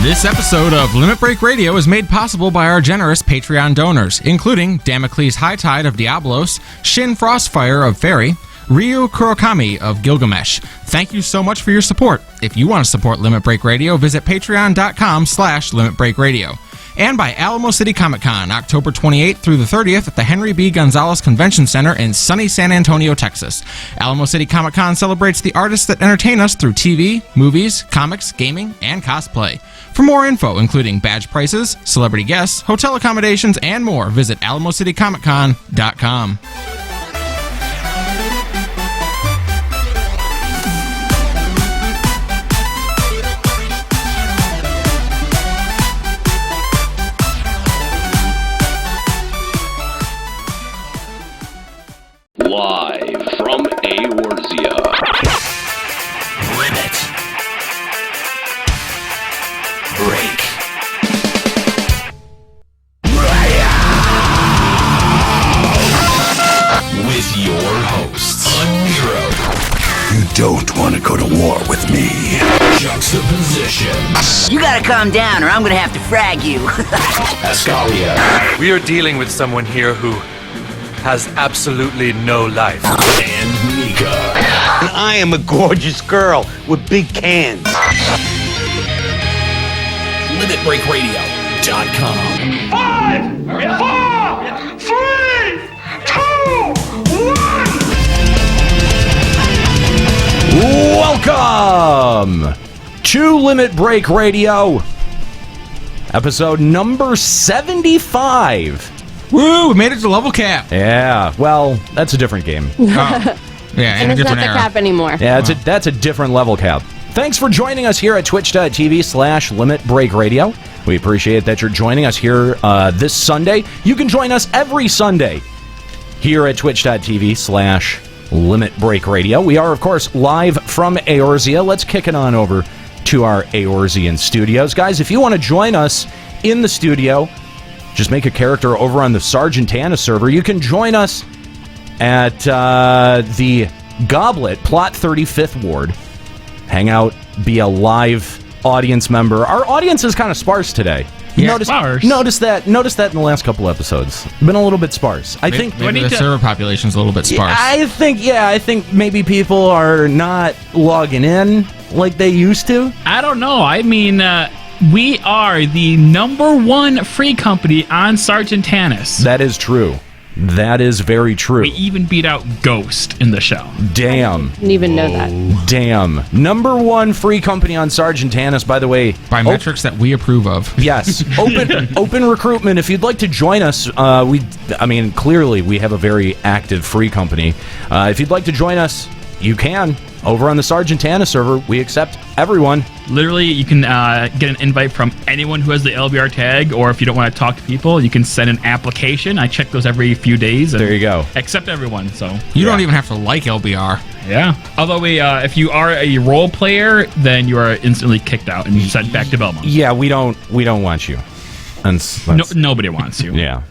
This episode of Limit Break Radio is made possible by our generous Patreon donors, including Damocles Hightide of Diablos, Shin Frostfire of Fairy, Ryu Kurokami of Gilgamesh. Thank you so much for your support. If you want to support Limit Break Radio, visit patreon.com/Limit Break Radio. And by Alamo City Comic Con, October 28th through the 30th at the Henry B. Gonzalez Convention Center in sunny San Antonio, Texas. Alamo City Comic Con celebrates the artists that entertain us through TV, movies, comics, gaming, and cosplay. For more info, including badge prices, celebrity guests, hotel accommodations, and more, visit AlamoCityComicCon.com. Live from Eorzea. Limit Break. With your hosts, Nero. You don't want to go to war with me. Juxtaposition. You gotta calm down or I'm gonna have to frag you. Ascalia. We are dealing with someone here who has absolutely no life. And Nika. I am a gorgeous girl with big cans. LimitBreakRadio.com. 5, 4, 3, 2, 1. Welcome to Limit Break Radio, episode number 75. Woo, we made it to level cap. Yeah, well, that's a different game. Yeah, in And a it's not different the era. cap anymore. Yeah, that's a different level cap. Thanks for joining us here at twitch.tv/Limit Break Radio. We appreciate that you're joining us here this Sunday. You can join us every Sunday here at twitch.tv/Limit Break Radio. We are, of course, live from Eorzea. Let's kick it on over to our Eorzean studios. Guys, if you want to join us in the studio, just make a character over on the Sargentana server. You can join us at the Goblet, Plot 35th Ward. Hang out, be a live audience member. Our audience is kind of sparse today. Yeah, Notice that in the last couple episodes. Been a little bit sparse. I think maybe the server population's a little bit sparse. I think maybe people are not logging in like they used to. I don't know. I mean, we are the #1 free company on Sargentanis. That is true. That is very true. We even beat out Ghost in the show. Damn. Didn't even know that. Damn. #1 free company on Sargentanis, by the way. By metrics that we approve of. Yes. Open recruitment. If you'd like to join us, clearly we have a very active free company. If you'd like to join us, you can. Over on the Sargentana server, we accept everyone. Literally, you can get an invite from anyone who has the LBR tag, or if you don't want to talk to people, you can send an application. I check those every few days. And there you go. Accept everyone. So you don't even have to like LBR. Yeah. Although if you are a role player, then you are instantly kicked out and sent back to Belmont. Yeah, we don't want you. Nobody wants you. Yeah.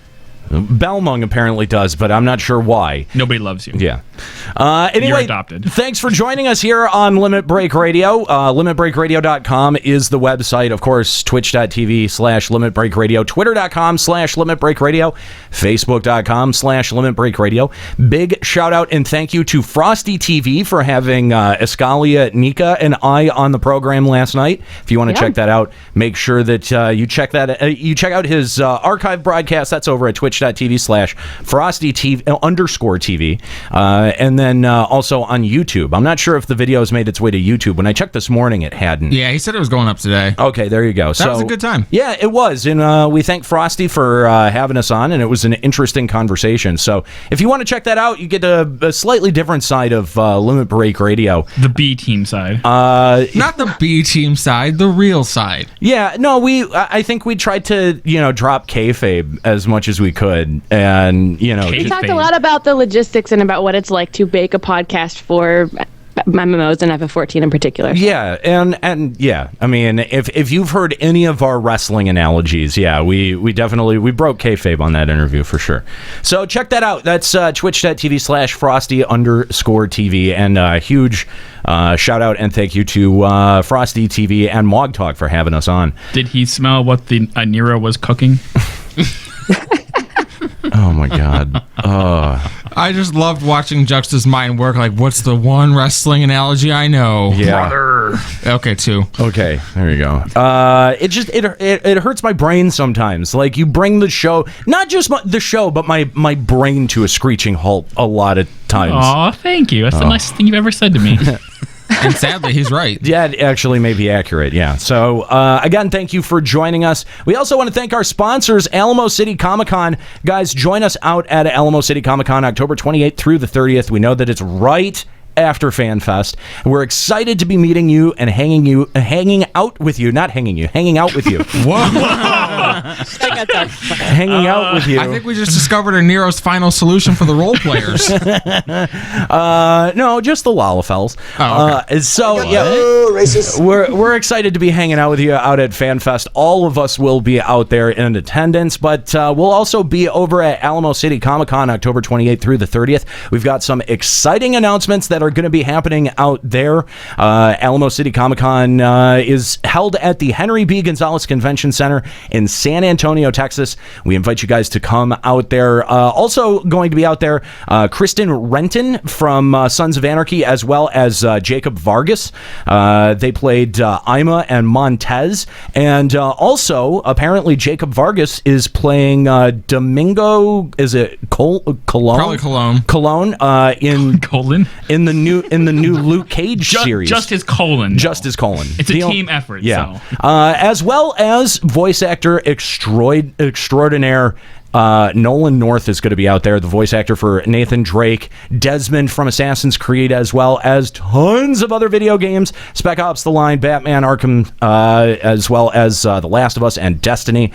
Belmung apparently does, but I'm not sure why. Nobody loves you. Yeah. Anyway, You're adopted. Thanks for joining us here on Limit Break Radio. LimitBreakRadio.com is the website. Of course, twitch.tv/Limit Break Radio, twitter.com/Limit Break Radio, facebook.com/Limit Break Radio. Big shout out and thank you to Frosty TV for having Ascalia, Nika, and I on the program last night. If you want to check that out, make sure that you check out his archive broadcast. That's over at twitch.tv/FrostyTV_TV. And then also on YouTube. I'm not sure if the video has made its way to YouTube. When I checked this morning, it hadn't. Yeah, he said it was going up today. Okay, there you go. That was a good time. Yeah, it was. And we thank Frosty for having us on, and it was an interesting conversation. So if you want to check that out, you get a slightly different side of Limit Break Radio. The B team side. Not the B team side, the real side. Yeah, no, I think we tried to, drop kayfabe as much as we could. And, We talked a lot about the logistics and about what it's like to bake a podcast for MMOs and FF14 in particular. Yeah, and yeah, I mean, if you've heard any of our wrestling analogies, yeah, we definitely broke kayfabe on that interview for sure. So check that out. That's twitch.tv/Frosty_TV, and a huge shout out and thank you to Frosty TV and Mog Talk for having us on. Did he smell what the Nero was cooking? Oh my God. I just loved watching Juxta's mind work. Like, what's the one wrestling analogy I know? Yeah. Brother. Okay, 2. Okay, there you go. It hurts my brain sometimes. Like, you bring the show, not just the show, but my brain to a screeching halt a lot of times. Aw, thank you. That's the nicest thing you've ever said to me. And sadly, he's right. Yeah, it actually may be accurate, yeah. So, again, thank you for joining us. We also want to thank our sponsors, Alamo City Comic-Con. Guys, join us out at Alamo City Comic-Con October 28th through the 30th. We know that it's right after FanFest. We're excited to be meeting you and hanging out with you. Hanging out with you. Whoa. Hanging out with you. I think we just discovered a Nero's final solution for the role players. No, just the Lalafels. Oh, okay. So yeah, we're excited to be hanging out with you out at FanFest. All of us will be out there in attendance, but we'll also be over at Alamo City Comic-Con October 28th through the 30th. We've got some exciting announcements that are going to be happening out there. Alamo City Comic-Con is held at the Henry B. Gonzalez Convention Center in San Antonio, Texas. We invite you guys to come out there. Also going to be out there, Kristen Renton from Sons of Anarchy, as well as Jacob Vargas. They played Ima and Montez. And also, apparently, Jacob Vargas is playing Domingo, is it Cologne? Probably Cologne. Cologne in the new Luke Cage series. Just his colon. Just his colon. It's a team effort. Yeah. So. As well as voice actor extraordinaire Nolan North is going to be out there, the voice actor for Nathan Drake, Desmond from Assassin's Creed, as well as tons of other video games, Spec Ops: The Line, Batman: Arkham, as well as The Last of Us and Destiny.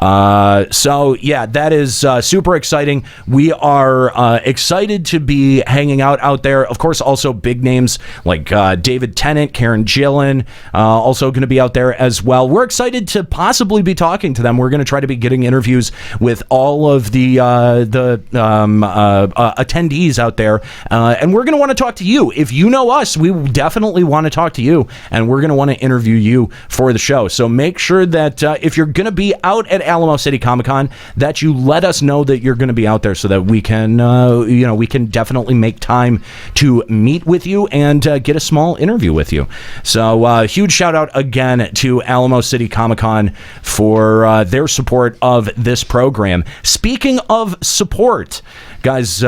So yeah, that is super exciting. We are excited to be hanging out there. Of course, also big names like David Tennant, Karen Gillan, also going to be out there as well. We're excited to possibly be talking to them. We're going to try to be getting interviews with all of the attendees out there, and we're going to want to talk to you. If you know us, we definitely want to talk to you, and we're going to want to interview you for the show. So make sure that if you're going to be out at Alamo City Comic-Con, that you let us know that you're going to be out there, so that we can, we can definitely make time to meet with you and get a small interview with you. So huge shout out again to Alamo City Comic-Con for their support of this program. Speaking of support, guys,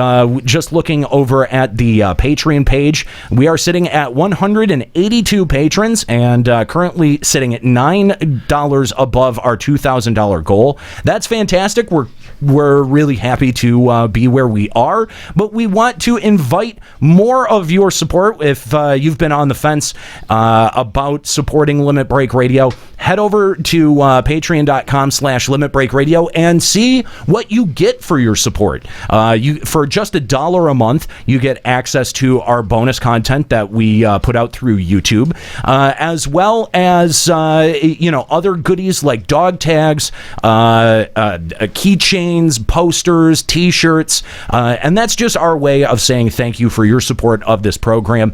just looking over at the Patreon page, we are sitting at 182 patrons and currently sitting at $9 above our $2,000 goal. That's fantastic. We're really happy to be where we are, but we want to invite more of your support. If you've been on the fence about supporting Limit Break Radio, head over to patreon.com/Limit Break Radio and see what you get for your support. For just $1 a month, you get access to our bonus content that we put out through YouTube, as well as other goodies like dog tags, keychains, posters, T-shirts, and that's just our way of saying thank you for your support of this program.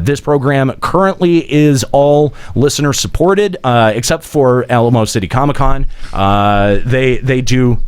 This program currently is all listener supported, except for Alamo City Comic-Con. They do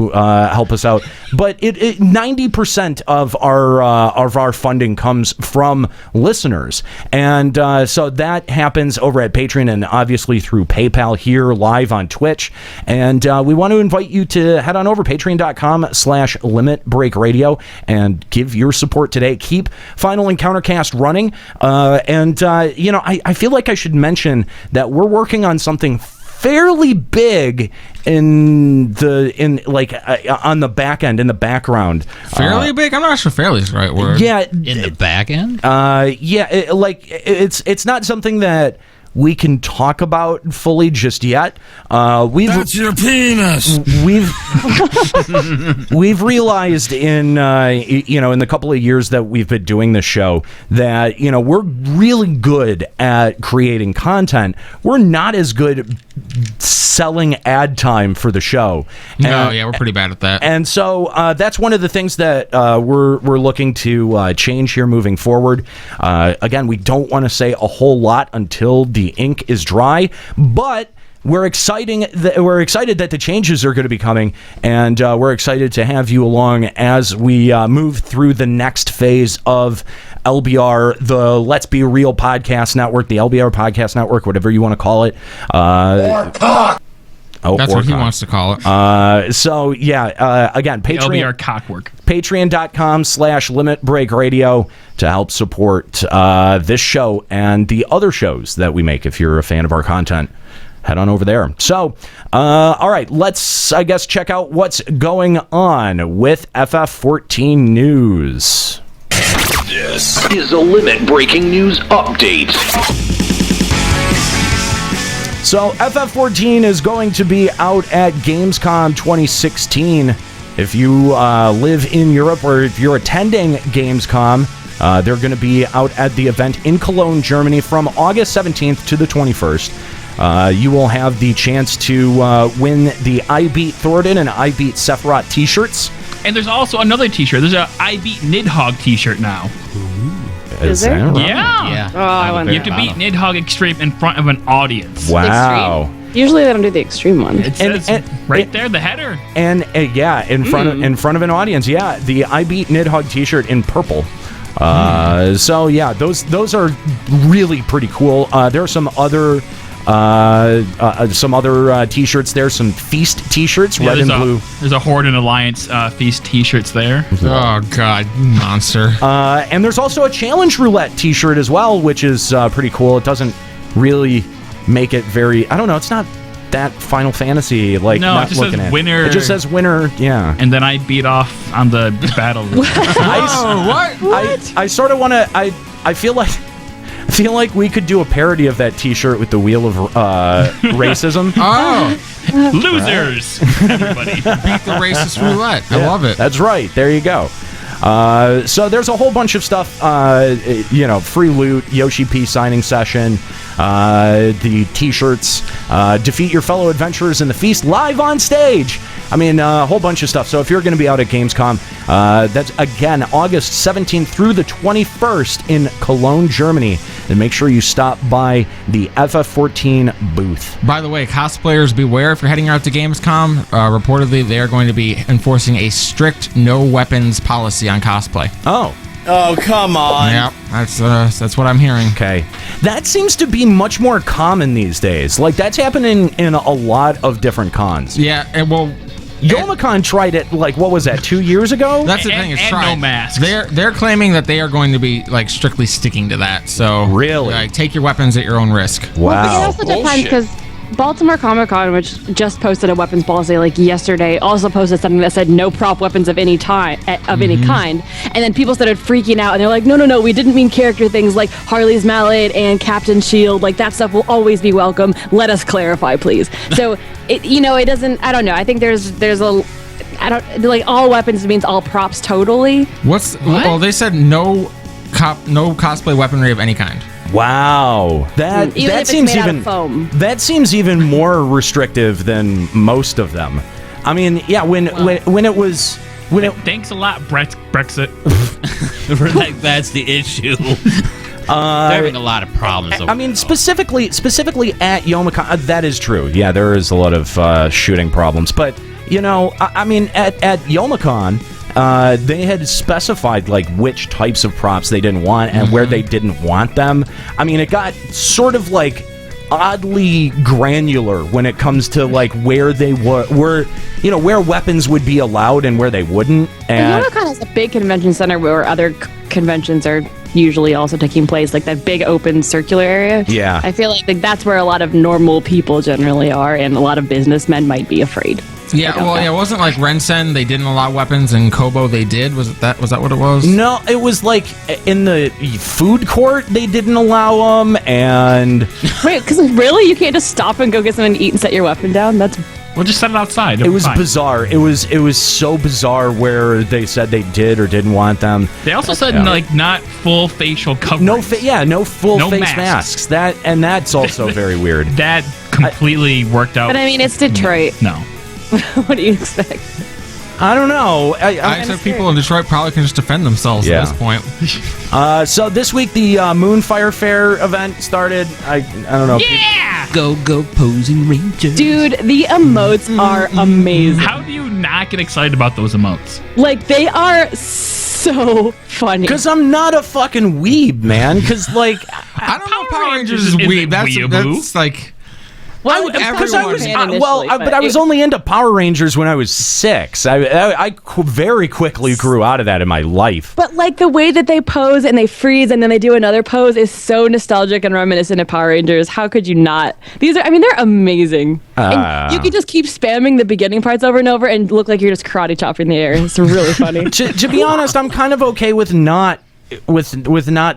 help us out, but 90% of our funding comes from listeners, and so that happens over at Patreon and obviously through PayPal here live on Twitch. And we want to invite you to head on over patreon.com/Limit Break Radio and give your support today. Keep Final Encountercast running, and I feel like I should mention that we're working on something fairly big on the back end, in the background. Fairly big? I'm not sure fairly is the right word. Yeah. In the back end? It's not something that we can talk about fully just yet. That's your penis. We've realized in the couple of years that we've been doing this show that we're really good at creating content. We're not as good selling ad time for the show. We're pretty bad at that. And so that's one of the things that we're looking to change here moving forward. Again, we don't want to say a whole lot until the ink is dry, but we're excited that the changes are going to be coming, and we're excited to have you along as we move through the next phase of LBR, the Let's Be Real Podcast Network, the LBR Podcast Network, whatever you want to call it. That's what he wants to call it. Again, LBR cockwork. Patreon.com/Limit Break Radio to help support this show and the other shows that we make. If you're a fan of our content, head on over there. So, all right, let's, I guess, check out what's going on with FF14 news. This is a Limit Breaking News Update. So FF14 is going to be out at Gamescom 2016. If you live in Europe or if you're attending Gamescom, they're going to be out at the event in Cologne, Germany from August 17th to the 21st. You will have the chance to win the I Beat Thornton and I Beat Sephiroth t-shirts. And there's also another t-shirt. There's a I Beat Nidhogg t-shirt now. Is there? That right? Yeah. Oh, I want You have to beat Nidhogg Extreme in front of an audience. Wow. Extreme. Usually they don't do the extreme one. It says right there, the header. And in front of an audience. Yeah, the I Beat Nidhogg t-shirt in purple. So yeah, those are really pretty cool. There are some other t-shirts there, some Feast t-shirts, red and blue. There's a Horde and Alliance Feast t-shirts there. Oh god, you monster. And there's also a Challenge Roulette t-shirt as well, which is pretty cool. It doesn't really make it very, I don't know, it's not that Final Fantasy like. No, not it just looking says at. winner. It just says winner, yeah. And then I beat off on the battle. I sort of want to, I feel like we could do a parody of that t-shirt with the wheel of racism. Oh, losers! Everybody. beat the racist roulette. I love it. That's right. There you go. So there's a whole bunch of stuff, free loot, Yoshi P signing session, the t-shirts, defeat your fellow adventurers in the Feast live on stage. I mean, a whole bunch of stuff. So if you're going to be out at Gamescom, that's, again, August 17th through the 21st in Cologne, Germany. And make sure you stop by the FF14 booth. By the way, cosplayers, beware if you're heading out to Gamescom. Reportedly, they are going to be enforcing a strict no weapons policy on cosplay. Oh, come on. Yep, that's what I'm hearing. Okay. That seems to be much more common these days. Like, that's happening in a lot of different cons. Yeah, and well... Youmacon tried it, like, what was that, 2 years ago? That's the thing, is try. No masks. They're claiming that they are going to be, like, strictly sticking to that. So, really? Like, take your weapons at your own risk. Wow. Well, but it also depends, because Baltimore Comic-Con, which just posted a weapons policy like yesterday, also posted something that said no prop weapons of any kind, any kind. And then people started freaking out, and they're like, no, we didn't mean character things like Harley's mallet and Captain Shield. Like, that stuff will always be welcome. Let us clarify, please. So, it doesn't, I don't know. I think there's a, I don't, like, all weapons means all props totally. Well, they said no cosplay weaponry of any kind. Wow, that seems even that seems even more restrictive than most of them. I mean, yeah, when it was thanks a lot, Brexit. That's the issue. They're having a lot of problems. I mean, specifically at Youmacon, that is true. Yeah, there is a lot of shooting problems, but I mean, at Youmacon. They had specified like which types of props they didn't want and where they didn't want them. I mean, it got sort of like oddly granular when it comes to like where they were where weapons would be allowed and where they wouldn't. And Youmacon has a big convention center where other conventions are usually also taking place, like that big open circular area. Yeah, I feel like that's where a lot of normal people generally are, and a lot of businessmen might be afraid. Yeah, well, yeah, it wasn't like Rensen, they didn't allow weapons, and Kobo, they did. Was that what it was? No, it was like in the food court, they didn't allow them, and... Wait, because really? You can't just stop and go get something to eat and set your weapon down? We'll just set it outside. It was bizarre. It was so bizarre where they said they did or didn't want them. They also said like not full facial coverage. No full face masks. That's also very weird. That completely worked out. But I mean, it's Detroit. No. What do you expect? I don't know. I expect people in Detroit probably can just defend themselves at this point. So this week the Moonfire Fair event started. I don't know. Yeah! Go posing rangers. Dude, the emotes are amazing. How do you not get excited about those emotes? Like, they are so funny. Because I'm not a fucking weeb, man. Because, like... I don't know if Power Rangers is weeb. That's like... Well, but I was only into Power Rangers when I was 6. I very quickly grew out of that in my life. But like the way that they pose and they freeze and then they do another pose is so nostalgic and reminiscent of Power Rangers. How could you not? They're amazing. And you can just keep spamming the beginning parts over and over and look like you're just karate chopping the air. It's really funny. To be honest, I'm kind of okay with not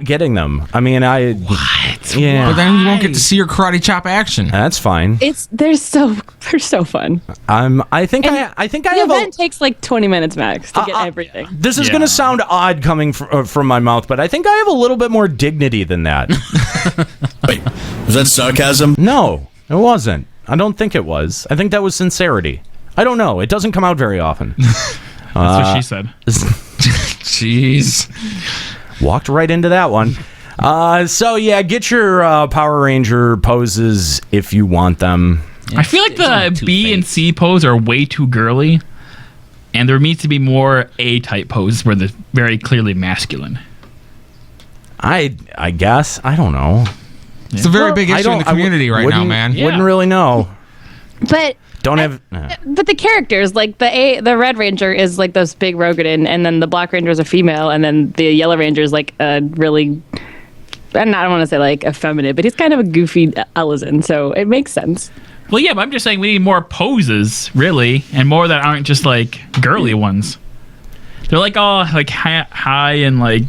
getting them. I mean, what? Yeah. But then you won't get to see your karate chop action. That's fine. They're so fun. I think I have the event takes like 20 minutes max to get everything. This is going to sound odd coming from my mouth, but I think I have a little bit more dignity than that. Wait, was that sarcasm? No, it wasn't. I don't think it was. I think that was sincerity. I don't know. It doesn't come out very often. That's what she said. Jeez. Walked right into that one. So yeah, get your Power Ranger poses if you want them. I feel like the B and C pose are way too girly, and there needs to be more A-type poses where they're very clearly masculine. I guess. I don't know. It's a very big issue in the community right now, man. Wouldn't really know. But but the characters, like the Red Ranger is like this big Rogadin, and then the Black Ranger is a female, and then the Yellow Ranger is like a really, I don't want to say like effeminate, but he's kind of a goofy Ellison, so it makes sense. Well, yeah, but I'm just saying we need more poses, really, and more that aren't just like girly ones. They're like all like high and like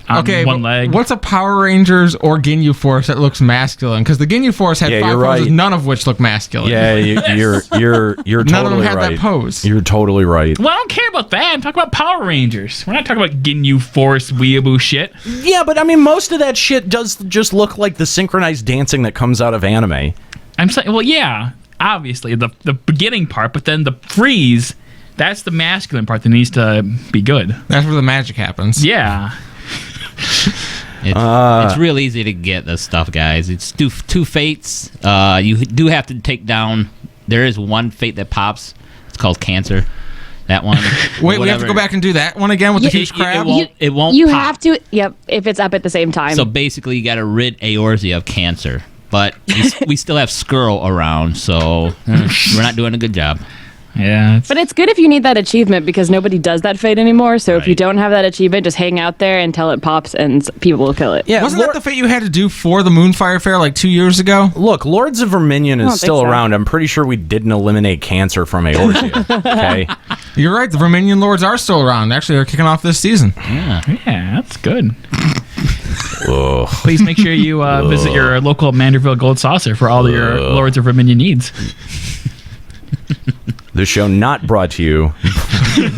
on one leg. What's a Power Rangers or Ginyu Force that looks masculine? Because the Ginyu Force had 5 poses, right. None of which look masculine. Yeah, you're totally None of them had right. that pose. You're totally right. Well, I don't care about that. I'm talking about Power Rangers. We're not talking about Ginyu Force weeaboo shit. Yeah, but I mean, most of that shit does just look like the synchronized dancing that comes out of anime. I'm saying, well, yeah, obviously the beginning part, but then the freeze. That's the masculine part that needs to be good. That's where the magic happens. Yeah. It's real easy to get this stuff, guys. It's two fates. You do have to take down. There is one fate that pops. It's called Cancer. That one. Wait, we have to go back and do that one again with the huge crab? It won't You pop. have to, yep, if it's up at the same time. So basically, you got to rid Eorzea of Cancer. But we still have Skrull around, so we're not doing a good job. Yeah. But it's good if you need that achievement because nobody does that fate anymore. So if you don't have that achievement, just hang out there until it pops and people will kill it. Yeah, wasn't that the fate you had to do for the Moonfire Fair like 2 years ago? Look, Lords of Verminion is still around. I'm pretty sure we didn't eliminate Cancer from Eorzea. Okay. You're right. The Verminion Lords are still around. Actually, they're kicking off this season. Yeah, that's good. Please make sure you visit your local Manderville Gold Saucer for all your Lords of Verminion needs. The show not brought to you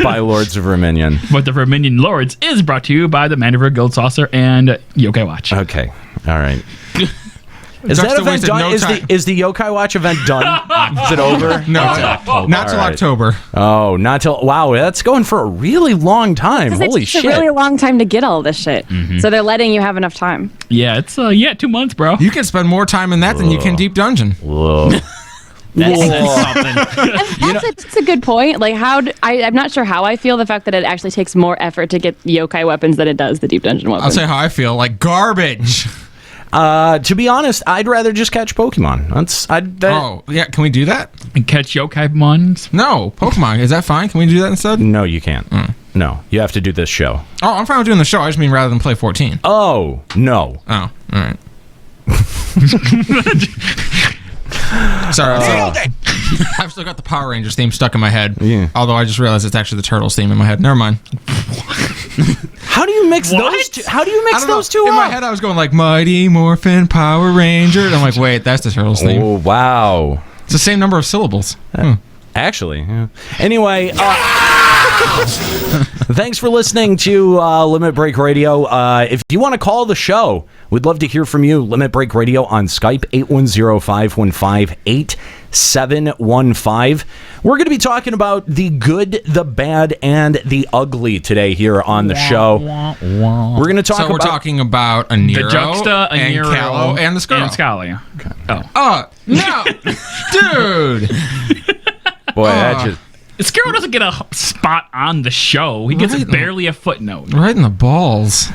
by Lords of Verminion. But the Verminion Lords is brought to you by the Manderville Gold Saucer and Yokai Watch. Okay. All right. Is that event done? Is the Yokai Watch event done? Is it over? No, not till October. Oh, not till... Wow, that's going for a really long time. Holy shit. It's a really long time to get all this shit. Mm-hmm. So they're letting you have enough time. Yeah, it's 2 months, bro. You can spend more time in that than you can Deep Dungeon. Whoa. That's something. That's a good point. Like, I'm not sure how I feel the fact that it actually takes more effort to get yokai weapons than it does the Deep Dungeon weapons. I'll say how I feel. Like garbage. To be honest, I'd rather just catch Pokemon. Oh, yeah. Can we do that? And catch yokai mons? No, Pokemon. Is that fine? Can we do that instead? No, you can't. No, you have to do this show. Oh, I'm fine with doing the show. I just mean rather than play 14. Oh, no. Oh, all right. Sorry. I've still got the Power Rangers theme stuck in my head. Yeah. Although I just realized it's actually the Turtles theme in my head. Never mind. How do you mix those two? How do you mix those two in up? my head, I was going like Mighty Morphin Power Ranger. And I'm like, wait, that's the Turtles theme. Oh, wow. It's the same number of syllables. Actually. Yeah. Anyway, thanks for listening to Limit Break Radio. If you want to call the show, we'd love to hear from you. Limit Break Radio on Skype, 810-515-8715. We're going to be talking about the good, the bad, and the ugly today here on the show. We're going to talk we're talking about a Nero, the Juxta, a and Nero, Callow, and the Skrull. And Scalia. Okay. No. Dude. Boy, that just... Skrull doesn't get a spot on the show. He gets barely a footnote. Right in the balls.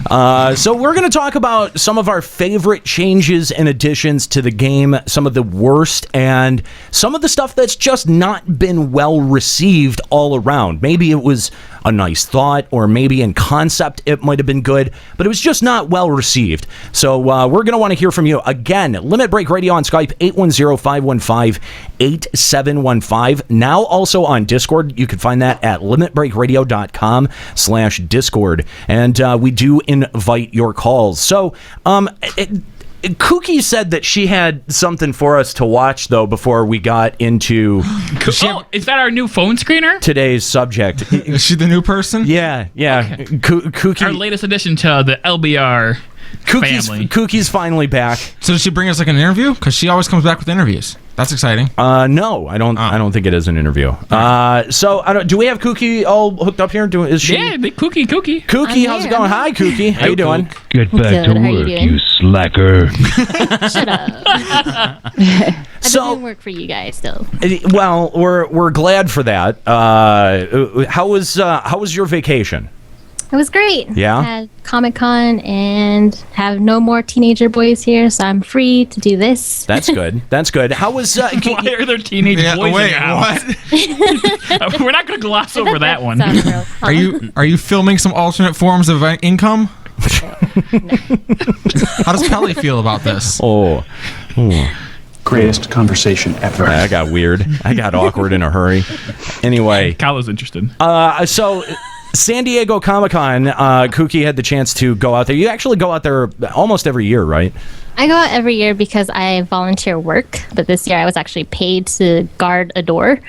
So we're going to talk about some of our favorite changes and additions to the game, some of the worst, and some of the stuff that's just not been well received all around. Maybe it was a nice thought, or maybe in concept it might have been good, but it was just not well received. So we're going to want to hear from you. Again, Limit Break Radio on Skype, 810-515-8715. Now also on Discord. You can find that at limitbreakradio.com/Discord. And we do invite your calls. So, Kookie said that she had something for us to watch, though, before we got into... is that our new phone screener? Today's subject. Is she the new person? Yeah. Okay. Kookie... Our latest addition to the LBR family. Kookie's finally back. So did she bring us like an interview? Because she always comes back with interviews. That's exciting. No, I don't. I don't think it is an interview. So do we have Kookie all hooked up here? Is she? Yeah, big Kookie. Kookie, how's it going? Hi, Kookie. How you doing? Get back to work, you slacker. Shut up. I've been doing work for you guys still. Well, we're glad for that. How was your vacation? It was great. Yeah? Had Comic-Con and have no more teenager boys here, so I'm free to do this. That's good. That's good. How was... Why are there teenage boys in the house? What? We're not going to gloss over that one. Are you filming some alternate forms of income? How does Pelly feel about this? Greatest conversation ever. I got weird. I got awkward in a hurry. Anyway. Kylo's interested. So... San Diego Comic-Con, Kookie had the chance to go out there. You actually go out there almost every year, right? I go out every year because I volunteer work, but this year I was actually paid to guard a door.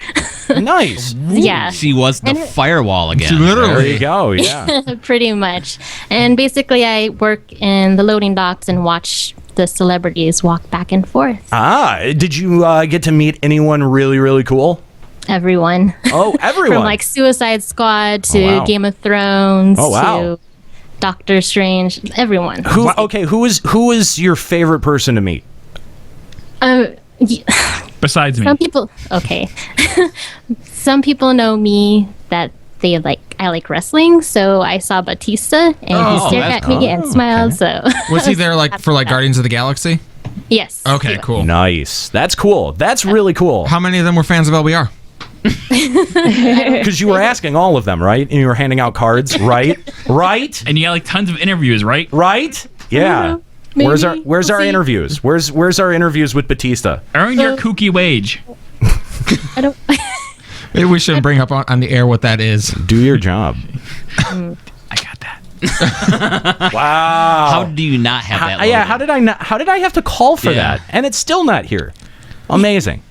Nice. Yeah. She was the firewall again. There you go, yeah. Pretty much. And basically I work in the loading docks and watch the celebrities walk back and forth. Did you get to meet anyone really, really cool? Everyone. Oh, everyone. From like Suicide Squad to Game of Thrones to Doctor Strange. Everyone. Who is your favorite person to meet? Besides me. Some people. Okay. Some people know me that I like wrestling, so I saw Batista and he stared at me and smiled. So was he there for Guardians of the Galaxy? Yes. Okay, cool. Nice. That's cool. That's really cool. How many of them were fans of LBR? Because you were asking all of them, right? And you were handing out cards, right? Right? And you got tons of interviews, right? Right? Yeah. Where's our interviews? Where's our interviews with Batista? Earn your Kookie wage. I don't. Maybe we should bring up on the air what that is. Do your job. I got that. Wow. How do you not have that? Yeah. How did I have to call for that? And it's still not here. Amazing.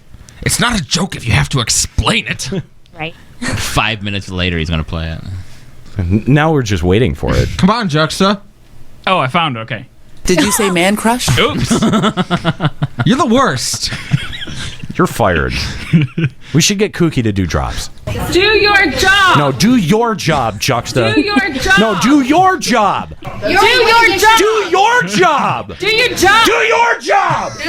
It's not a joke if you have to explain it. Right. 5 minutes later, he's going to play it. Now we're just waiting for it. Come on, Juxta. Oh, I found it. Okay. Did you say man crush? Oops. You're the worst. You're fired. We should get Kookie to do drops. Do your job. No, do your job, Juxta. Do your job. No, do your job. Do your job. Do your job. Do your job. Do your job. Do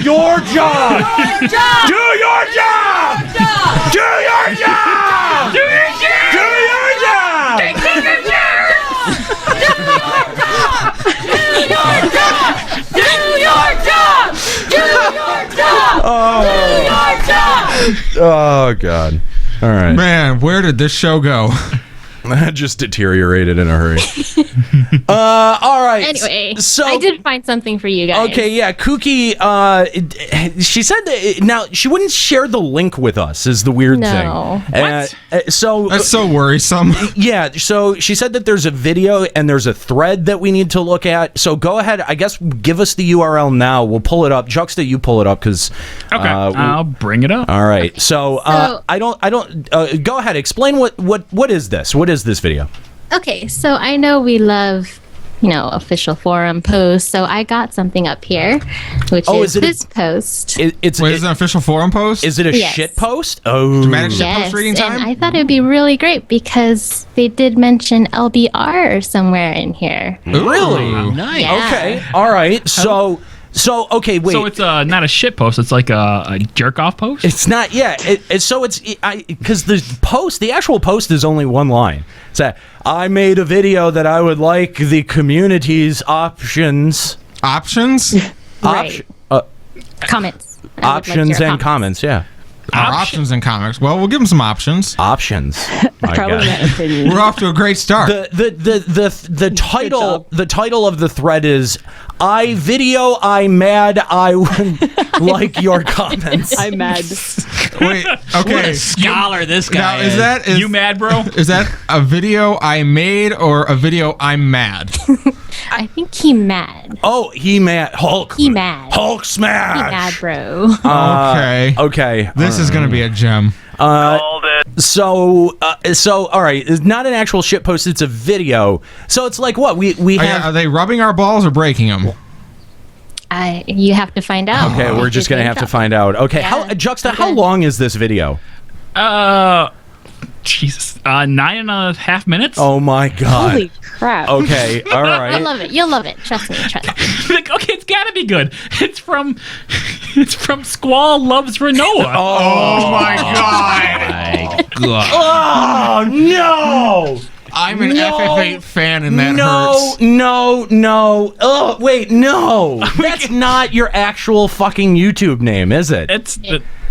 your job. Do your job. Do your job. Do your job. Do your job. Do your job. Do your job. Do your job. Do your job. Do your job. Do your job. Oh God. All right. Man, where did this show go? That just deteriorated in a hurry. All right. Anyway, so I did find something for you guys. Okay, yeah, Kooky, she said that now she wouldn't share the link with us is the weird thing. What? So That's so worrisome. Yeah, so she said that there's a video and there's a thread that we need to look at. So go ahead, I guess give us the URL now. We'll pull it up. Juxta, you pull it up because Okay, I'll bring it up. All right. So I don't go ahead, explain what is this? What is this video? Okay, so I know we love, official forum posts. So I got something up here, which is this post. It's an official forum post? Is it a Yes. shit post? Oh, dramatic shit Yes, post reading time? and I thought it would be really great because they did mention LBR somewhere in here. Really? Nice. Yeah. Okay. All right. So okay, wait. So it's not a shit post. It's like a jerk off post. It's not. Yeah. Because the actual post is only one line. It's that I made a video that I would like the community's options. Options? Right. Comments. I would like Options your and comments. Yeah. Our options and comics. Well, we'll give them some options. Options. My Probably God. not opinion. We're off to a great start. The title of the thread is I mad I would like your comments. I'm mad. Wait, What okay. a scholar this guy Now, is. You mad, bro? Is that a video I made or a video I'm mad? I think he mad. Oh, he mad. Hulk. He mad. Hulk He smash. mad, bro. Okay. Okay. This is going to be a gem. So all right, it's not an actual shit post, it's a video. So it's like what? We have Are they rubbing our balls or breaking them? You have to find out. Okay, we're just going to have to find out. Okay, Yeah. Juxta, how long is this video? Jesus. 9.5 minutes? Oh my god. Holy crap. Okay, all right. You'll love it. You'll love it. Trust me. Like, okay, it's gotta be good. It's from Squall Loves Renoa. Oh my god. My God. Oh no. I'm an FF8 fan and that hurts. No. Oh, wait, no. That's not your actual fucking YouTube name, is it? It's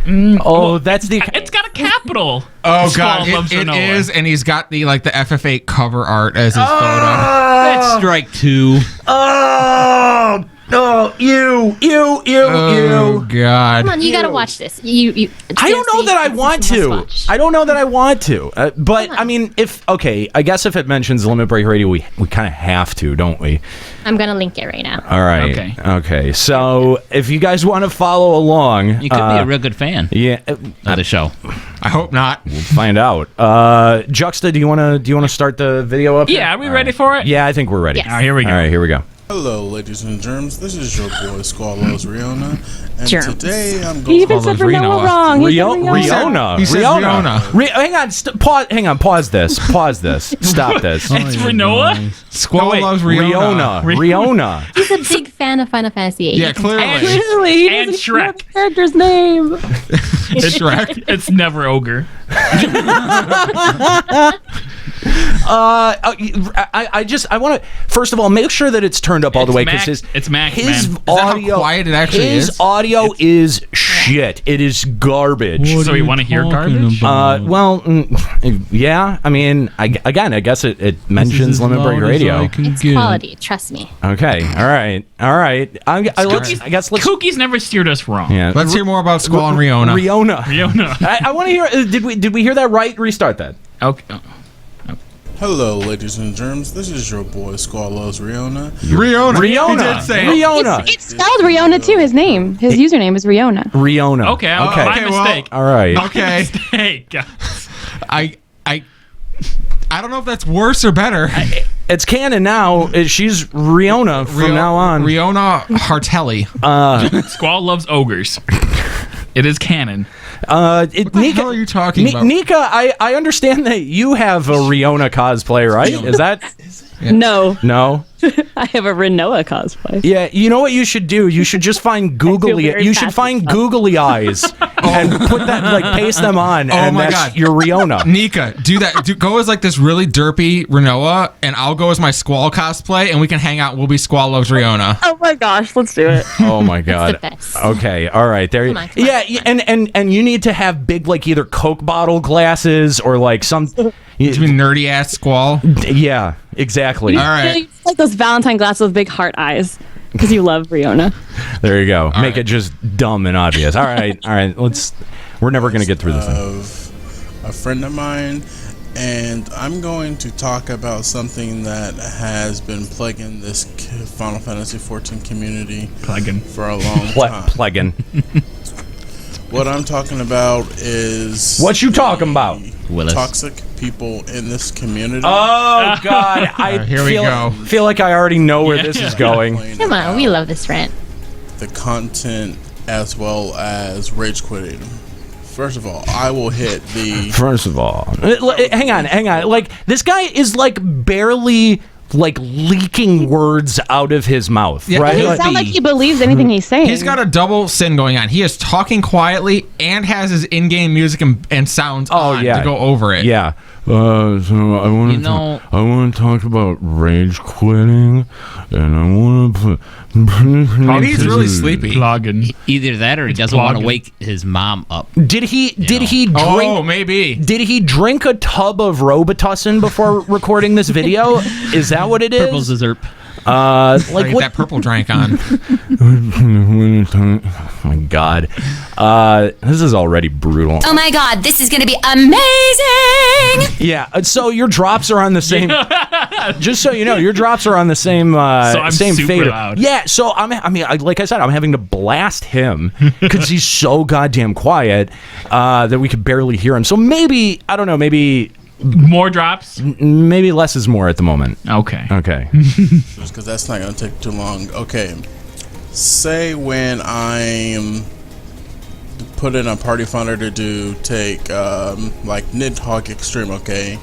that's the. it's got a capital. Oh Squall god, Loves it Renoa. is, and he's got the FF8 cover art as his photo. That's strike 2. Oh, you. Oh god. Come on, you gotta watch this. You. I don't know that I want to. I don't know that I want to. But I mean, I guess if it mentions Limit Break Radio, we kind of have to, don't we? I'm gonna link it right now. All right. Okay. So if you guys want to follow along, You could be a real good fan. Yeah. Of the show. I hope not. We'll find out. Juxta, do you want to start the video up? Yeah, are we ready for it? Yeah, I think we're ready. Yes. All right, here we go. All right, here we go. Hello, ladies and germs. This is your boy Squallows Riona, and Germs. today I'm He going even said Renoa wrong. He said Riona. He says Riona. Hang on. Pause. Hang on. Pause this. Stop this. It's Renoa? Squall loves Riona. Riona. He's a big fan of Final Fantasy VIII. Yeah, clearly. Clearly, he And doesn't know Shrek. the character's name. It's Shrek. It's never ogre. I want to first of all make sure that it's turned up all the way because It's Mac. his man. audio. how quiet it actually his is? audio is shit. It is garbage. So you want to hear garbage? Yeah. I mean, I guess it mentions Limit Break Radio. It's quality. Trust me. Okay. All right. I guess let's. Kookie's never steered us wrong. Yeah. Let's hear more about Squall and Riona. Riona. I want to hear. Did we hear that right? Restart that. Okay. Hello, ladies and germs. This is your boy Squallows Riona. Riona. He did say it. Riona. It's spelled Riona too. His name, his username is Riona. Riona. Okay. My mistake. All right. Okay. Mistake. I don't know if that's worse or better. It's canon now. She's Riona from now on. Riona Hartelli. Squall loves ogres. It is canon. What the hell are you talking about? Nika, I understand that you have a Riona cosplay, right? Is that? No. No. I have a Renoa cosplay. Yeah, you know what you should do? You should just find googly. very You should find googly eyes and put that, like, paste them on. Oh and my that's god, your Riona. Nika, do that. Go as like this really derpy Renoa, and I'll go as my Squall cosplay, and we can hang out. We'll be Squall Loves Riona. Oh my gosh, let's do it. Oh my god. That's the best. Okay, all right. There. Come on, And you need to have big, like, either Coke bottle glasses or like some. You mean nerdy ass squall? Yeah, exactly. All right. It's like those Valentine glasses with big heart eyes because you love Riona. There you go. Make it just dumb and obvious. All right. We're never going to get through this thing. A friend of mine, and I'm going to talk about something that has been plaguing this Final Fantasy XIV community for a long time. Plaguing. What I'm talking about is... What you talking about? Willis. Toxic people in this community. Oh, God. Here we go. Feel like I already know where this is going. Come on, we love this rant. The content as well as rage quitting. First of all, I will hit the... First of all... Hang on. Like, this guy is, like, barely... like leaking words out of his mouth, right? It sounds like he believes anything he's saying. He's got a double sin going on. He is talking quietly and has his in-game music and sounds on to go over it. Yeah. So I want to talk about rage quitting, and I want to put. Maybe he's really sleepy. Either that, or he doesn't want to wake his mom up. Did he drink? Oh, maybe. Did he drink a tub of Robitussin before recording this video? Is that what it is? Purple dessert. Like what that purple drank on. Oh my God, this is already brutal. Oh my God, this is gonna be amazing! Yeah, so your drops are on the same. Just so you know, your drops are on the same. So I'm same super fader. loud. Yeah, so like I said, I'm having to blast him because he's so goddamn quiet that we could barely hear him. So maybe I don't know, maybe. More drops? Maybe less is more at the moment. Okay. Just because that's not going to take too long. Okay. Say when I'm put in a party finder to take like Nidhogg Extreme, okay?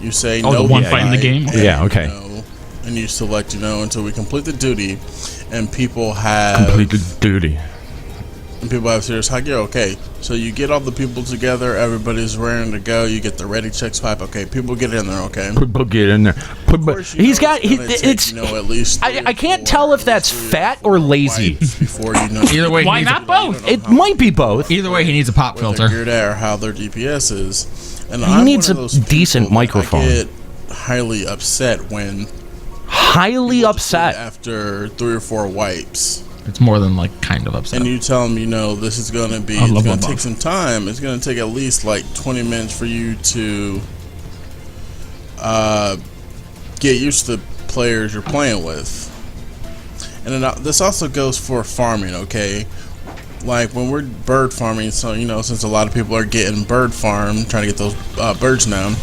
You say no. The one fight in the game? Yeah, okay. And you select until we complete the duty, and people have... Complete the duty. And people have serious high gear, okay. So you get all the people together, everybody's raring to go, you get the ready checks pipe, okay. People get in there, okay. People get in there. He's got... It's at least I can't tell if that's fat or lazy. Before you know. Either way, why not both? It might be both. Either way, he needs a pop filter. Geared or how their DPS is. And he needs a decent microphone. I get highly upset when... Highly upset? After 3 or 4 wipes. It's more than like kind of upset. And you tell them, this is going to be, it's going to take some time. It's going to take at least like 20 minutes for you to get used to the players you're playing with. And then, this also goes for farming, okay? Like when we're bird farming, so since a lot of people are getting bird farm, trying to get those birds now,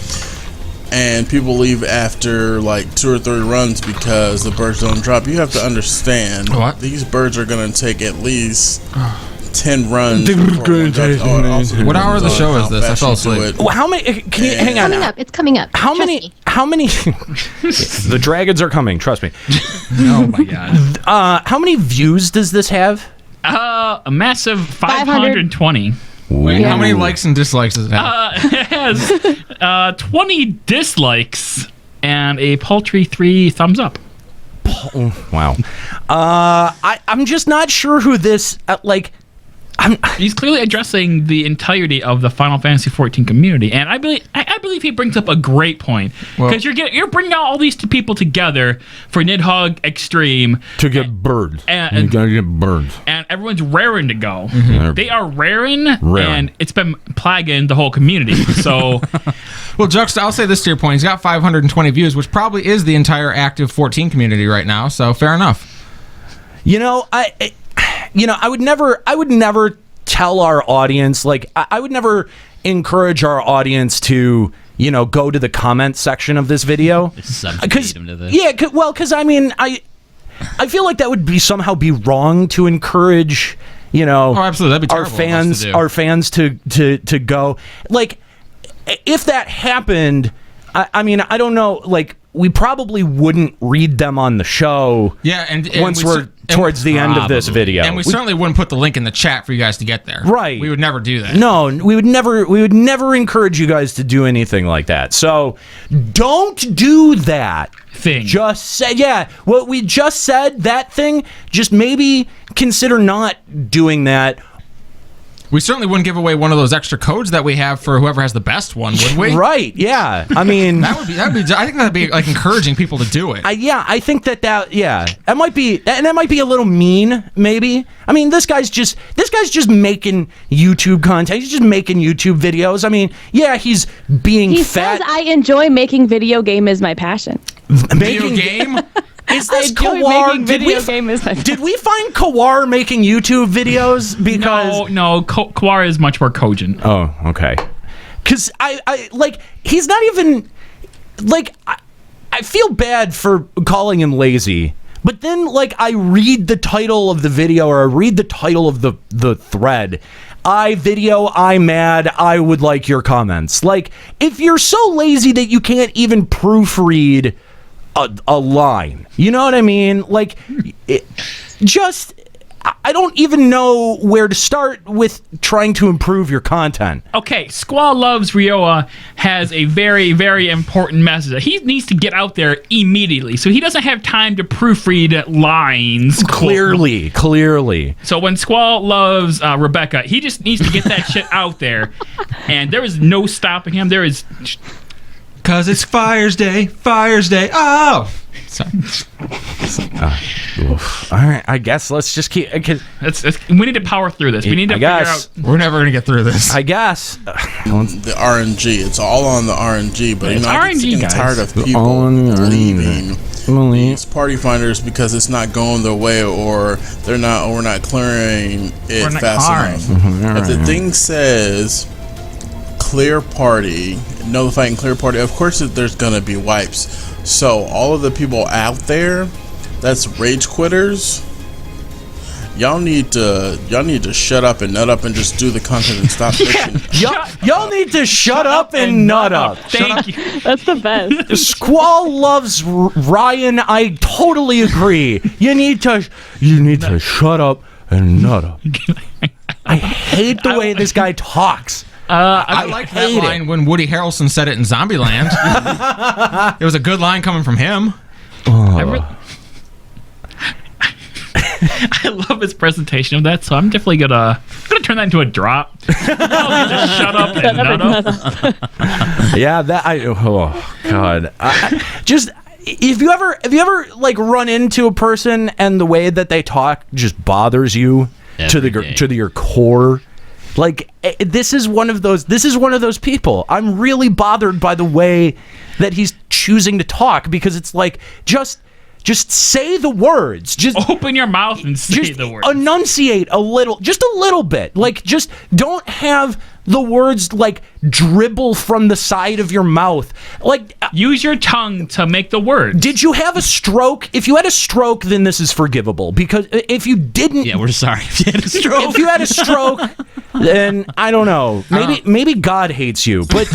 and people leave after like 2 or 3 runs because the birds don't drop. You have to understand these birds are going to take at least 10 runs. What hour of the show is this? I fell asleep. Well, how many? Can you hang on? It's coming up. How many? The dragons are coming. Trust me. Oh my God. How many views does this have? A massive 520. Wait, how many likes and dislikes does it have? It has 20 dislikes and a paltry 3 thumbs up. Wow. I'm just not sure who this He's clearly addressing the entirety of the Final Fantasy XIV community, and I believe he brings up a great point because you're bringing out all these two people together for Nidhogg Extreme to get birds. And you gotta get birds, and everyone's raring to go. Mm-hmm. They are raring, and it's been plaguing the whole community. So, well, Juxta, I'll say this to your point: he's got 520 views, which probably is the entire active 14 community right now. So, fair enough. I would never tell our audience, I would never encourage our audience to, go to the comment section of this video. Because I feel like that would somehow be wrong to encourage, absolutely. That'd be our fans to go. Like, if that happened, I don't know, we probably wouldn't read them on the show. Yeah, and once we're towards the end of this video, and we certainly wouldn't put the link in the chat for you guys to get there. Right, we would never do that. No, we would never encourage you guys to do anything like that. So don't do that thing. Just say what we just said. That thing. Just maybe consider not doing that. We certainly wouldn't give away one of those extra codes that we have for whoever has the best one, would we? Right, yeah. I mean... that would be. I think that'd be like encouraging people to do it. I think that might be, and that might be a little mean, maybe. I mean, this guy's just making YouTube content. He's just making YouTube videos. I mean, yeah, he's being fat. He says, I enjoy making video game is my passion. Video game? Is this Kawar? Did we find Kawar making YouTube videos? Because no, Kawar is much more cogent. Oh, okay. Because I like he's not even like I feel bad for calling him lazy, but then like I read the title of the video or I read the title of the thread. I'm mad. I would like your comments. Like if you're so lazy that you can't even proofread a line, you know what I mean? Like, I don't even know where to start with trying to improve your content. Okay, Squall Loves Rioa has a very, very important message. He needs to get out there immediately, so he doesn't have time to proofread lines. Clearly. So when Squall loves Rebecca, he just needs to get that shit out there, and there is no stopping him. There is... Cause it's Fire's Day. Oh, sorry. All right, I guess let's just keep. We need to power through this. We need to figure out. We're never gonna get through this. I guess the RNG. It's all on the RNG, but it's I'm RNG, getting tired of people leaving these party finders because it's not going their way, or we're not clearing it fast enough. If the thing says clear party, notifying clear party, of course there's gonna be wipes. So all of the people out there that's rage quitters, y'all need to shut up and nut up and just do the content and stop bitching. Y'all need to shut up and nut up. Thank you. That's the best. Squall loves Ryan. I totally agree. You need to shut up and nut up. I hate the way this guy talks. I like that line when Woody Harrelson said it in Zombieland. It was a good line coming from him. I love his presentation of that, so I'm definitely gonna turn that into a drop. Just shut up and nut up. Yeah, oh god. Just if you ever like run into a person and the way that they talk just bothers you to your core. Like this is one of those people. I'm really bothered by the way that he's choosing to talk, because it's like just say the words. Just open your mouth and say the words. Enunciate just a little bit. Like just don't have the words like dribble from the side of your mouth. Like use your tongue to make the word. Did you have a stroke? If you had a stroke, then this is forgivable, because if you didn't, yeah, we're sorry. If you had a stroke, if you had a stroke, then I don't know. Maybe God hates you, but.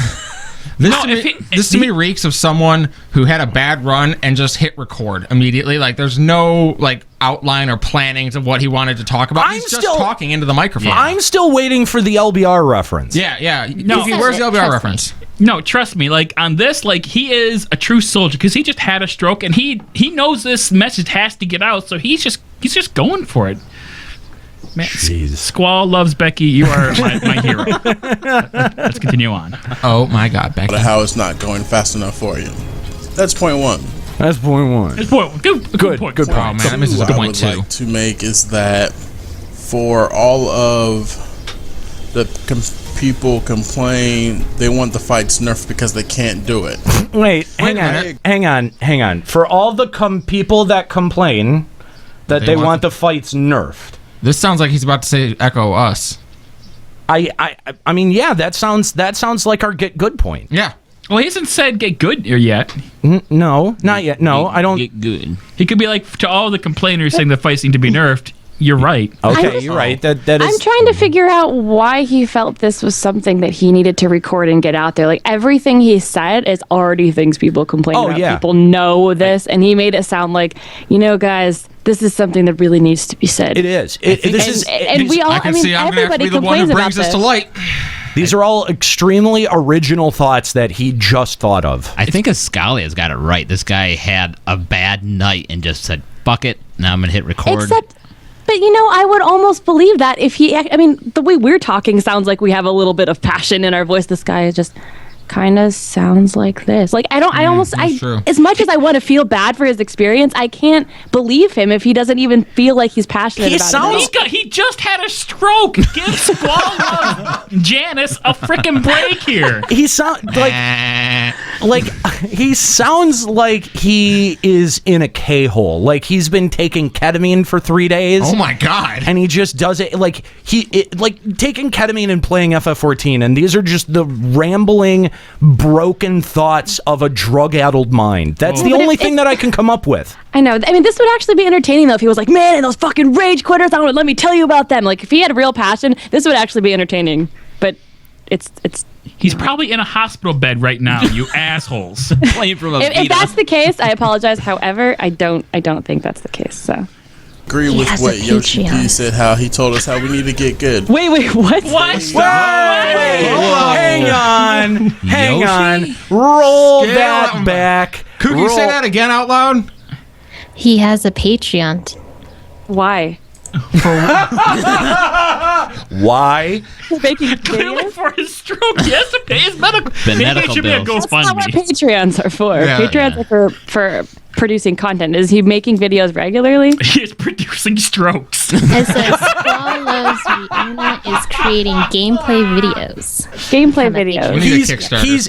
This to me reeks of someone who had a bad run and just hit record immediately. Like there's no like outline or plannings of what he wanted to talk about. He's just talking into the microphone. I'm still waiting for the LBR reference. Yeah. No, where's the LBR reference? No, trust me. Like on this, like he is a true soldier because he just had a stroke and he knows this message has to get out, so he's just going for it. Man, Squall loves Becky. You are my hero. Let's continue on. Oh my God, Becky! But how it's not going fast enough for you? That's point one. That's point one. Good point. Good point. Oh man, that misses a point too. What I would like to make is that for all of the people complain, they want the fights nerfed because they can't do it. Wait, hang on. For all the people that complain that they want the fights nerfed. This sounds like he's about to say echo us. I mean, yeah, that sounds like our get good point. Yeah. Well, he hasn't said get good here yet. No, not yet. No, I don't. Get good. He could be like, to all the complainers saying the fights need to be nerfed, you're right. Okay, you're right. That is. I'm trying to figure out why he felt this was something that he needed to record and get out there. Like everything he said is already things people complain about. Yeah. People know this, and he made it sound like, guys, this is something that really needs to be said. It is. Everybody complains about this. To light. These are all extremely original thoughts that he just thought of. I think Ascalia's got it right. This guy had a bad night and just said, fuck it, now I'm going to hit record. But I would almost believe that if the way we're talking sounds like we have a little bit of passion in our voice. This guy just kind of sounds like this. Like as much as I want to feel bad for his experience, I can't believe him if he doesn't even feel like he's passionate about it. He just had a stroke. Give Squall Janice a freaking break here. He sounds he sounds like he is in a K-hole. Like he's been taking ketamine for 3 days. Oh my god! And he just does it like taking ketamine and playing FF14. And these are just the rambling, broken thoughts of a drug-addled mind. That's the only thing that I can come up with. I know. I mean, this would actually be entertaining though if he was like, "Man, and those fucking rage quitters! Let me tell you about them." Like if he had real passion, this would actually be entertaining. But it's. He's probably in a hospital bed right now, you assholes. Playing from a if that's the case, I apologize. However, I don't think that's the case. So agree with what Yoshi P said. How he told us how we need to get good. Wait, what? What? Hang on. Roll that back. Could you say that again out loud? He has a Patreon. Why? Why? Clearly for his stroke. He has to pay his medical. Maybe it should be a That's not what GoFundMe. Patreons are for. Patreons are for producing content. Is he making videos regularly? He is producing strokes. It says Squall Loves Rihanna is creating gameplay videos.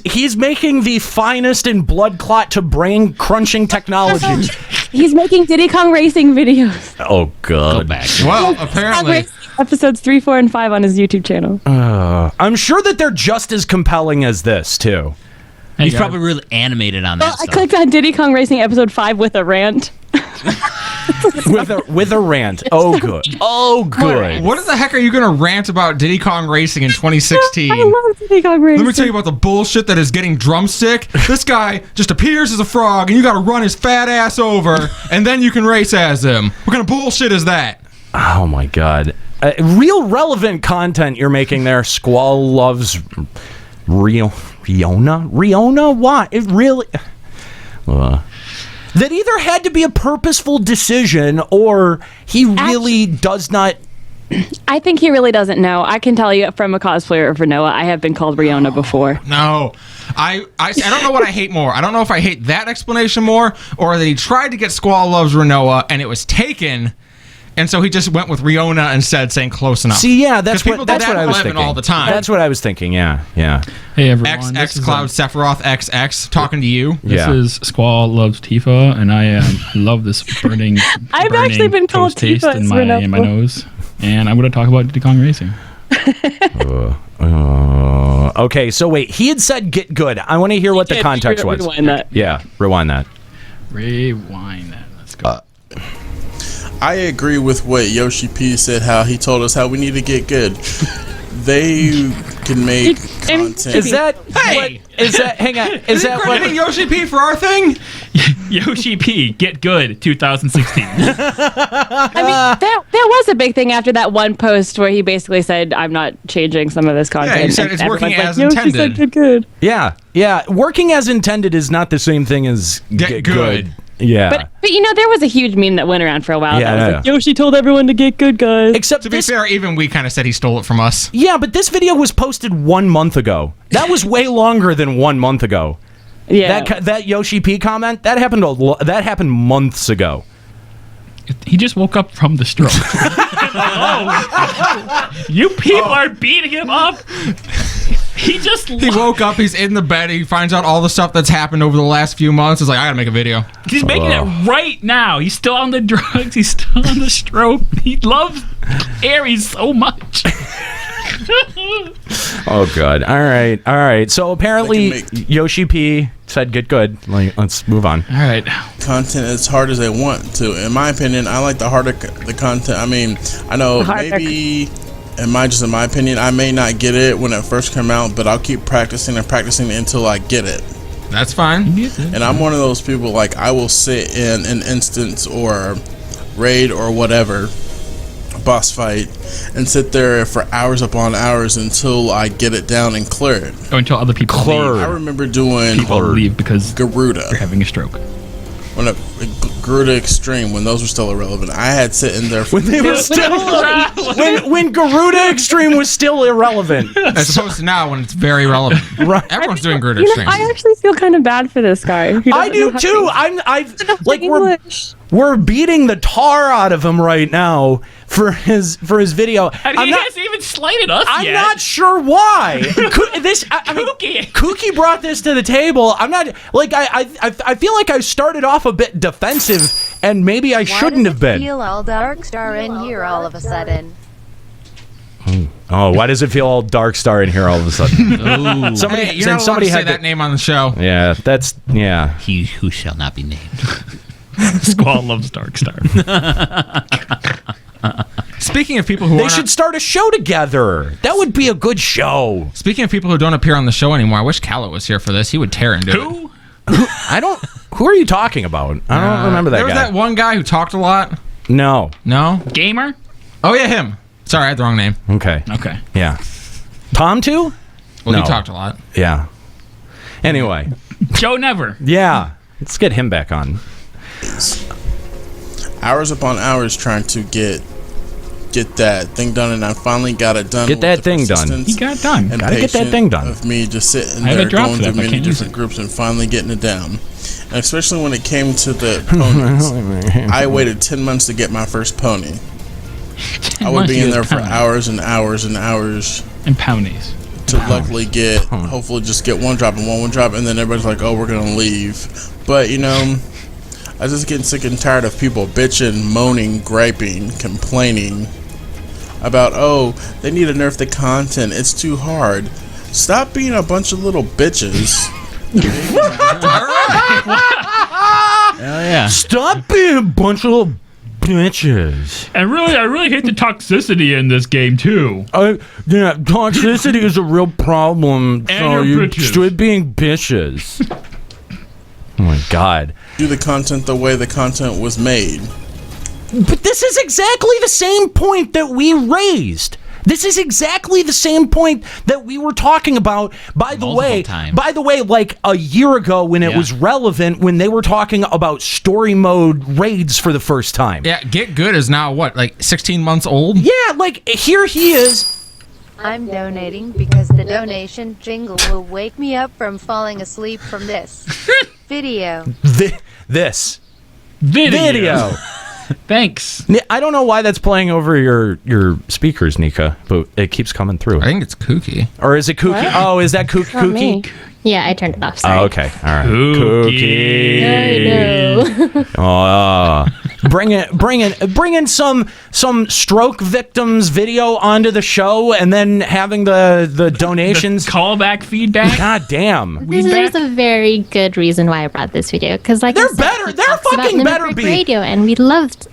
He's making the finest in blood clot to brain crunching technology. He's making Diddy Kong Racing videos. Oh god. Well, apparently episodes 3, 4, and 5 on his YouTube channel. I'm sure that they're just as compelling as this too. He's probably really animated on that I clicked on Diddy Kong Racing episode 5 with a rant. with a rant. Oh good. Oh good. What the heck are you gonna rant about Diddy Kong Racing in 2016? I love Diddy Kong Racing. Let me tell you about the bullshit that is getting drumstick. This guy just appears as a frog and you gotta run his fat ass over and then you can race as him. What kind of bullshit is that? Oh my god. Real relevant content you're making there. Squall Loves Rihanna? Why? It really... that either had to be a purposeful decision or he really does not... I think he really doesn't know. I can tell you from a cosplayer of Renoa, I have been called Rihanna before. No. I don't know what I hate more. I don't know if I hate that explanation more or that he tried to get Squall Loves Renoa and it was taken... And so he just went with Rihanna instead, saying close enough. See, yeah, that's what I was thinking. All the time. That's what I was thinking. Yeah. Hey everyone, XX Cloud Sephiroth XX talking to you. This is Squall Loves Tifa, and I love this burning. I've actually been called taste Tifa in my nose, and I'm going to talk about Diddy Kong Racing. Okay, so wait, he had said get good. I want to hear what the context was. Rewind that. Yeah, rewind that. Rewind that. Let's go. I agree with what Yoshi P said, how he told us how we need to get good. They can make content. Is that... Hey! Hang on. Is that what... Yoshi P for our thing? Yoshi P, get good, 2016. I mean, there was a big thing after that one post where he basically said, I'm not changing some of this content. Yeah, he said it's working as Yoshi intended. Said good. Yeah. Working as intended is not the same thing as get good. Yeah. But there was a huge meme that went around for a while. Yeah, that was like, Yoshi told everyone to get good, guys. Except to be fair, even we kind of said he stole it from us. Yeah, but this video was posted 1 month ago. That was way longer than 1 month ago. Yeah. That Yoshi P comment, that happened months ago. He just woke up from the stroke. You people are beating him up. He woke up, he's in the bed, he finds out all the stuff that's happened over the last few months. He's like, I gotta make a video. He's making it right now. He's still on the drugs, he's still on the stroke. He loves Aries so much. Oh god. All right. So apparently Yoshi P said get good. Let's move on. All right. Content as hard as they want to. In my opinion, I like the harder the content. I mean, I know maybe in my opinion, I may not get it when it first come out, but I'll keep practicing until I get it. That's fine. And I'm one of those people, like, I will sit in an instance or raid or whatever, boss fight, and sit there for hours upon hours until I get it down and clear it. Or until other people leave. I remember doing people leave because Garuda. You're having a stroke. When Garuda Extreme, when those were still irrelevant, I had sitting there for when they were still when Garuda Extreme was still irrelevant, as opposed to now when it's very relevant. Right. Everyone's doing Garuda Extreme. I actually feel kind of bad for this guy. I do too. We're beating the tar out of him right now for his video. And he hasn't even slated us I'm yet. not sure why. Kooky brought this to the table. I'm not like I feel like I started off a bit defensive, and maybe I shouldn't have been. Feel all dark star in here all of a sudden. Oh, why does it feel all dark star in here all of a sudden? Somebody had that name on the show. Yeah, He who shall not be named. Squall loves Dark Star. Speaking of people who they should start a show together. That would be a good show. Speaking of people who don't appear on the show anymore, I wish Callow was here for this. He would tear into it. Who are you talking about? I don't remember that there guy. There was that one guy who talked a lot. No. Gamer? Oh yeah, him. Sorry, I had the wrong name. Okay. Yeah. Tom too? Well, No. he talked a lot. Yeah. Anyway. Joe Never. Yeah. Let's get him back on. Hours upon hours trying to get that thing done, and I finally got it done. Get that thing done. He got it done. And Gotta get that thing done. Of me just sitting I have there a drop going for that, through but I many can't use different groups and finally getting it down. And especially when it came to the ponies, I waited 10 months to get my first pony. I would be in there for hours and hours and hours. And ponies. To luckily get, hopefully just get one drop, and then everybody's like, oh, we're going to leave. But, you know, I was just getting sick and tired of people bitching, moaning, griping, complaining about, oh, they need to nerf the content. It's too hard. Stop being a bunch of little bitches. Hell yeah. Stop being a bunch of little bitches. And I really hate the toxicity in this game too. Yeah, toxicity is a real problem. And so you're you bitches. quit being bitches. Oh my god. Do the content the way the content was made. But this is exactly the same point that we raised. This is exactly the same point that we were talking about, by the way, like a year ago when it was relevant, when they were talking about story mode raids for the first time. Yeah, Get Good is now, what, like 16 months old? Yeah, like, here he is. I'm donating because the donation jingle will wake me up from falling asleep from this video. This video. Thanks. I don't know why that's playing over your speakers, Nika, but it keeps coming through. I think it's Kooky. Or is it Kooky? What? Oh, is that Kooky? Yeah, I turned it off. Sorry. Oh, okay. All right. Kooky. I know. Bring in some stroke victims video onto the show, and then having the donations callback feedback. God damn. There's a very good reason why I brought this video, because like they're better. They're fucking better be radio, and we loved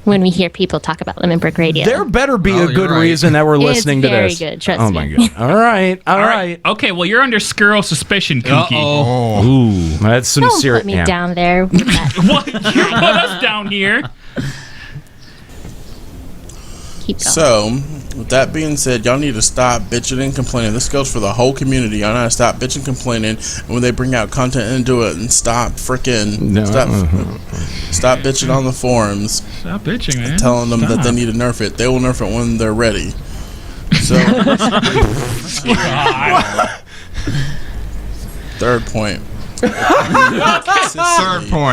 when we hear people talk about Lemon Brick Radio. There better be a good reason that we're listening to this. It's very good. Trust oh me. my god. All right. Okay, well you're under Skirl suspicion, Kooky. Ooh, that's some Don't serious. put me down there. With that. What? You put us down here. Keep going. So, with that being said, y'all need to stop bitching and complaining. This goes for the whole community. Y'all need to stop bitching and complaining, and when they bring out content and do it, and stop freaking stop bitching on the forums. Stop bitching, man. Telling them that they need to nerf it. They will nerf it when they're ready. So, third point.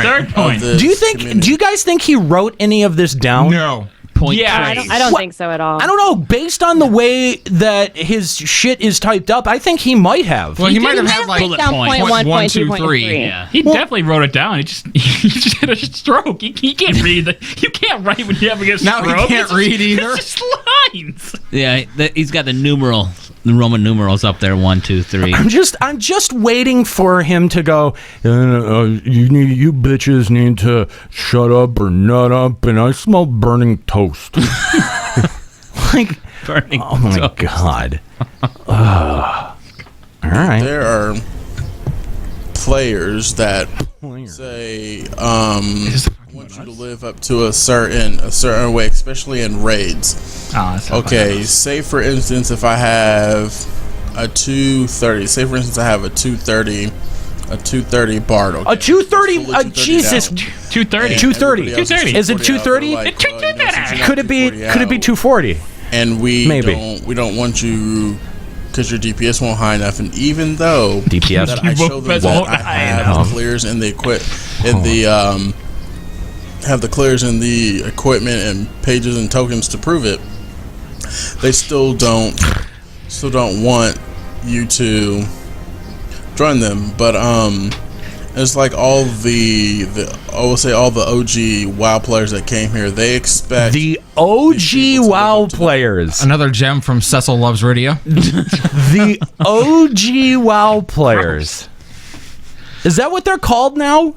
Third point. Do you guys think he wrote any of this down? No. I don't think so at all. I don't know. Based on the way that his shit is typed up, I think he might have. Well, he might have had like bullet point 1, 2, 3. Yeah. He definitely wrote it down. He just had a stroke. He can't read. You can't write when you're having a stroke. Now he can't read either. It's just lines. Yeah, he's got the Roman numerals up there. 1, 2, 3. I'm just waiting for him to go. You bitches need to shut up or nut up, and I smell burning toast. Like, burning oh my toast. god. All right. There are players that say, I want you to live up to a certain way, especially in raids. Okay, say for instance, if I have a 230, say for instance I have a 230 a 230 Bard. Okay? A 230? Jesus. 230. 230. Is it 230? Could it be 240? And we don't want you because your DPS won't high enough. And even though DPS that I show them that I have the clears in the have the clears in the equipment and pages and tokens to prove it, they still don't want you to join them. But it's like all I will say all the OG WoW players that came here, they expect the OG WoW players. Another gem from Cecil Loves Radio. The OG WoW players. Is that what they're called now?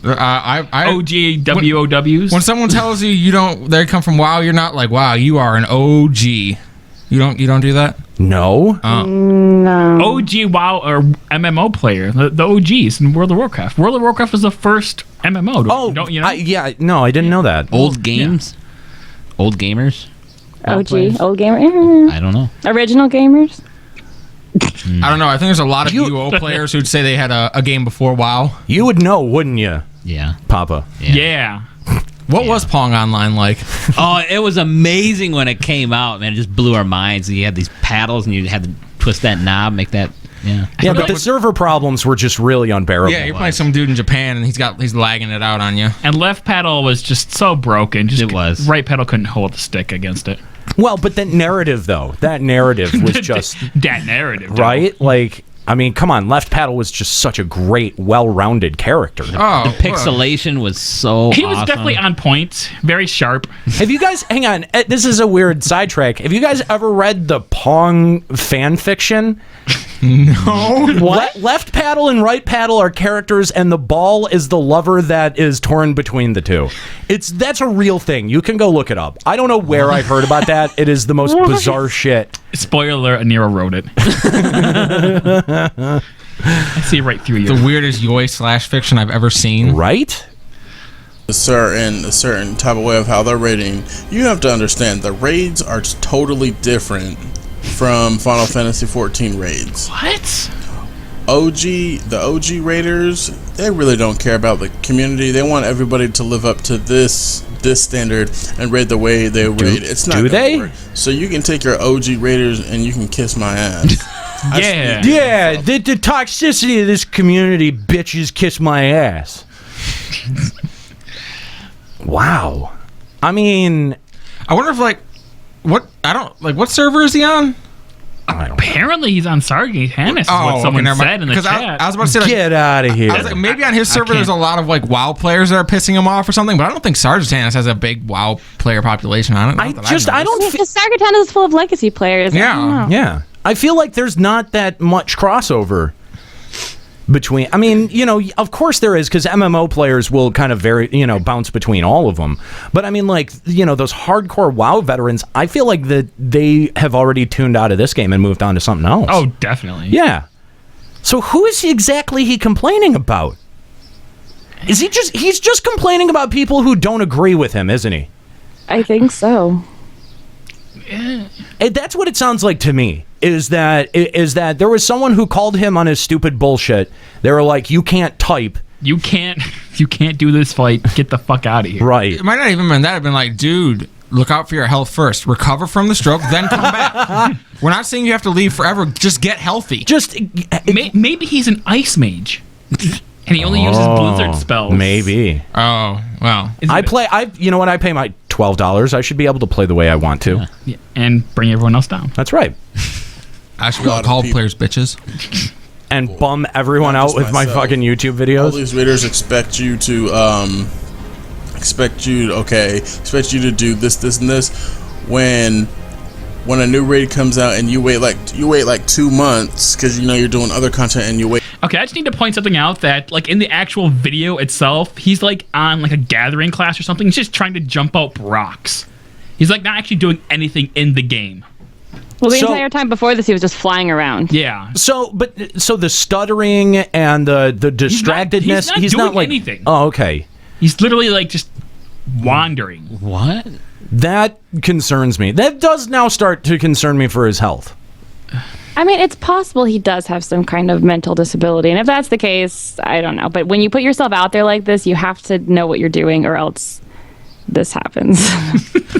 OG WOWs. When someone tells you they come from WoW, you're not like, wow, you are an OG. You don't do that? No. No. OG WoW or MMO player, the OGs in World of Warcraft. World of Warcraft was the first MMO. Don't you know? No, I didn't know that. Old games? Yeah. Old gamers? OG, old gamer. I don't know. Original gamers. I don't know. I think there's a lot of UO players who'd say they had a game before WoW. You would know, wouldn't you? Yeah. Papa. Yeah. What was Pong Online like? Oh, it was amazing when it came out, man. It just blew our minds. You had these paddles, and you had to twist that knob, make that... Yeah, but the server problems were just really unbearable. Yeah, you're playing some dude in Japan, and he's lagging it out on you. And left paddle was just so broken. It was. Right paddle couldn't hold the stick against it. Well, but that narrative, though, was just... that narrative. Right? Like, I mean, come on. Left paddle was just such a great, well-rounded character. The pixelation was so He was definitely on point. Very sharp. Have you guys... Hang on. This is a weird sidetrack. Have you guys ever read the Pong fan fiction? No. What? Left paddle and right paddle are characters, and the ball is the lover that is torn between the two. That's a real thing. You can go look it up. I don't know where I heard about that. It is the most bizarre shit. Spoiler alert, Nero wrote it. I see right through you. The weirdest Yoi / fiction I've ever seen. Right? A certain type of way of how they're raiding. You have to understand the raids are totally different from Final Fantasy XIV raids. What? The OG raiders, they really don't care about the community. They want everybody to live up to this standard and raid the way they raid. It's not. Do they? Work. So you can take your OG raiders and you can kiss my ass. Yeah. The toxicity of this community, bitches, kiss my ass. Wow. I mean, I wonder if what server is he on? Apparently he's on Sargate Hannes, what someone said in the chat. I was about to say, get out of here. I was like, maybe on his server there's a lot of WoW players that are pissing him off or something, but I don't think Sargate Hannes has a big WoW player population on it. I don't feel Sargate Hannes is full of legacy players. Yeah. I feel like there's not that much crossover between. I mean, of course there is, because MMO players will kind of bounce between all of them. But I mean, those hardcore WoW veterans, I feel like that they have already tuned out of this game and moved on to something else. Oh, definitely. Yeah. So who is he complaining about? He's just complaining about people who don't agree with him, isn't he? I think so. Yeah. That's what it sounds like to me. Is that there was someone who called him on his stupid bullshit. They were like, "You can't type. You can't do this fight. Get the fuck out of here." Right. It might not even been that. It'd been like, dude, look out for your health first. Recover from the stroke, then come back. We're not saying you have to leave forever. Just get healthy. Maybe he's an ice mage, and he only uses blizzard spells. Maybe. Oh well. I pay my $12. I should be able to play the way I want to. Yeah. And bring everyone else down. That's right. I should be able to call players bitches. And bum everyone out with my fucking YouTube videos. All these readers expect you to do this, and this. When a new raid comes out and you wait like 2 months because you're doing other content and you wait. Okay, I just need to point something out that in the actual video itself, he's on a gathering class or something. He's just trying to jump out rocks. He's not actually doing anything in the game. Well, the entire time before this, he was just flying around. Yeah. So the stuttering and the distractedness, he's not doing anything. Oh, okay. He's literally just wandering. What? That concerns me. That does now start to concern me for his health. I mean, it's possible he does have some kind of mental disability. And if that's the case, I don't know. But when you put yourself out there like this, you have to know what you're doing or else this happens.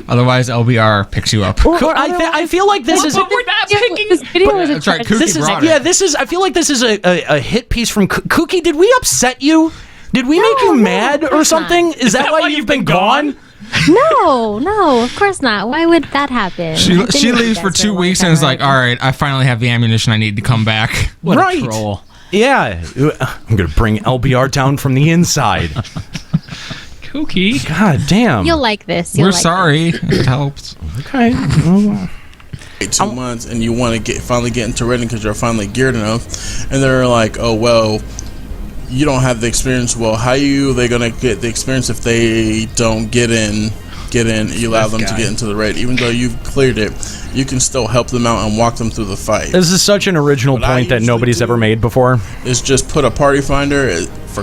Otherwise, LBR picks you up. I feel like this is... But we're not picking... This video is That's right, Kooky brought it. this is... I feel like this is a hit piece from... Kooky, did we upset you? Did we make you mad or something? Is that why you've been gone? No, of course not. Why would that happen? She leaves for 2 weeks and is like, all right, I finally have the ammunition I need to come back. What a troll. Yeah. I'm going to bring LBR down from the inside. Kooky. God damn. You'll like this. We're sorry. It helps. Okay. 2 months and you want to finally get into Reading because you're finally geared enough, and they're like, oh well, you don't have the experience. Well, how are they gonna get the experience if they don't get in? You allow them to get into the raid, even though you've cleared it. You can still help them out and walk them through the fight. This is such an original point that nobody's ever made before. Is just put a party finder for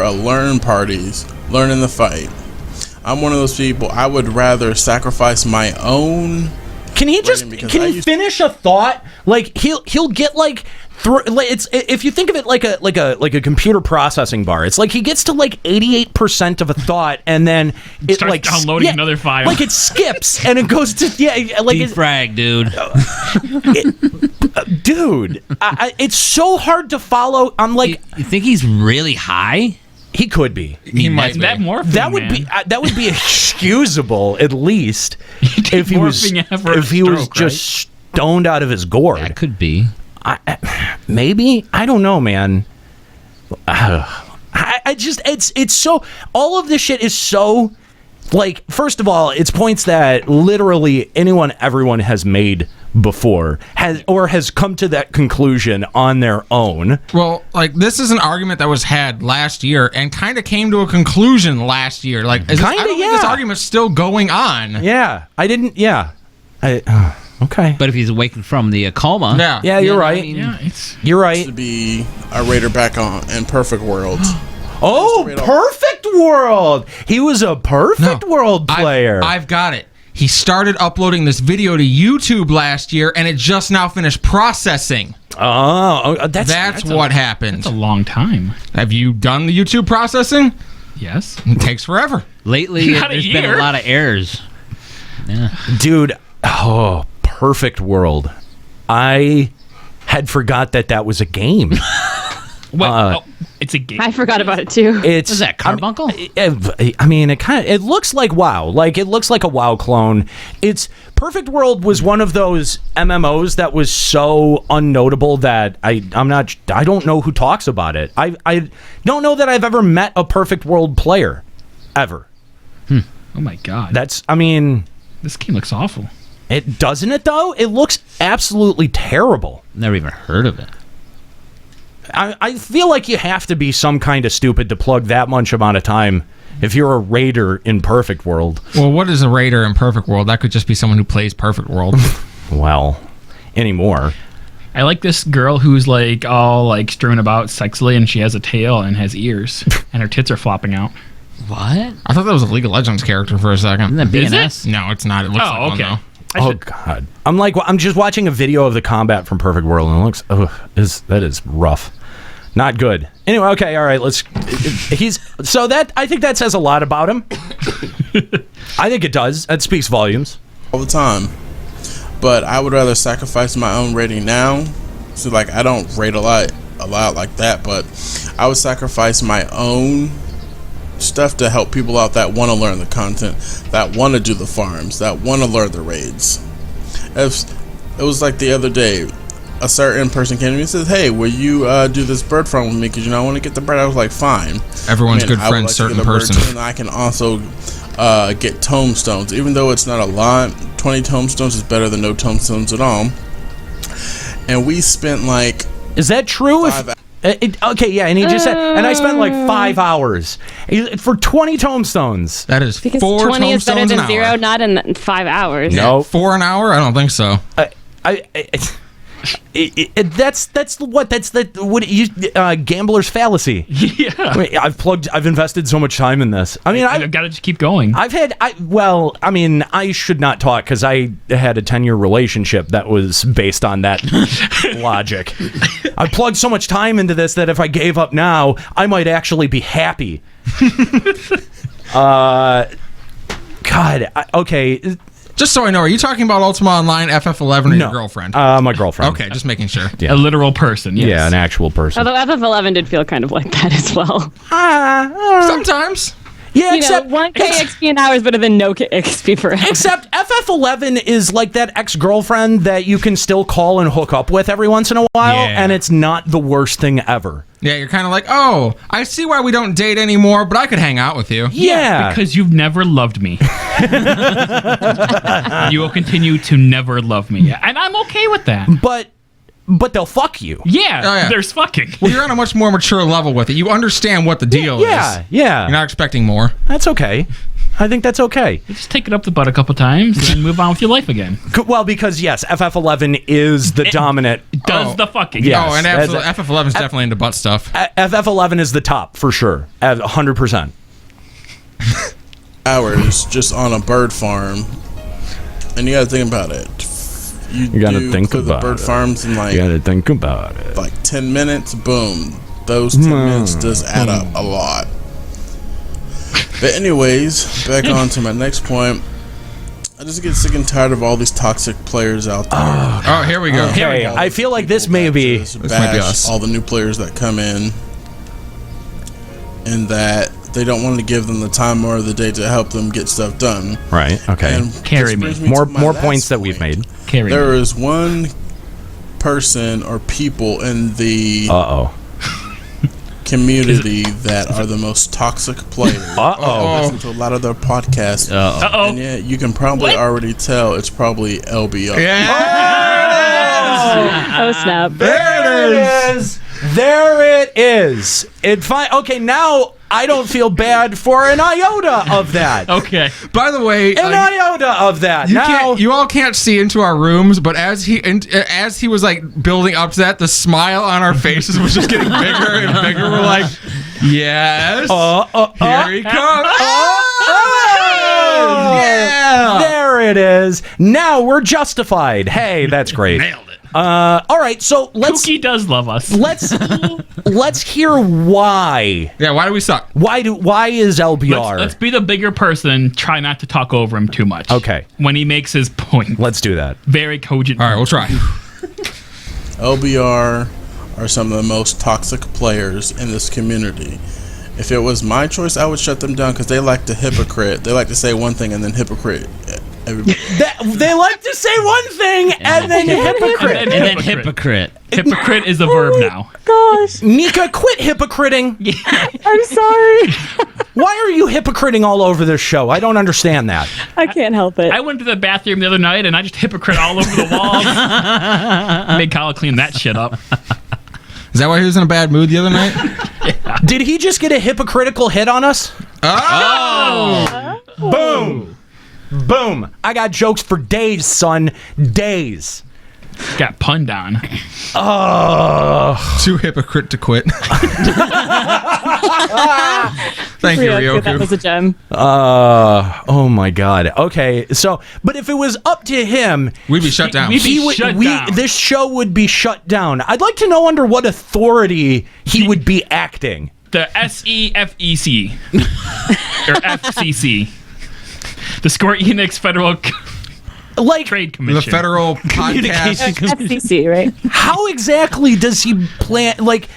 learn parties, learn in the fight. I'm one of those people. I would rather sacrifice my own. Can he finish a thought? Like he'll get like it's, if you think of it like a computer processing bar, it's like he gets to like 88% of a thought and then it starts like downloading another file. Like it skips and it goes to like defrag, dude. Dude, it's so hard to follow. I'm like, you think he's really high? He could be. He might be. That morphine, that would be excusable at least if he was just stoned out of his gourd. That could be. Maybe, I don't know, man. I just it's so, all of this shit is so, like, first of all, it's points that literally everyone has made before, has come to that conclusion on their own. Well, like, this is an argument that was had last year and kind of came to a conclusion last year. Like, I don't think this argument's still going on. Yeah, okay. But if he's awakened from the coma... Yeah, you're right. You're right. To be a raider back on in Perfect World. Oh, Perfect World! He was a Perfect World player. I've got it. He started uploading this video to YouTube last year, and it just now finished processing. Oh, that's what happened. That's a long time. Have you done the YouTube processing? Yes. It takes forever. Lately, there's been a lot of errors. Yeah. Dude, Perfect World. I had forgot that was a game. It's a game. I forgot about it too. Is that Carbuncle? I mean, it looks like WoW. Like, it looks like a WoW clone. Perfect World was one of those MMOs that was so unnotable that I don't know who talks about it. I don't know that I've ever met a Perfect World player ever. Oh my god. This game looks awful. It doesn't it though? It looks absolutely terrible. Never even heard of it. I feel like you have to be some kind of stupid to plug that much amount of time if you're a raider in Perfect World. Well, what is a raider in Perfect World? That could just be someone who plays Perfect World. Well, anymore. I like this girl who's like all like strewn about sexily, and she has a tail and has ears, and her tits are flopping out. What? I thought that was a League of Legends character for a second. Isn't that BNS? No, it's not. It looks like one, though. Oh god! I'm just watching a video of the combat from Perfect World, and it looks that is rough, not good. Anyway, okay, all right. I think that says a lot about him. I think it does. That speaks volumes. All the time, but I would rather sacrifice my own rating now. So like, I don't rate a lot like that, but I would sacrifice my own stuff to help people out that want to learn the content, that want to do the farms, that want to learn the raids. It was like the other day, a certain person came to me and said, hey, will you do this bird farm with me, because I want to get the bird. I was like, fine. Everyone's good friend, certain person. And I can also get tombstones, even though it's not a lot. 20 tombstones is better than no tombstones at all. And we spent like, is that true? Okay, yeah, and he just said, and I spent like 5 hours for 20 tombstones. That is because 4 20 is better tombstones than an 0, hour. not in 5 hours. No, 4 an hour? I don't think so. That's gambler's fallacy. Yeah. I mean, I've invested so much time in this. I mean, I've got to just keep going. I should not talk because I had a 10-year relationship that was based on that logic. I've plugged so much time into this that if I gave up now, I might actually be happy. Okay. Just so I know, are you talking about Ultima Online, FF11, or your girlfriend? My girlfriend. Okay, just making sure. Yeah. A literal person, yes. Yeah, an actual person. Although FF11 did feel kind of like that as well. Sometimes. Yeah, except 1K XP an hour is better than no XP per hour. Except FF11 is like that ex-girlfriend that you can still call and hook up with every once in a while, and it's not the worst thing ever. Yeah, you're kind of like, oh, I see why we don't date anymore, but I could hang out with you. Yeah. Because you've never loved me. You will continue to never love me. And I'm okay with that. But they'll fuck you. Yeah, there's fucking. Well, you're on a much more mature level with it. You understand what the deal is. Yeah. You're not expecting more. That's okay. I think that's okay. You just take it up the butt a couple times and then move on with your life again. Well, because, yes, FF11 is the dominant. Does the fucking. Yes. Oh, and FF11 is definitely into butt stuff. FF11 is the top, for sure. 100%. Hours just on a bird farm. And you gotta think about it. You gotta think about the bird farms in you gotta think about it. Like 10 minutes, boom. Those 10 minutes does add up a lot. But anyways, back on to my next point. I just get sick and tired of all these toxic players out there. Oh, here we go. Okay, I feel like this may be us. All the new players that come in, and that they don't want to give them the time or the day to help them get stuff done. Right. Okay. And carry me. More points that we've made. Carry there me. is one person or people in the community that are the most toxic players. I listen to a lot of their podcasts. And yeah, you can probably already tell it's probably LBR. Yeah. Oh snap! There it is. There it is. Okay, now I don't feel bad for an iota of that. Okay. By the way, an iota of that. You all can't see into our rooms, but as he was like building up to that, the smile on our faces was just getting bigger and bigger. We're like, yes, here he comes. Yeah. There it is. Now we're justified. Hey, that's great. Nailed it. All right, so Kooky does love us. Let's hear why. Yeah, why do we suck? Why is LBR? Let's be the bigger person. Try not to talk over him too much. Okay. When he makes his point. Let's do that. Very cogent. All right, we'll try. LBR are some of the most toxic players in this community. If it was my choice, I would shut them down because they like to hypocrite. They like to say one thing and then hypocrite. They like to say one thing and then hypocrite. And then hypocrite. Hypocrite is a verb now. Gosh. Nika, quit hypocriting. I'm sorry. Why are you hypocriting all over this show? I don't understand that. I can't help it. I went to the bathroom the other night and I just hypocrite all over the walls. Made Kyle clean that shit up. Is that why he was in a bad mood the other night? Yeah. Did he just get a hypocritical hit on us? Oh! Boom! Boom! I got jokes for days, son. Days. Got punned on. Too hypocrite to quit. Thank you, Ryoku. That was a gem. Oh my god. Okay, so, but if it was up to him, we'd be shut down. This show would be shut down. I'd like to know under what authority he would be acting. The SEFEC. Or FCC. The Square Enix Federal Trade Commission. The Federal Podcast FCC, right? How exactly does he plan? Like,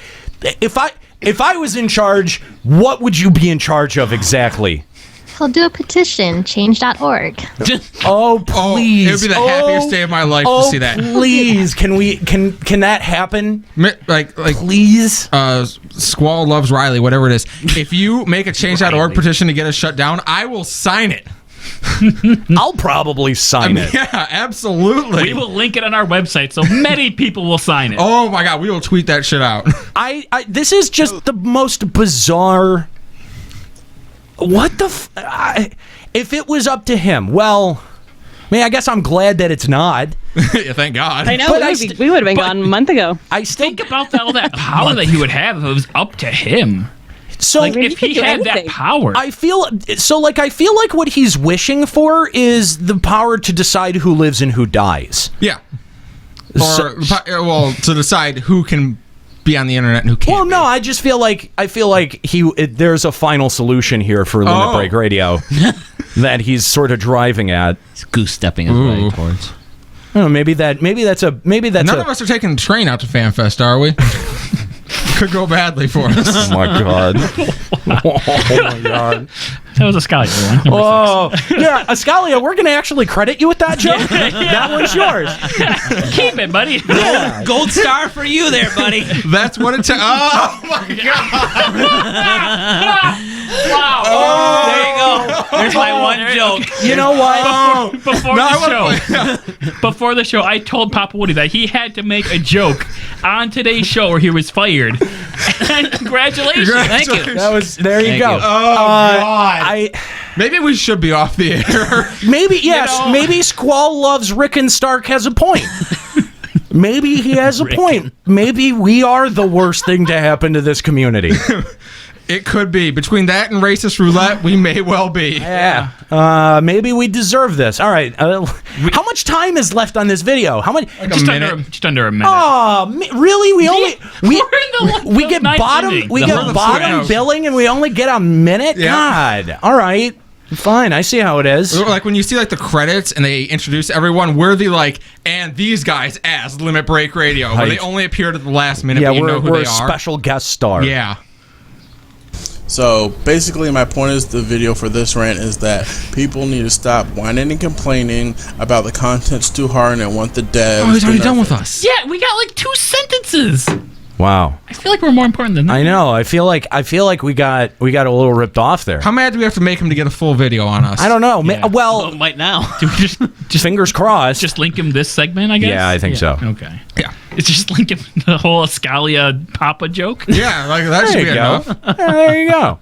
if I was in charge, what would you be in charge of exactly? He'll do a petition, change.org. Oh, please. It would be the happiest day of my life to see that. Please. Can that happen? Like please? Squall loves Riley, whatever it is. If you make a change.org petition to get us shut down, I will sign it. I'll probably sign it. Yeah, absolutely. We will link it on our website so many people will sign it. Oh my god, we will tweet that shit out. This is just the most bizarre. What the if it was up to him, well, I mean, I guess I'm glad that it's not. Yeah, thank God. I know, we would have been gone a month ago. I still think about all that power that he would have if it was up to him. So like, if he had that power, I feel like what he's wishing for is the power to decide who lives and who dies. Yeah. Or to decide who can be on the internet and who can't. Well, no, I just feel like there's a final solution here for Limit Break Radio that he's sort of driving at. He's goose stepping his way towards. I don't know, maybe that's None of us are taking the train out to FanFest, are we? Could go badly for us. Oh my God. Oh my God. That was Ascalia one. Oh, yeah, Ascalia, we're going to actually credit you with that joke. That one's yours. Keep it, buddy. Yeah. Gold star for you there, buddy. That's what it takes. Oh, my God. Wow. Oh, there you go. There's my one joke. You know what? Before the show, I told Papa Woody that he had to make a joke on today's show or he was fired. And congratulations. Thank you. There you go. Oh, God. I Maybe we should be off the air. Maybe, yes. Maybe Squall Loves Rick and Stark has a point. Maybe he has a point. Maybe we are the worst thing to happen to this community. It could be. Between that and racist roulette, we may well be. Yeah. Maybe we deserve this. All right. How much time is left on this video? How much? Like just under a minute. Oh, really? We get bottom billing and we only get a minute? Yeah. God. All right. Fine, I see how it is. Like when you see like the credits and they introduce everyone, we're the and these guys as Limit Break Radio, where they only appeared at the last minute, but you know who they are. We're a special guest star. Yeah. So basically my point is the video for this rant is that people need to stop whining and complaining about the content's too hard and want the devs. Oh, he's already done with us. Yeah, we got like 2 sentences. Wow. I feel like we're more important than that. I know. I feel like we got a little ripped off there. How mad do we have to make him to get a full video on us? I don't know. Yeah. Well, might now. Do we just fingers crossed. Just link him this segment, I guess? Yeah, I think so. Okay. Yeah. It's just link him the whole Ascalia Papa joke. Yeah, like that should be enough. There you go.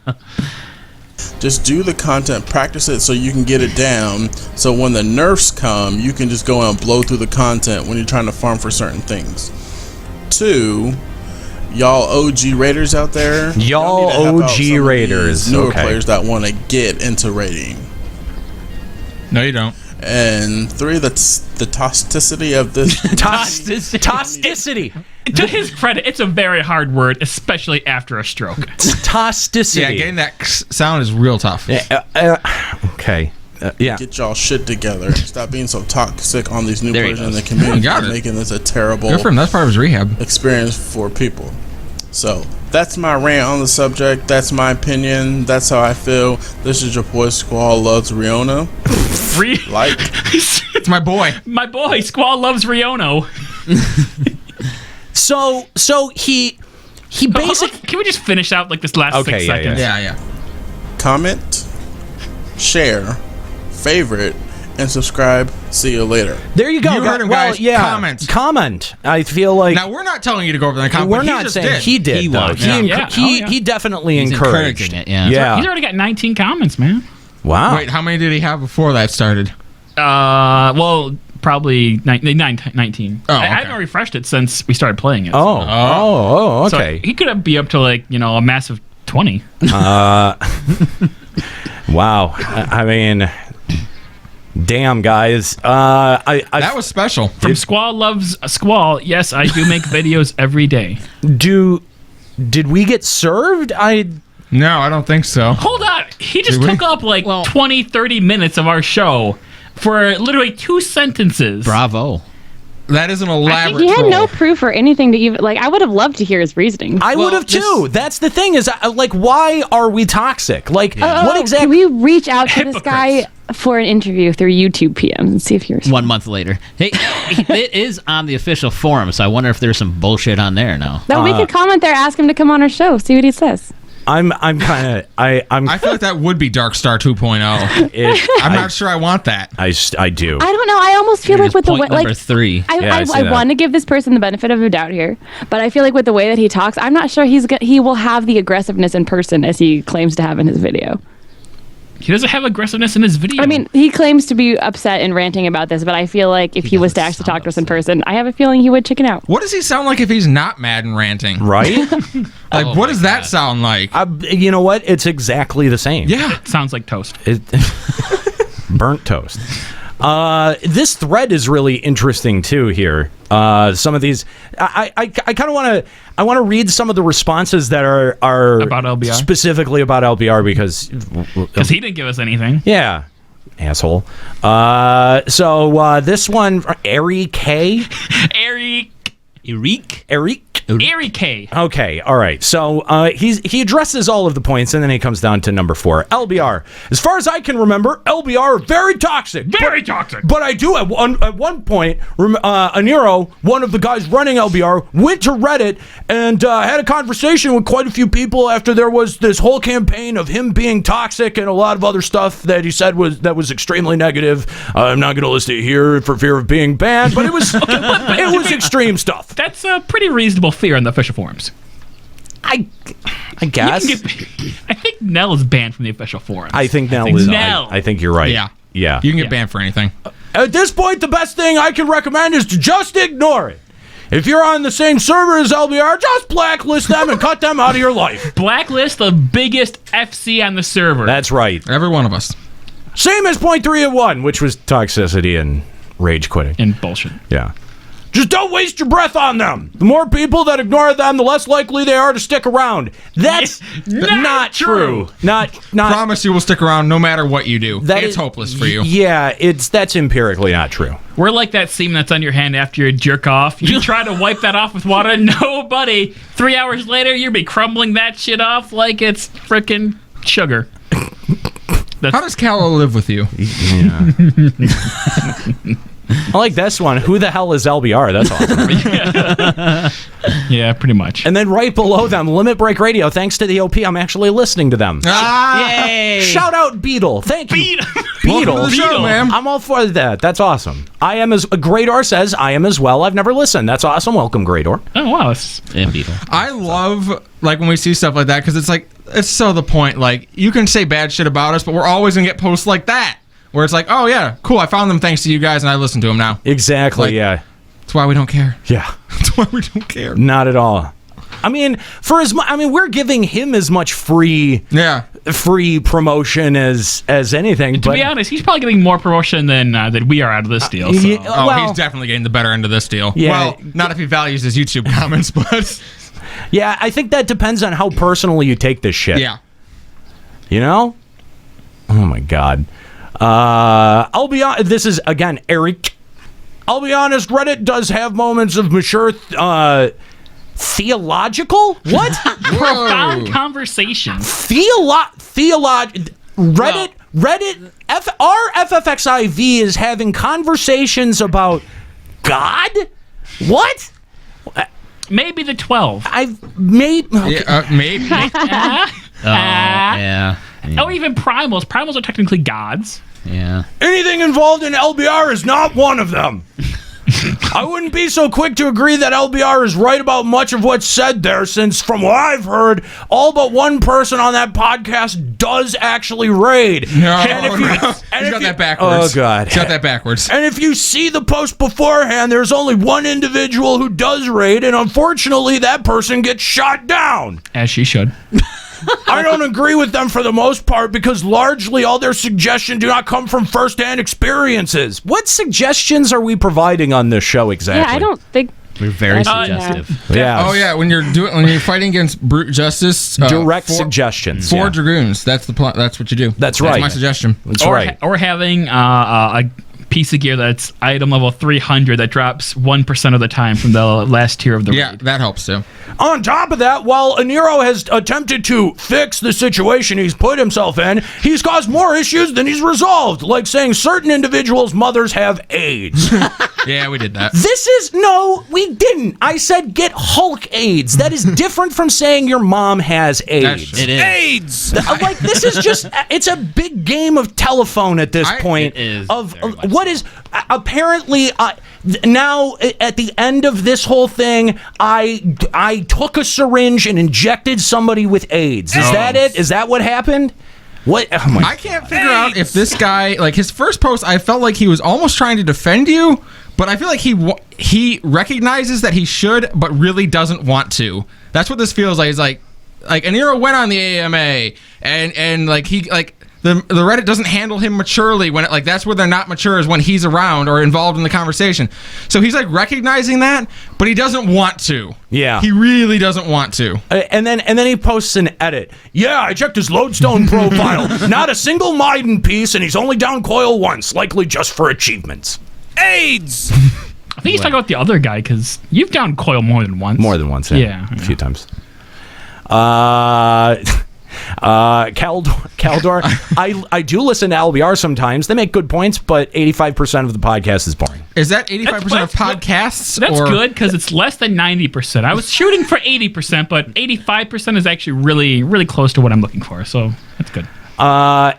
Just do the content, practice it so you can get it down. So when the nerfs come, you can just go and blow through the content when you're trying to farm for certain things. 2, y'all OG raiders out there. Y'all OG raiders. Newer players that want to get into raiding. No, you don't. And 3, the toxicity of this. Toxicity. To his credit, it's a very hard word, especially after a stroke. Toxicity. Yeah, getting that sound is real tough. Okay. Yeah. Get y'all shit together. Stop being so toxic on these new players in the You community. got it. Making this a terrible Good for him. That's part of his rehab experience for people. So that's my rant on the subject. That's my opinion. That's how I feel. This is your boy Squall Loves Riona. It's my boy. My boy Squall Loves Riono. So he basically. Can we just finish out like this last 6 seconds? Yeah. Comment, share, favorite, and subscribe. See you later. There you go. You heard him, guys. Comment. I feel like. Now we're not telling you to go over there and comment. We're not saying he did. He though. was. He definitely He's encouraged encouraging it. Yeah. He's already got 19 comments, man. Wow. Wait, how many did he have before that started? Well, probably 19. Oh, I okay. haven't refreshed it since we started playing it. Okay. So he could be up to a massive 20. Wow. I mean, damn, guys. That was special. From Squall Loves Squall, yes, I do make videos every day. Did we get served? No, I don't think so. Hold on. He just took up 20, 30 minutes of our show for literally 2 sentences. Bravo. That is an elaborate He had troll. no proof or anything to even I would have loved to hear his reasoning. I would have too. That's the thing is why are we toxic? What exactly? Can we reach out to this guy for an interview through YouTube PM and see if you're 1 month later? Hey, it is on the official forum, so I wonder if there's some bullshit on there now. No, we could comment there, ask him to come on our show, see what he says. I'm kind of I feel like that would be Dark Star 2.0. I'm not sure I want that. I do. I don't know. I almost feel like with the way number 3. I want to give this person the benefit of the doubt here, but I feel like with the way that he talks, I'm not sure he will have the aggressiveness in person as he claims to have in his video. He doesn't have aggressiveness in his video. I mean, he claims to be upset and ranting about this, but I feel like if he was to actually talk to us in person, I have a feeling he would chicken out. What does he sound like if he's not mad and ranting? Right? What does that sound like? You know what? It's exactly the same. Yeah. Sounds like toast. Burnt toast. This thread is really interesting too here. Some of these, I kind of want to read some of the responses that are about LBR, specifically about LBR because he didn't give us anything. Yeah, asshole. So this one, Eric K. Eric K. Okay, all right. So he addresses all of the points, and then he comes down to number 4. LBR. As far as I can remember, LBR are very toxic. Very toxic. But I do at one point, Aniro, one of the guys running LBR, went to Reddit and had a conversation with quite a few people after there was this whole campaign of him being toxic and a lot of other stuff that he said was extremely negative. I'm not going to list it here for fear of being banned, but it was it was extreme stuff. That's a pretty reasonable fear on the official forums. I guess. I think Nell is banned from the official forums. I think Nell is. Nell. I think you're right. Yeah. Yeah. You can get banned for anything. At this point, the best thing I can recommend is to just ignore it. If you're on the same server as LBR, just blacklist them and cut them out of your life. Blacklist the biggest FC on the server. That's right. Every one of us. Same as point 3 of 1, which was toxicity and rage quitting. And bullshit. Yeah. Just don't waste your breath on them. The more people that ignore them, the less likely they are to stick around. That's not true. Not. Promise you will stick around no matter what you do. That it's is hopeless for you. Yeah, that's empirically not true. We're like that seam that's on your hand after you jerk off. You try to wipe that off with water. No, buddy. 3 hours later, you'll be crumbling that shit off like it's frickin' sugar. How does Callow live with you? Yeah. I like this one. Who the hell is LBR? That's awesome. Yeah, pretty much. And then right below them, Limit Break Radio. Thanks to the OP, I'm actually listening to them. Yay! Shout out Beetle. Thank you. Welcome to the show, man. I'm all for that. That's awesome. I am as Greydor says. I am as well. I've never listened. That's awesome. Welcome, Greydor. Oh wow, and Beetle. I love like when we see stuff like that because it's like it's so the point. Like you can say bad shit about us, but we're always gonna get posts like that. Where it's like, oh, yeah, cool, I found them thanks to you guys, and I listen to them now. Exactly, yeah. That's why we don't care. Yeah. That's why we don't care. Not at all. I mean, we're giving him as much free promotion as anything. To be honest, he's probably getting more promotion than we are out of this deal. So. He's definitely getting the better end of this deal. Yeah. Well, not if he values his YouTube comments, but... Yeah, I think that depends on how personally you take this shit. Yeah. You know? Oh, my God. I'll be honest, this is again Eric. I'll be honest, Reddit does have moments of mature theological profound conversation. Reddit our FFXIV is having conversations about God? What? Maybe the 12. I've made maybe. Yeah. Oh, even primals. Primals are technically gods. Yeah. Anything involved in LBR is not one of them. I wouldn't be so quick to agree that LBR is right about much of what's said there, since from what I've heard, all but one person on that podcast does actually raid. He's got that backwards. Oh, God. He's got that backwards. And if you see the post beforehand, there's only one individual who does raid, and unfortunately, that person gets shot down. As she should. I don't agree with them for the most part because largely all their suggestions do not come from first-hand experiences. What suggestions are we providing on this show exactly? Yeah, I don't think we're very suggestive. Yeah. Oh yeah, when you're fighting against brute justice, direct suggestions. Four dragoons. That's the plan. That's what you do. That's right. That's my suggestion. That's right. Or having a piece of gear that's item level 300 that drops 1% of the time from the last tier of the raid. That helps too. On top of that, while Aniro has attempted to fix the situation he's put himself in, he's caused more issues than he's resolved, like saying certain individuals' mothers have AIDS. Yeah, we did that. No, we didn't. I said get Hulk AIDS. That is different from saying your mom has AIDS. It is. AIDS! Like, this is just, it's a big game of telephone at this point. It is. What is, apparently, now at the end of this whole thing, I took a syringe and injected somebody with AIDS. Is that it? Is that what happened? What? Oh my I can't figure out if this guy, like his first post, I felt like he was almost trying to defend you, but I feel like he recognizes that he should, but really doesn't want to. That's what this feels like. He's like Aniro went on the AMA, and like he like. The Reddit doesn't handle him maturely when that's where they're not mature is when he's around or involved in the conversation. So he's like recognizing that, but he doesn't want to. Yeah, he really doesn't want to. And then he posts an edit. Yeah, I checked his Lodestone profile. Not a single Maiden piece, and he's only down coil once, likely just for achievements. AIDS. I think he's talking about the other guy because you've down coil more than once. More than once. Yeah. A few times. Caldor, I do listen to LBR sometimes. They make good points, but 85% of the podcast is boring. Is that 85% of podcasts? That's good because it's less than 90%. I was shooting for 80%, but 85% is actually really, really close to what I'm looking for. So that's good. Now,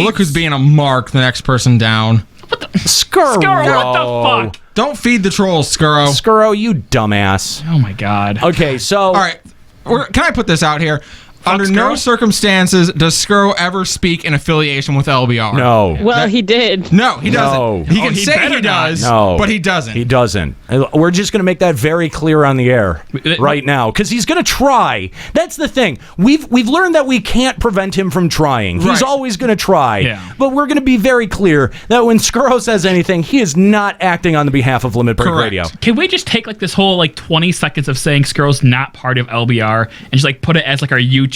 look who's being a mark. The next person down. Skuro. What the fuck? Don't feed the trolls, Skuro. Skuro, you dumbass. Oh my god. Okay, so all right. Can I put this out here? Under no circumstances does Skuro ever speak in affiliation with LBR. No. Well, he did. No, he doesn't. No. He can say he does, but he doesn't. He doesn't. We're just going to make that very clear on the air right now because he's going to try. That's the thing. We've learned that we can't prevent him from trying. He's always going to try. Yeah. But we're going to be very clear that when Skuro says anything, he is not acting on the behalf of Limit Break Radio. Can we just take this whole 20 seconds of saying Skuro's not part of LBR and just put it as our YouTube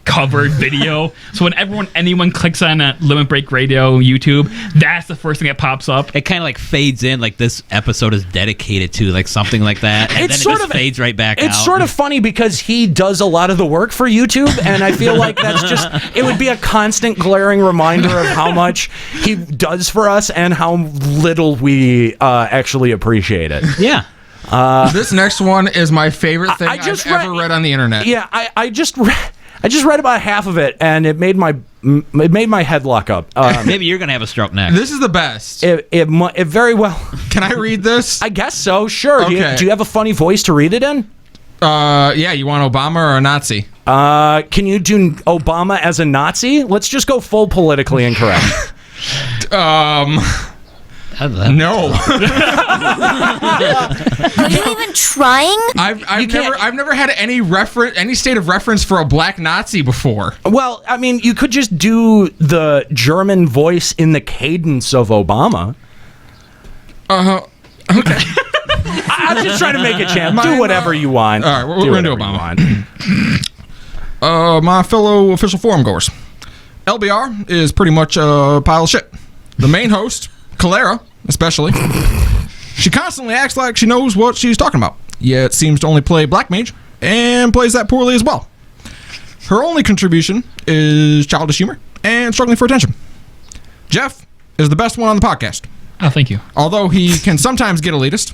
covered video, so when anyone clicks on Limit Break Radio YouTube, that's the first thing that pops up. It kind of fades in this episode is dedicated to something like that, and then it just fades right back out. It's sort of funny because he does a lot of the work for YouTube, and I feel like it would be a constant glaring reminder of how much he does for us and how little we actually appreciate it. Yeah. This next one is my favorite thing I've ever read on the internet. Yeah, I just read about half of it, and it made my head lock up. Maybe you're gonna have a stroke next. This is the best. It very well. Can I read this? I guess so. Sure. Okay. Do you have a funny voice to read it in? Yeah. You want Obama or a Nazi? Can you do Obama as a Nazi? Let's just go full politically incorrect. No. Are you even trying? I've never had any state of reference for a black Nazi before. Well, I mean, you could just do the German voice in the cadence of Obama. Okay. I'm just trying to make it, champ. Do whatever you want. All right, we're gonna do Obama. My fellow official forum goers, LBR is pretty much a pile of shit. The main host, Calera, especially, she constantly acts like she knows what she's talking about, yet seems to only play Black Mage, and plays that poorly as well. Her only contribution is childish humor and struggling for attention. Jeff is the best one on the podcast. Oh, thank you. Although he can sometimes get elitist.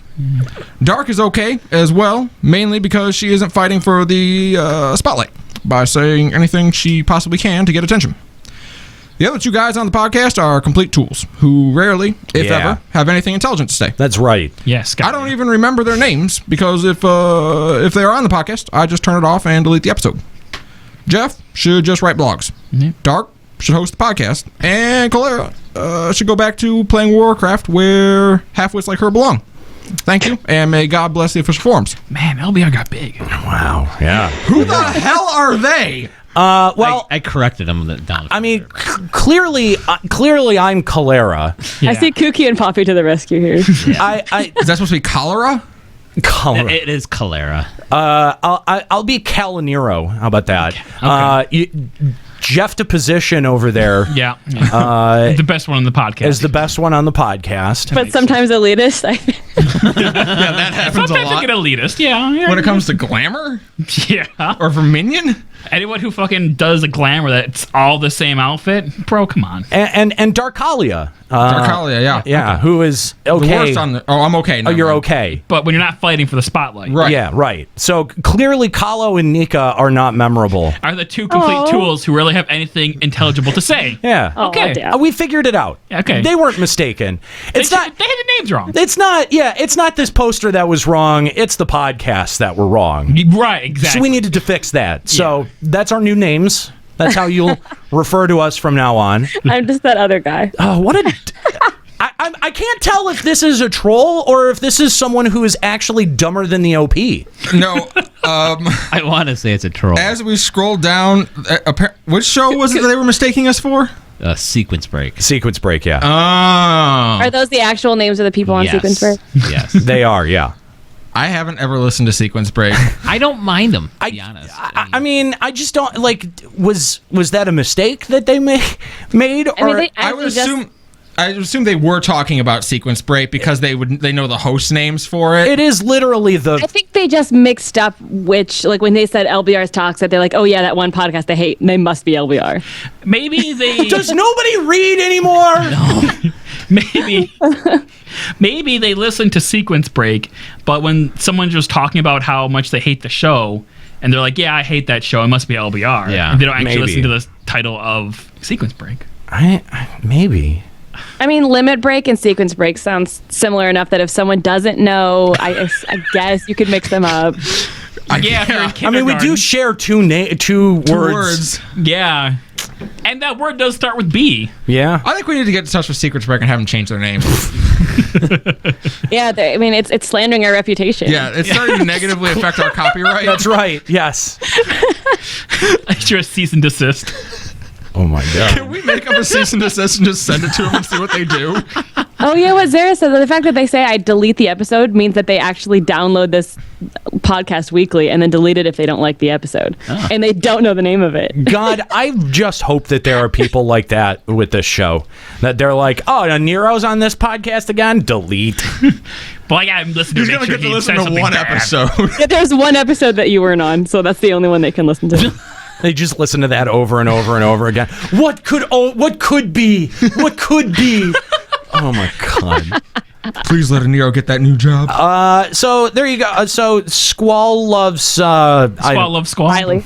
Dark is okay as well, mainly because she isn't fighting for the spotlight by saying anything she possibly can to get attention. The other two guys on the podcast are complete tools who rarely, if ever, have anything intelligent to say. That's right. Yes. I don't even remember their names because if they are on the podcast, I just turn it off and delete the episode. Jeff should just write blogs. Mm-hmm. Dark should host the podcast, and Calera should go back to playing Warcraft where halfwits like her belong. Thank you, and may God bless the official forums. Man, LBR got big. Wow. Yeah. Who the hell are they? Well, I corrected him down. I mean, clearly, I'm Calera. Yeah. I see Kooky and Poppy to the rescue here. Yeah. Is that supposed to be cholera? Cholera. It is Calera. I'll be Calinero. How about that? Okay. Jeff to position over there. Yeah. The best one on the podcast. Is the best one on the podcast. But sometimes elitist. That happens sometimes a lot. I get elitist. Yeah. When it comes to glamour? Yeah. Or Verminion? Anyone who fucking does a glamour that's all the same outfit, bro, come on. And Darkalia. Darkalia, yeah. Yeah, okay. Who is okay. The worst on the... Oh, I'm okay now. Oh, you're okay. But when you're not fighting for the spotlight. Right. Yeah, right. So clearly Kahlo and Nika are not memorable. Are the two complete tools who really have anything intelligible to say. Yeah. Okay. We figured it out. Okay. They weren't mistaken. They had the names wrong. It's not this poster that was wrong. It's the podcasts that were wrong. Right, exactly. So we needed to fix that. So that's our new names. That's how you'll refer to us from now on. I'm just that other guy. Oh, what a... I can't tell if this is a troll or if this is someone who is actually dumber than the OP. No, I want to say it's a troll. As we scroll down, which show was it that they were mistaking us for? Sequence Break. Sequence Break, yeah. Oh. Are those the actual names of the people on Sequence Break? Yes. They are, yeah. I haven't ever listened to Sequence Break. I don't mind them, to be honest. I mean, I just don't, like, was that a mistake that they made? Or I mean, I assume they were talking about Sequence Break because they know the host names for it. It is literally the... I think they just mixed up which, like when they said LBR's talks, that they're like, oh yeah, that one podcast they hate, they must be LBR. Maybe they... Does nobody read anymore? No. Maybe they listened to Sequence Break, but when someone's just talking about how much they hate the show, and they're like, yeah, I hate that show, it must be LBR. Yeah. They don't actually listen to the title of Sequence Break. Maybe. I mean, Limit Break and Sequence Break sounds similar enough that if someone doesn't know, I guess you could mix them up. I mean, we do share two words. Yeah. And that word does start with B. Yeah. I think we need to get in touch with Sequence Break and have them change their name. Yeah, I mean, it's slandering our reputation. Yeah, it's starting to negatively affect our copyright. That's right, yes. I sure a cease and desist. Oh my God. Can we make up a cease and desist and just send it to them and see what they do? Oh yeah, what Zara said, the fact that they say I delete the episode means that they actually download this podcast weekly and then delete it if they don't like the episode. Oh. And they don't know the name of it. God, I just hope that there are people like that with this show. That they're like, oh, Nero's on this podcast again? Delete. But yeah, I'm listening to He's going to get to listen to one episode. Yeah, there's one episode that you weren't on, so that's the only one they can listen to. They just listen to that over and over and over again. What could be? What could be? Oh my God. Please let Nero get that new job. So there you go. So Squall loves... Squall loves Squall. Riley.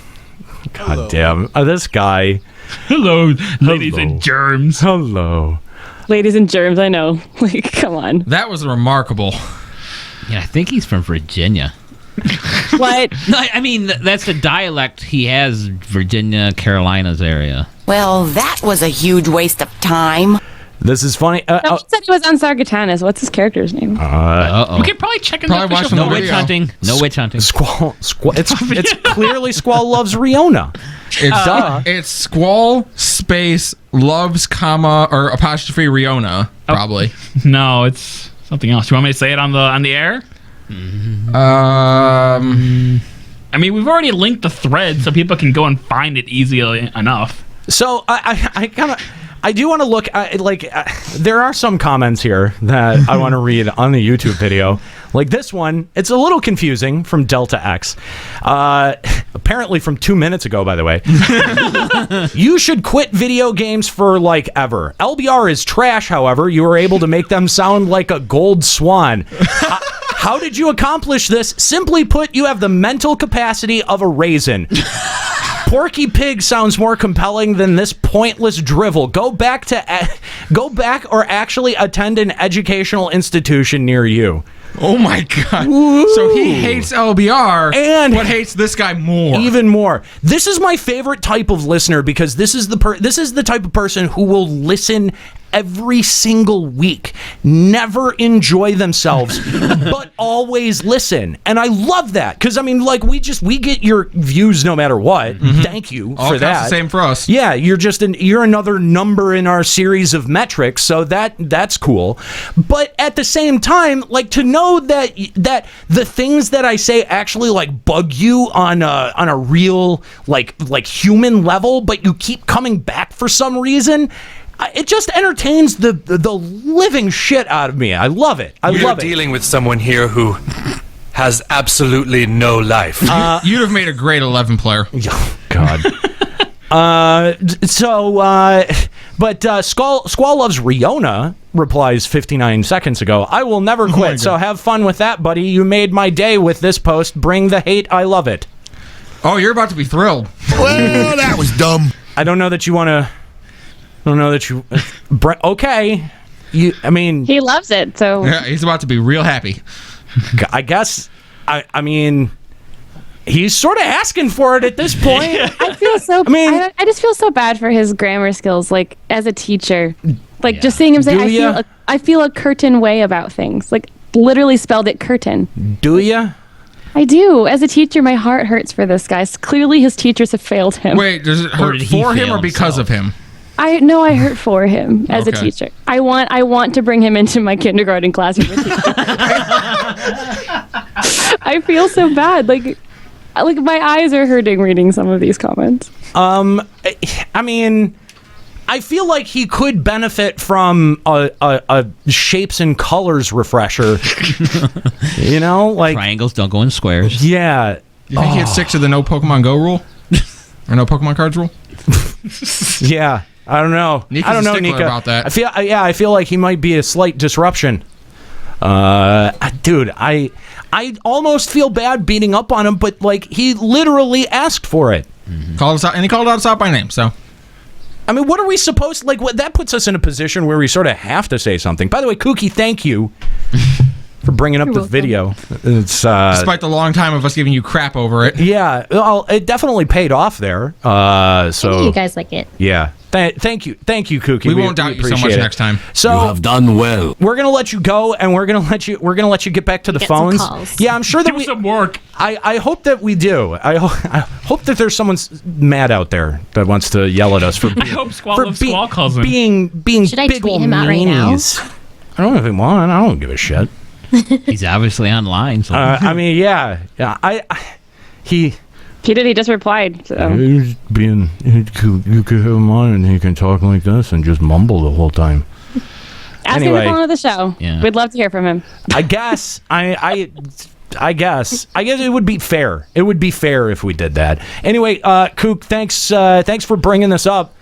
God damn. This guy. Hello, ladies and germs. Hello. Ladies and germs, I know. Like, come on. That was remarkable. Yeah, I think he's from Virginia. What? No, I mean, that's the dialect he has, Virginia, Carolinas area. Well, that was a huge waste of time. This is funny. No, he said he was on Sargatanas. What's his character's name? We could probably check in the official. No witch hunting. No witch hunting. Squall. It's clearly Squall loves Riona. It's Squall space loves comma or apostrophe Riona probably. No, it's something else. You want me to say it on the air? I mean, we've already linked the thread so people can go and find it easily enough. So I do want to look there are some comments here that I want to read on the YouTube video. Like this one, it's a little confusing from Delta X. Apparently from 2 minutes ago, by the way. You should quit video games for like ever. LBR is trash, however. You were able to make them sound like a gold swan. How did you accomplish this? Simply put, you have the mental capacity of a raisin. Porky Pig sounds more compelling than this pointless drivel. Go back or actually attend an educational institution near you. Oh my God. Ooh. So he hates LBR and but hates this guy more. Even more. This is my favorite type of listener because this is the type of person who will listen every single week, never enjoy themselves, but always listen. And I love that because I mean, like we get your views no matter what. Mm-hmm. Thank you for that. The same for us. Yeah, you're another number in our series of metrics, so that's cool. But at the same time, like to know that the things that I say actually like bug you on a real like human level, but you keep coming back for some reason. It just entertains the living shit out of me. I love it. You're dealing with someone here who has absolutely no life. You'd have made a great 11 player. Oh, God. But Squall loves Riona replies 59 seconds ago. I will never quit. So have fun with that, buddy. You made my day with this post. Bring the hate. I love it. Oh, you're about to be thrilled. Well, that was dumb. I don't know that you want to. Okay. I mean, he loves it, so yeah, he's about to be real happy. I guess. I mean, He's sort of asking for it at this point. I feel so. I just feel so bad for his grammar skills, like as a teacher. Like just seeing him say, I feel a curtain way about things. Like literally spelled it curtain. Do ya? I do. As a teacher, my heart hurts for this guy. Clearly, his teachers have failed him. Wait, does it hurt for him or because of him? I hurt for him as a teacher. I want to bring him into my kindergarten classroom. I feel so bad. Like my eyes are hurting reading some of these comments. I mean, I feel like he could benefit from a shapes and colors refresher. You know, like triangles don't go in squares. Yeah. You think he'd stick to the no Pokemon Go rule? Or no Pokemon cards rule? Yeah. I don't know. Nika's I don't know, a stickler Nika. about that. I feel like he might be a slight disruption. Dude, I almost feel bad beating up on him, but like he literally asked for it. Called us out, and he called us out by name. So, I mean, what are we supposed like? What that puts us in a position where we sort of have to say something. By the way, Kooky, thank you for bringing up this video. It's despite the long time of us giving you crap over it. Yeah, well, it definitely paid off there. So I know you guys like it. Yeah. Thank you, Kooky. We won't doubt you so much next time. So you have done well. We're gonna let you go, and we're gonna let you get back to the phones. Some calls. Yeah, I'm sure that do some work. I hope that we do. I hope that there's someone mad out there that wants to yell at us for. I hope Squall calls him. Being Should I big tweet ol' him out right now? meanies. I don't know if he want. I don't give a shit. He's obviously online. So. I mean, yeah. He just replied. So. He's being, you could have him on and he can talk like this and just mumble the whole time. Ask him to come on the show. Yeah. We'd love to hear from him. I guess I guess it would be fair. It would be fair if we did that. Anyway, Kook, thanks for bringing this up.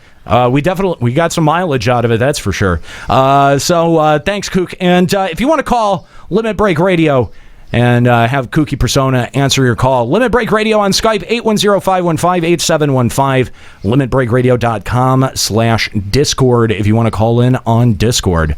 We got some mileage out of it, that's for sure. So thanks, Kook. And if you want to call Limit Break Radio and have Kooky Persona answer your call, Limit Break Radio on Skype, 810-515-8715, limitbreakradio.com/Discord if you want to call in on Discord.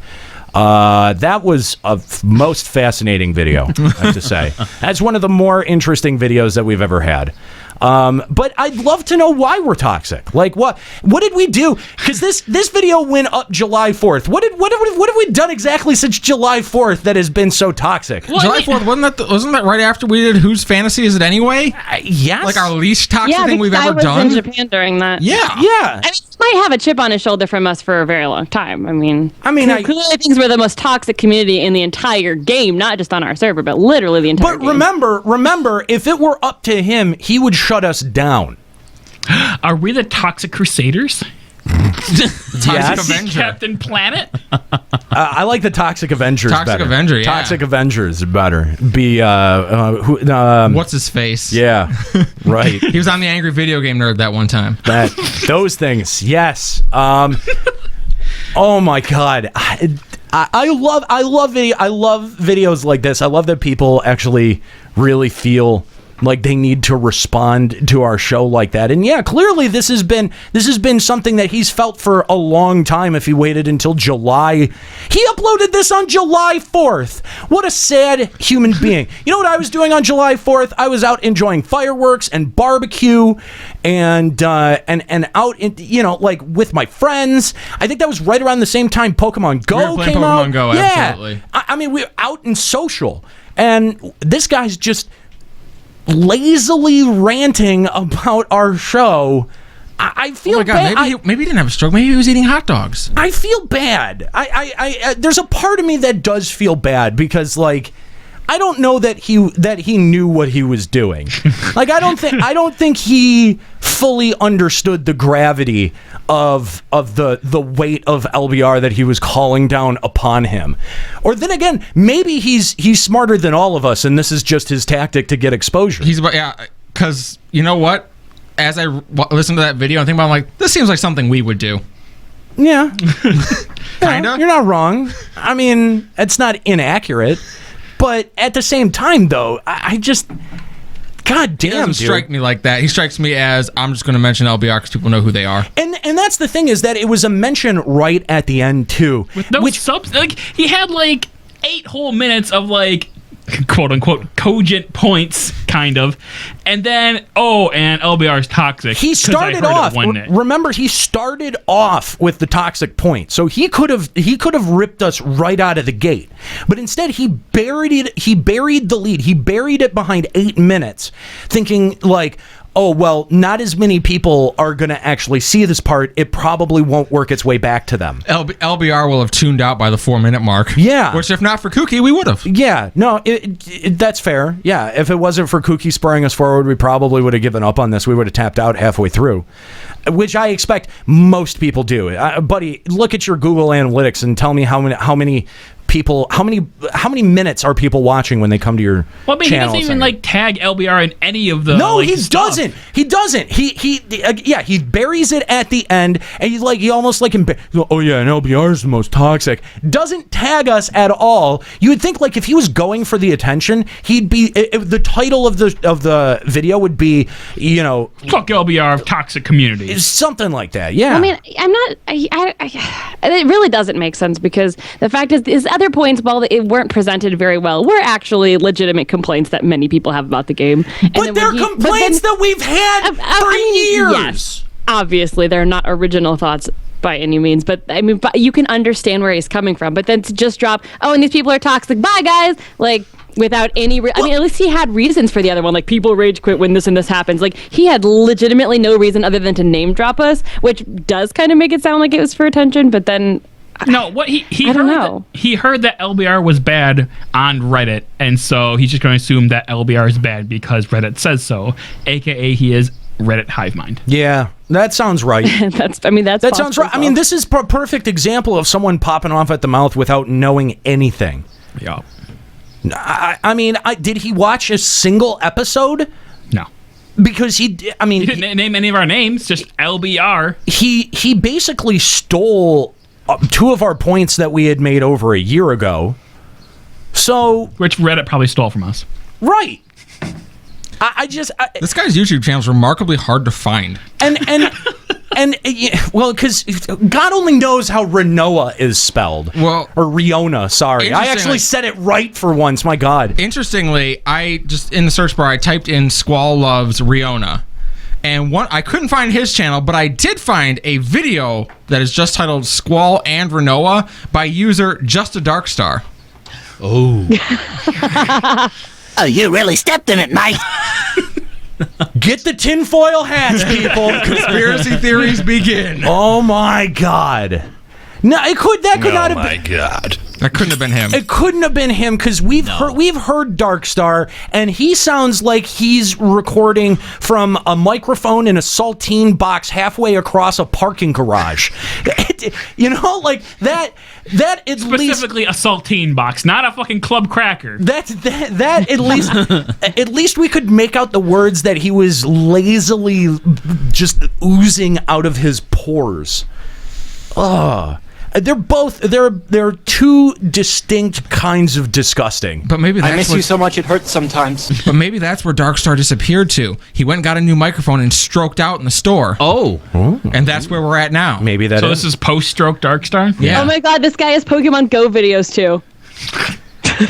That was a most fascinating video, I have to say. That's one of the more interesting videos that we've ever had. But I'd love to know why we're toxic. Like, what did we do? Because this video went up July 4th. What have we done exactly since July 4th that has been so toxic? Well, July 4th, wasn't that right after we did Whose Fantasy Is It Anyway? Yes. Like our least toxic thing we've ever done? I was in Japan during that. Yeah. I mean, he might have a chip on his shoulder from us for a very long time. I mean, clearly things were the most toxic community in the entire game, not just on our server, but literally the entire game. But remember, if it were up to him, he would shut us down. Are we the Toxic Crusaders? Toxic Avenger. Captain Planet? I like the Toxic Avengers better. Toxic Avenger, yeah. Toxic Avengers better. Be, what's his face? Yeah, right. He was on the Angry Video Game Nerd that one time. Those things, yes. Oh my God. I love videos like this. I love that people actually really feel like they need to respond to our show like that. And yeah, clearly this has been something that he's felt for a long time if he waited until July. He uploaded this on July 4th. What a sad human being. You know what I was doing on July 4th? I was out enjoying fireworks and barbecue and out in, like with my friends. I think that was right around the same time Pokemon Go came out. Pokemon Go, yeah. absolutely. I mean, we were out and social. And this guy's just lazily ranting about our show. I feel bad. Maybe he didn't have a stroke. Maybe he was eating hot dogs. I feel bad. I there's a part of me that does feel bad because, like, I don't know that he knew what he was doing. Like, I don't think he fully understood the gravity of the weight of LBR that he was calling down upon him. Or then again, maybe he's smarter than all of us, and this is just his tactic to get exposure. Because you know what? As I listen to that video and think about it, I'm like, this seems like something we would do. Yeah. Kinda. You're not wrong. I mean, it's not inaccurate. But at the same time, though, I just... God damn, he doesn't strike me like that. He strikes me as, I'm just going to mention LBR because people know who they are. And that's the thing, is that it was a mention right at the end, too. With no subs... Like, he had, 8 whole minutes of, quote unquote cogent points, kind of, and then and LBR is toxic. He started off. Remember, he started off with the toxic point, so he could have ripped us right out of the gate. But instead, he buried it. He buried the lead. He buried it behind 8 minutes, thinking like, oh, well, not as many people are going to actually see this part. It probably won't work its way back to them. LBR will have tuned out by the 4-minute mark. Yeah. Which, if not for Kooky, we would have. Yeah. No, that's fair. Yeah. If it wasn't for Kooky spurring us forward, we probably would have given up on this. We would have tapped out halfway through, which I expect most people do. Buddy, look at your Google Analytics and tell me how many people, how many minutes are people watching when they come to your channel? He doesn't even like tag LBR in any of the. No, he doesn't. He doesn't. He buries it at the end, and he almost like oh yeah, and LBR is the most toxic. Doesn't tag us at all. You would think like if he was going for the attention, he'd be. The title of the video would be, fuck LBR, toxic community, something like that. Yeah. I mean, I'm not. It really doesn't make sense because the fact is other points, while it weren't presented very well, were actually legitimate complaints that many people have about the game. But they're complaints that we've had for years. Yes, obviously, they're not original thoughts by any means, but I mean, you can understand where he's coming from. But then to just drop, and these people are toxic, bye guys, like without any I mean, at least he had reasons for the other one, like people rage quit when this and this happens. Like he had legitimately no reason other than to name drop us, which does kind of make it sound like it was for attention, but then no, what he I don't know. He heard that LBR was bad on Reddit, and so he's just going to assume that LBR is bad because Reddit says so, aka he is Reddit hive mind. Yeah, that sounds right. That sounds right. I mean, this is a perfect example of someone popping off at the mouth without knowing anything. Yeah. I mean, did he watch a single episode? No. Because he didn't name any of our names, just LBR. He basically stole 2 of our points that we had made over a year ago. So, which Reddit probably stole from us. Right. This guy's YouTube channel is remarkably hard to find. Well, because God only knows how Renoa is spelled. Well, or Riona, sorry. I actually said it right for once, my God. Interestingly, I just, in the search bar, I typed in Squall Loves Riona. And I couldn't find his channel, but I did find a video that is just titled Squall and Renoa by user Just a Dark Star. Oh. Oh, you really stepped in it, mate. Get the tinfoil hats, people. Conspiracy theories begin. Oh my God. No, that could not have been. Oh my God. That couldn't have been him. It couldn't have been him because we've heard Darkstar, and he sounds like he's recording from a microphone in a saltine box halfway across a parking garage. Like that at specifically a saltine box, not a fucking club cracker. That at least at least we could make out the words that he was lazily just oozing out of his pores. Ugh. They're 2 distinct kinds of disgusting. But maybe that's I miss you so much it hurts sometimes. But maybe that's where Darkstar disappeared to. He went and got a new microphone and stroked out in the store. Oh. And that's where we're at now. Maybe that So this is post-stroke Darkstar? Yeah. Oh my God, this guy has Pokemon Go videos too.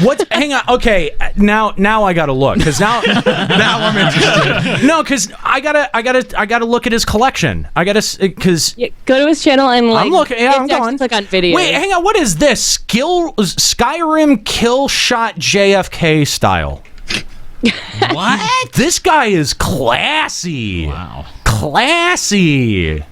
What? Hang on. Okay, now I gotta look because now I'm interested. No, because I gotta look at his collection. I gotta because go to his channel and I'm looking. Yeah, I'm going. Click on videos. Wait, hang on. What is this? Skyrim kill shot JFK style. What? This guy is classy. Wow. Classy.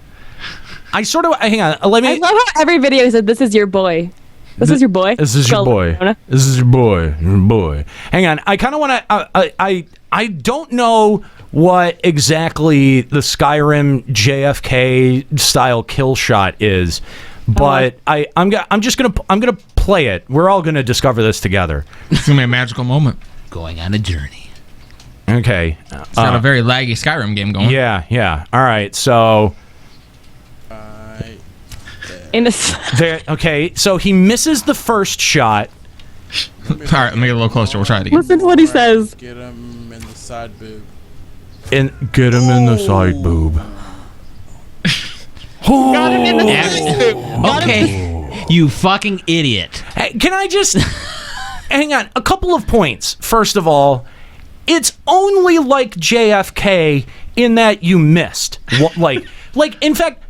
Hang on. Let me. I love how every video said, "This is your boy." This is your boy. This is your boy. This is your boy. Your boy. Hang on. I kind of want to. I don't know what exactly the Skyrim JFK style kill shot is, but I'm gonna play it. We're all gonna discover this together. It's gonna be a magical moment. Going on a journey. Okay. It's got a very laggy Skyrim game going. Yeah. All right. So. Okay, so he misses the first shot. All right, let me get a little closer. We'll try it again. Listen to what he says. Get him in the side boob. Get him in the side boob. Got him in the side boob. Okay. You fucking idiot. Hey, can I just... hang on. A couple of points. First of all, it's only like JFK in that you missed. Like, in fact,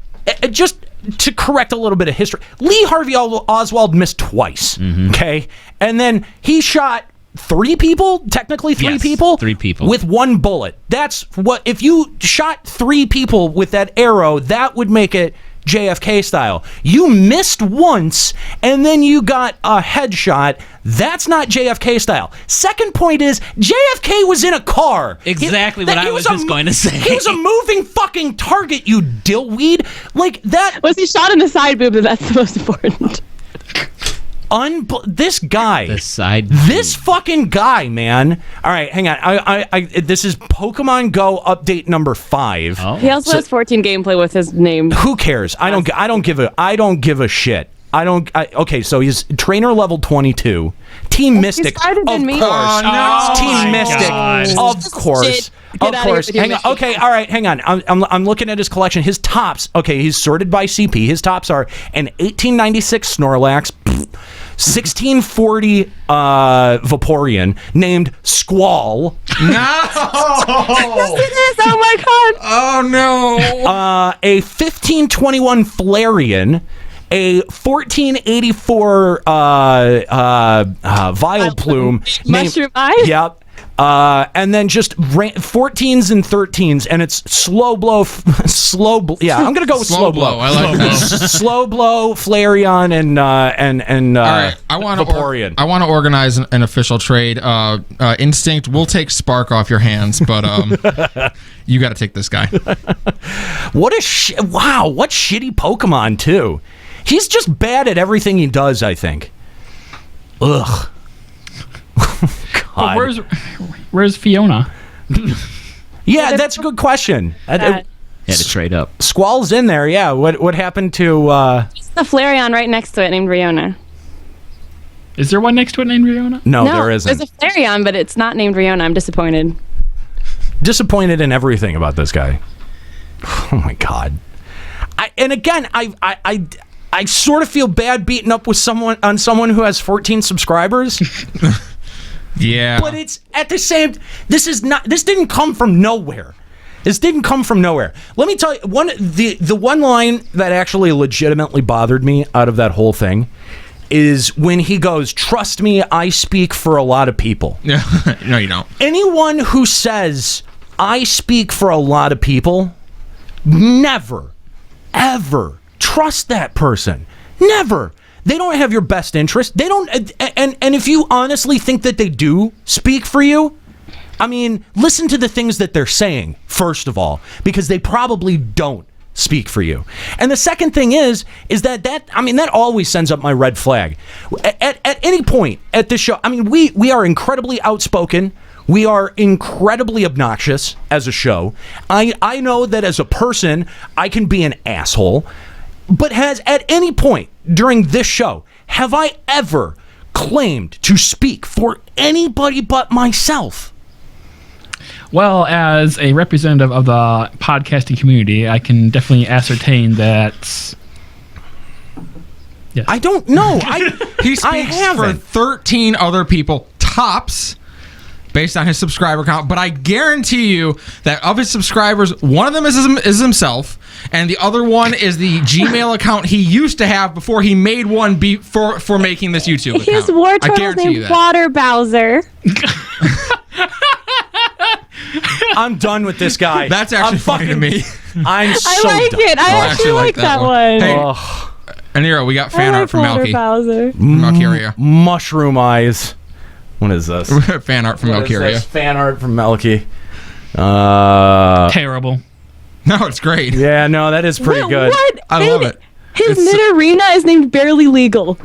just to correct a little bit of history, Lee Harvey Oswald missed twice, okay? And then he shot 3 people, technically 3 people? 3 people. With 1 bullet. That's what, if you shot 3 people with that arrow, that would make it JFK style. You missed once, and then you got a headshot. That's not JFK style. Second point is, JFK was in a car. Exactly what I was just going to say. He was a moving fucking target, you dillweed. Like, that... Was he shot in the side boob? That's the most important. This guy. The side. This fucking guy, man. All right, hang on. I this is Pokemon Go update number 5. Oh. He also has 14 gameplay with his name. Who cares? I don't give a shit. Okay, so he's trainer level 22. Team Mystic, of course. Oh, no. Team Mystic, of course. Of course. Hang on. Okay, all right, hang on. I'm looking at his collection. His tops. Okay, he's sorted by CP. His tops are an 1896 Snorlax, 1640 Vaporeon named Squall. No! Yes, oh my god! Oh no! A 1521 Flareon, a 1484 Vileplume. Mushroom Eyes? Yep. And then just 14s and 13s, and it's slow blow. Yeah, I'm gonna go with slow blow. I like that. Slow blow, Flareon, and all right, I want Vaporeon. I want to organize an official trade. Instinct, we'll take Spark off your hands, but you got to take this guy. What shitty Pokemon too. He's just bad at everything he does, I think. Ugh. But where's Fiona? Yeah, that's a good question. Had to trade up. Squall's in there, yeah. What happened to... There's a Flareon right next to it named Riona. Is there one next to it named Riona? No, there isn't. There's a Flareon, but it's not named Riona. I'm disappointed. Disappointed in everything about this guy. Oh my god. I sort of feel bad beating up with someone who has 14 subscribers. Yeah. But it's at the same... This didn't come from nowhere. This didn't come from nowhere. Let me tell you, the one line that actually legitimately bothered me out of that whole thing is when he goes, "Trust me, I speak for a lot of people." No, you don't. Anyone who says, "I speak for a lot of people," never, ever trust that person. Never. They don't have your best interest. They don't, and if you honestly think that they do speak for you, I mean, listen to the things that they're saying, first of all, because they probably don't speak for you. And the second thing is that always sends up my red flag. At any point at this show, I mean, we are incredibly outspoken. We are incredibly obnoxious as a show. I know that as a person, I can be an asshole. But has at any point during this show, have I ever claimed to speak for anybody but myself? Well, as a representative of the podcasting community, I can definitely ascertain that. Yes. I don't know. He speaks for 13 other people, tops, based on his subscriber count. But I guarantee you that of his subscribers, one of them is himself, and the other one is the Gmail account he used to have before he made one for making this YouTube account. His war turtle's named Water Bowser. I'm done with this guy. That's actually funny to me. I like it. I actually like that one. Hey, Aniro, we got fan art from Melky. Melkyria. Mushroom eyes. What is this? Fan art from Melkyria. Fan art from Melky. Terrible. No, it's great. Yeah, no, that is pretty good. What? I love it. His Nidorina is named Barely Legal.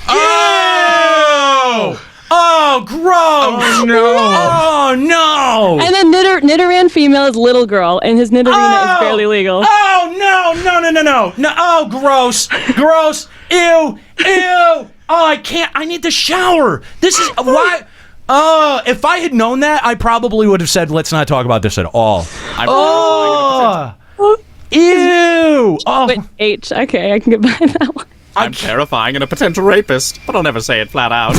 Oh! Oh, gross! Oh, no! Oh, no! And then Nidoran female is Little Girl, and his Nidorina is Barely Legal. Oh, no! Oh, gross! Gross! Ew! Oh, I can't. I need to shower. This is why. If I had known that, I probably would have said, "Let's not talk about this at all." Ew! Oh, H. Okay, I can get behind that one. I'm terrifying and a potential rapist, but I'll never say it flat out.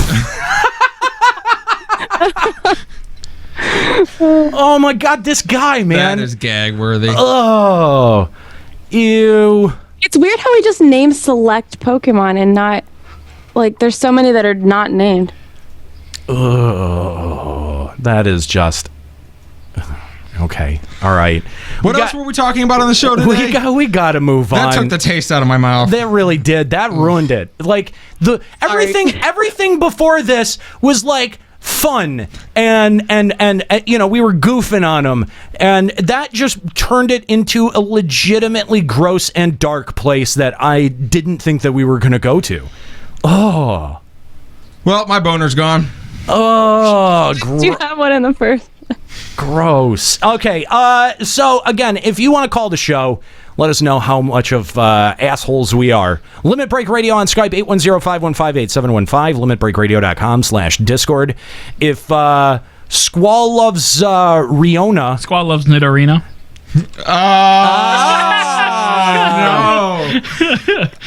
Oh my god, this guy, man. That is gag worthy. Oh, ew. It's weird how we just name select Pokemon and not like there's so many that are not named. Oh, that is just okay. All right. What else were we talking about on the show today? We got to move on. That took the taste out of my mouth. That really did. That ruined it. Like everything before this was like fun and you know, we were goofing on them, and that just turned it into a legitimately gross and dark place that I didn't think that we were going to go to. Oh. Well, my boner's gone. Oh, Do you have one in the first? Gross. Okay, so again, if you want to call the show, let us know how much of assholes we are. Limit Break Radio on Skype, 810-515-8715, limitbreakradio.com/Discord. If Squall loves Riona... Squall loves Nidorino.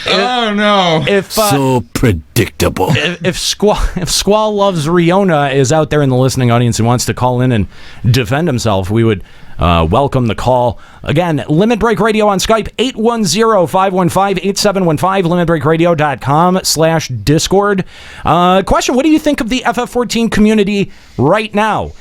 Oh no! So predictable. If Squall loves Riona is out there in the listening audience and wants to call in and defend himself, we would welcome the call. Again, Limit Break Radio on Skype, 810-515-8715, limitbreakradio.com/Discord. Question: what do you think of the FF14 community right now?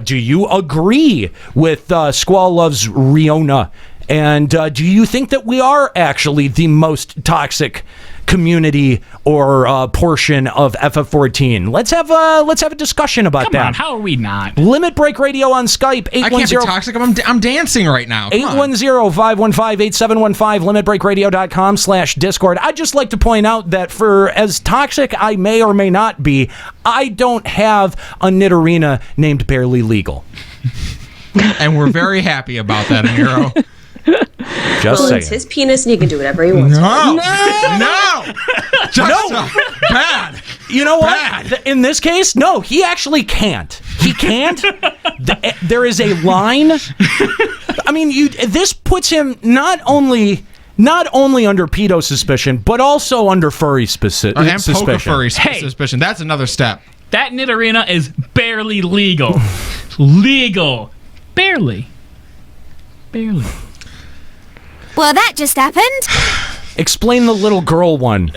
Do you agree with Squall loves Riona? And do you think that we are actually the most toxic community or portion of FF14? Let's have a discussion about that. Come on, how are we not? Limit Break Radio on Skype, 810. I can't be toxic. I'm dancing right now. 810-515-8715, limitbreakradio.com/Discord. I'd just like to point out that for as toxic I may or may not be, I don't have a Nidorina named Barely Legal. And we're very happy about that, Nero. Just saying. It's his penis and he can do whatever he wants. No! Bad. You know what? In this case, no, he actually can't. He can't. There is a line. I mean, this puts him not only under pedo suspicion, but also under furry suspicion. Suspicion. That's another step. That Nidorina is barely legal. Legal. Barely. Well, that just happened. Explain the little girl one.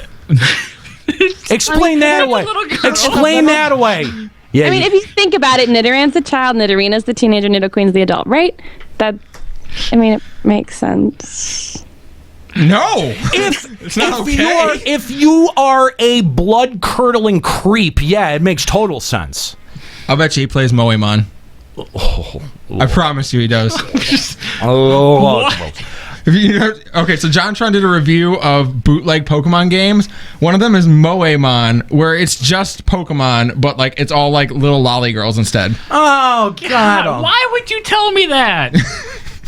Explain that away. Explain that away. Yeah. I mean, if you think about it, Nidoran's the child, Nidorina's the teenager, Nidoqueen's the adult, right? It makes sense. No. If you are a blood-curdling creep, yeah, it makes total sense. I'll bet you he plays Moemon. I promise you he does. Okay, so JonTron did a review of bootleg Pokemon games. One of them is Moemon, where it's just Pokemon, but like it's all like little lolly girls instead. Oh God! Why would you tell me that?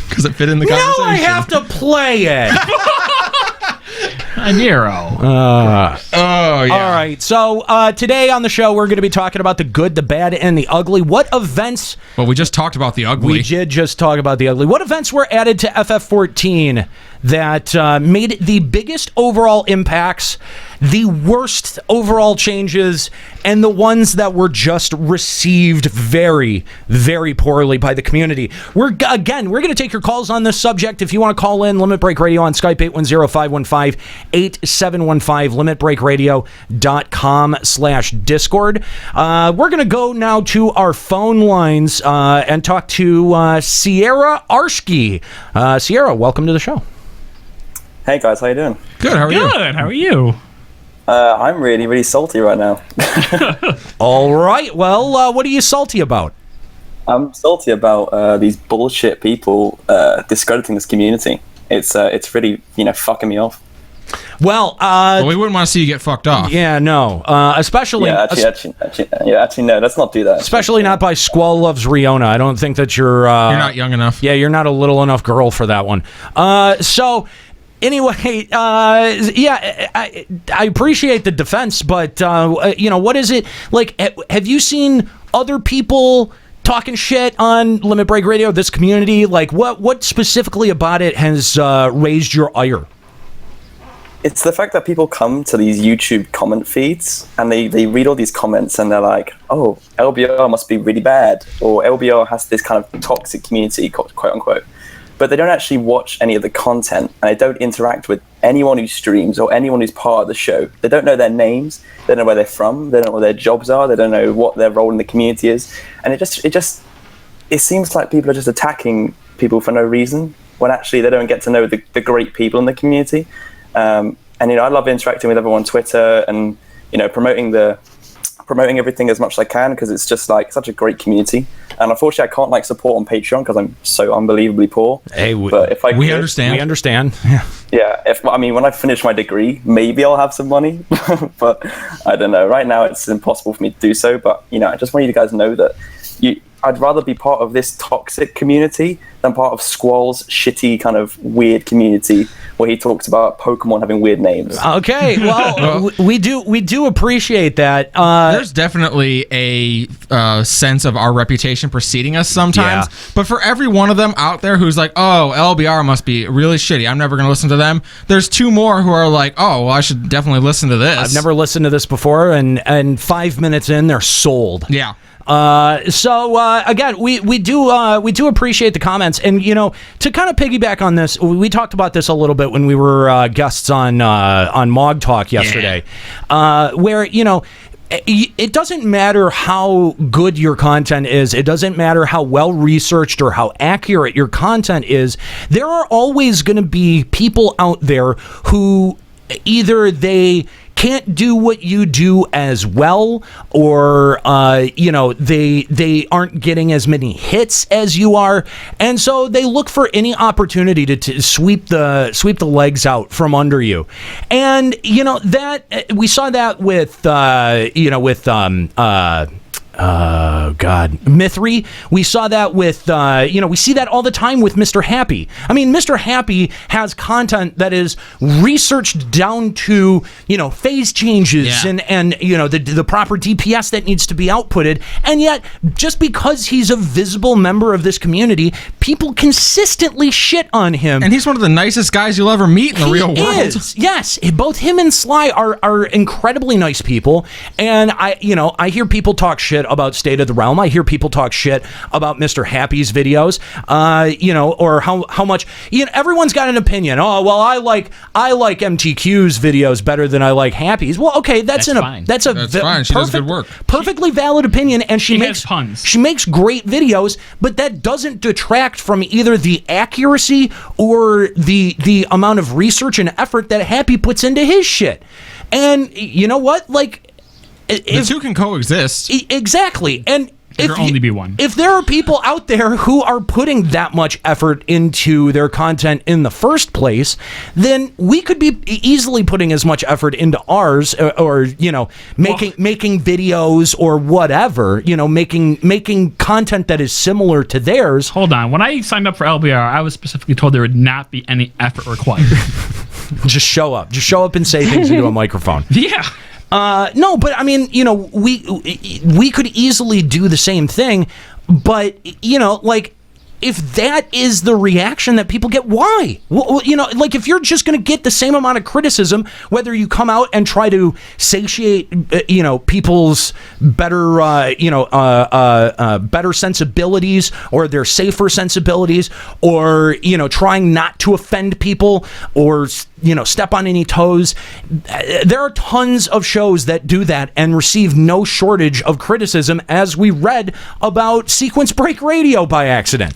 Because it fit in the conversation. Now I have to play it. Nero. Oh, yeah. All right. So today on the show, we're going to be talking about the good, the bad, and the ugly. What events... Well, we just talked about the ugly. We did just talk about the ugly. What events were added to FF14 that made the biggest overall impacts, the worst overall changes, and the ones that were just received very, very poorly by the community? We're going to take your calls on this subject. If you want to call in, Limit Break Radio on Skype, 810-515-8715, limitbreakradio.com/Discord. We're going to go now to our phone lines and talk to Sierra Arshke. Sierra, welcome to the show. Hey guys, how you doing? Good, how are you? Good, how are you? I'm really, really salty right now. All right, well, what are you salty about? I'm salty about these bullshit people discrediting this community. It's really, fucking me off. Well, we wouldn't want to see you get fucked off. Yeah, no. Especially... Yeah, actually, no, let's not do that. Especially not by Squall Loves Riona. I don't think that you're... you're not young enough. Yeah, you're not a little enough girl for that one. So... Anyway, I appreciate the defense, but, what is it? Like, have you seen other people talking shit on Limit Break Radio, this community? Like, what specifically about it has raised your ire? it's the fact that people come to these YouTube comment feeds and they read all these comments and they're like, oh, LBR must be really bad, or LBR has this kind of toxic community, quote unquote. But they don't actually watch any of the content, and they don't interact with anyone who streams or anyone who's part of the show. They don't know their names, they don't know where they're from, they don't know what their jobs are, they don't know what their role in the community is. And it seems like people are just attacking people for no reason, when actually they don't get to know the great people in the community. And I love interacting with everyone on Twitter and promoting everything as much as I can, because it's just like such a great community. And unfortunately, I can't support on Patreon because I'm so unbelievably poor. Hey, but if we understand. We understand. Yeah. When I finish my degree, maybe I'll have some money. But I don't know. Right now, it's impossible for me to do so. But I just want you guys to know that I'd rather be part of this toxic community than part of Squall's shitty kind of weird community where he talks about Pokemon having weird names. Okay, well, we do appreciate that. There's definitely a sense of our reputation preceding us sometimes, but for every one of them out there who's like, oh, LBR must be really shitty, I'm never going to listen to them, there's two more who are like, oh, well, I should definitely listen to this. I've never listened to this before, and 5 minutes in, they're sold. Yeah. Again, we do appreciate the comments, and to kind of piggyback on this, we talked about this a little bit when we were guests on Mog Talk yesterday, where it doesn't matter how good your content is, it doesn't matter how well researched or how accurate your content is. There are always going to be people out there who either they can't do what you do as well, or they aren't getting as many hits as you are, and so they look for any opportunity to sweep the legs out from under you. And that we saw that with Mithri. We saw that with, we see that all the time with Mr. Happy. I mean, Mr. Happy has content that is researched down to, phase changes and the proper DPS that needs to be outputted. And yet, just because he's a visible member of this community, people consistently shit on him. And he's one of the nicest guys you'll ever meet in the real world. Yes. Both him and Sly are incredibly nice people. And I hear people talk shit about State of the Realm. I hear people talk shit about Mr. Happy's videos, or how much, everyone's got an opinion. Oh, well, I like MTQ's videos better than I like Happy's. Well, okay, that's fine. That's fine. She does good work. Perfectly valid opinion, and she makes puns. She makes great videos, but that doesn't detract from either the accuracy or the amount of research and effort that Happy puts into his shit. And you know what? The two can coexist. Exactly. And there can only be one. If there are people out there who are putting that much effort into their content in the first place, then we could be easily putting as much effort into ours, or making videos or whatever, making content that is similar to theirs. Hold on. When I signed up for LBR, I was specifically told there would not be any effort required. Just show up. Just show up and say things into a microphone. Yeah. No, but I mean, we could easily do the same thing, but if that is the reaction that people get, why? Well, if you're just going to get the same amount of criticism, whether you come out and try to satiate, people's better, better sensibilities or their safer sensibilities, or, trying not to offend people or, step on any toes. There are tons of shows that do that and receive no shortage of criticism, as we read about Sequence Break Radio by accident.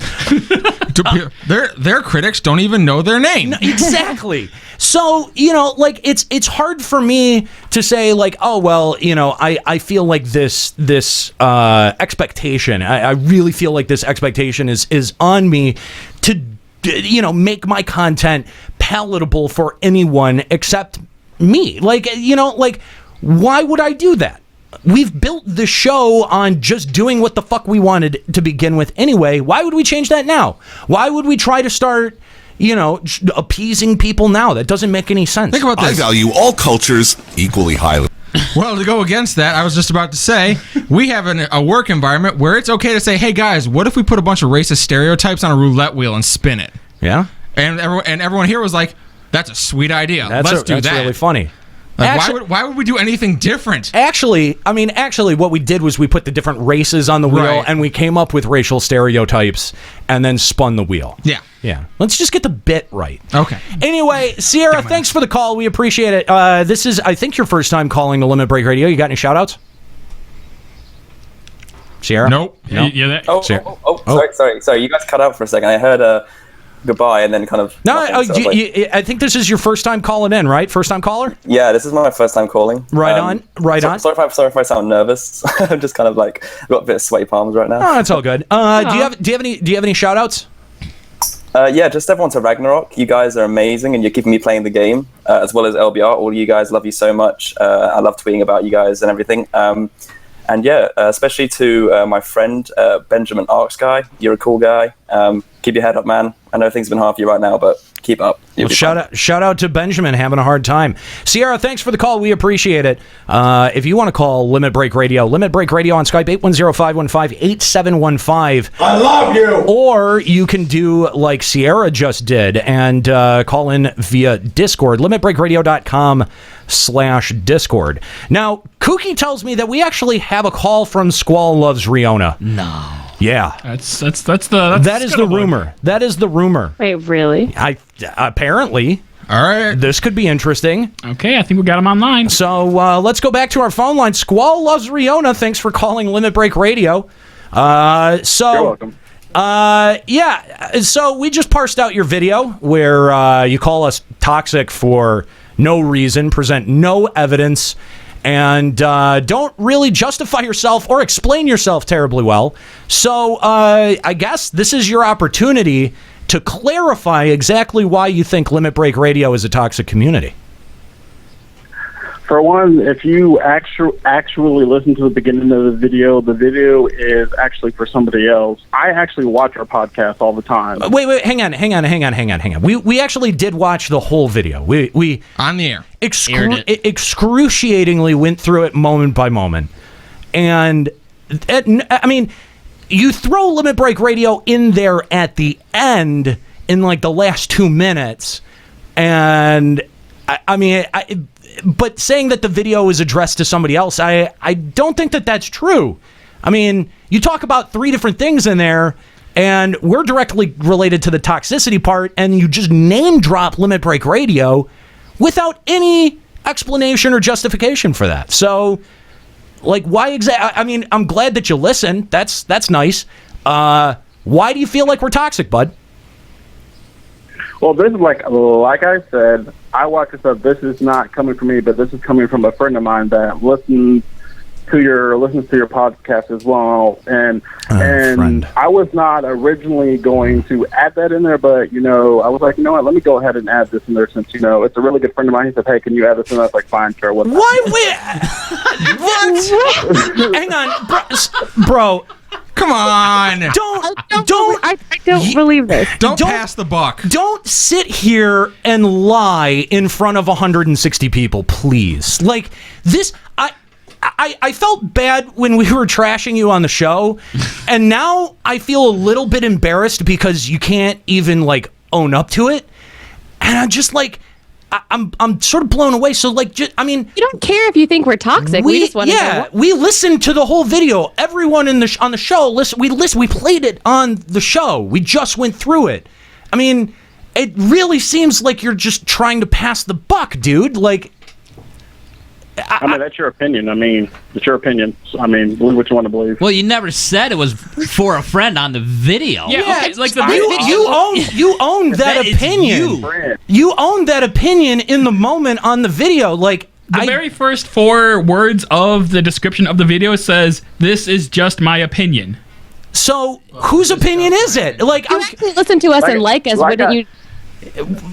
Their critics don't even know their name. No, exactly. So, it's hard for me to say, oh, well, I feel like this expectation, I really feel like this expectation is on me to, make my content palatable for anyone except me. Why would I do that? We've built the show on just doing what the fuck we wanted to begin with anyway. Why would we change that now? Why would we try to start, appeasing people now? That doesn't make any sense. Think about this. I value all cultures equally highly. Well, to go against that, I was just about to say, we have a work environment where it's okay to say, hey guys, what if we put a bunch of racist stereotypes on a roulette wheel and spin it? Yeah. And everyone here was like, That's a sweet idea. That's Let's do that. That's really funny. Like, Actually- why would we do anything different? Actually, what we did was we put the different races on the wheel, Right. and we came up with racial stereotypes, and then spun the wheel. Yeah. Yeah. Let's just get the bit right. Okay. Anyway, Sierra, thanks for the call. We appreciate it. This is, I think, your first time calling the Limit Break Radio. You got any shout-outs? Sierra? Nope. No? Sorry. You guys cut out for a second. I heard goodbye and then kind of. No, nothing, so I was like- I think this is your first time calling in, right? First time caller? Yeah, this is my first time calling. Right on. Sorry if I sound nervous. I'm just kind of like got a bit of sweaty palms right now. Oh, it's all good. Do you have any shout outs? Yeah, just everyone to Ragnarok. You guys are amazing, and you're keeping me playing the game, as well as LBR. All you guys, love you so much. I love tweeting about you guys and everything. And yeah, especially to my friend Benjamin Arksky. You're a cool guy. Keep your head up, man. I know things have been hard for you right now, but keep up. Well, shout out to Benjamin having a hard time. Sierra, thanks for the call. We appreciate it. If you want to call Limit Break Radio on Skype, 810-515-8715. I love you! Or you can do like Sierra just did and call in via Discord, limitbreakradio.com/Discord. Now, Kooky tells me that we actually have a call from Squall Loves Riona. No. Yeah. That is the rumor. That is the rumor. Wait, really? Apparently. All right. This could be interesting. Okay, I think we got him online. So let's go back to our phone line. Squall Loves Riona. Thanks for calling Limit Break Radio. You're welcome. So we just parsed out your video where you call us toxic for no reason, present no evidence, and don't really justify yourself or explain yourself terribly well. So I guess this is your opportunity to clarify exactly why you think Limit Break Radio is a toxic community. For one, if you actually listen to the beginning of the video is actually for somebody else. I actually watch our podcast all the time. Wait, hang on. We actually did watch the whole video. We on the air. Excruciatingly went through it moment by moment. And I mean, you throw Limit Break Radio in there at the end in like the last 2 minutes, and but saying that the video is addressed to somebody else, I don't think that that's true. I mean, you talk about 3 different things in there, and we're directly related to the toxicity part, and you just name drop Limit Break Radio without any explanation or justification for that. So, like, why exactly? I mean, I'm glad that you listen. That's nice. Why do you feel like we're toxic, bud? Well, this is like I said, I watch this stuff. This is not coming from me, but this is coming from a friend of mine that listens to your podcast as well. And friend. I was not originally going to add that in there, but I was like, you know what? Let me go ahead and add this in there since it's a really good friend of mine. He said, "Hey, can you add this in?" I was like, "Fine, sure." What? Hang on, bro. Come on. Don't. I don't believe this. Don't pass the buck. Don't sit here and lie in front of 160 people, please. Like this, I felt bad when we were trashing you on the show, and now I feel a little bit embarrassed because you can't even like own up to it, and I'm just like. I'm sort of blown away. So, like, you don't care if you think we're toxic. We just want to know. We listened to the whole video. Everyone on the show, we played it on the show. We just went through it. I mean, it really seems like you're just trying to pass the buck, dude. Like, I mean, that's your opinion. I mean, it's your opinion. I mean, believe what you want to believe. Well, you never said it was for a friend on the video. Yeah, okay, like you own that opinion. You own that opinion in the moment on the video. Like the very first 4 words of the description of the video says, "This is just my opinion." So whose opinion is it? Like, you actually listen to us and like us. Wouldn't you?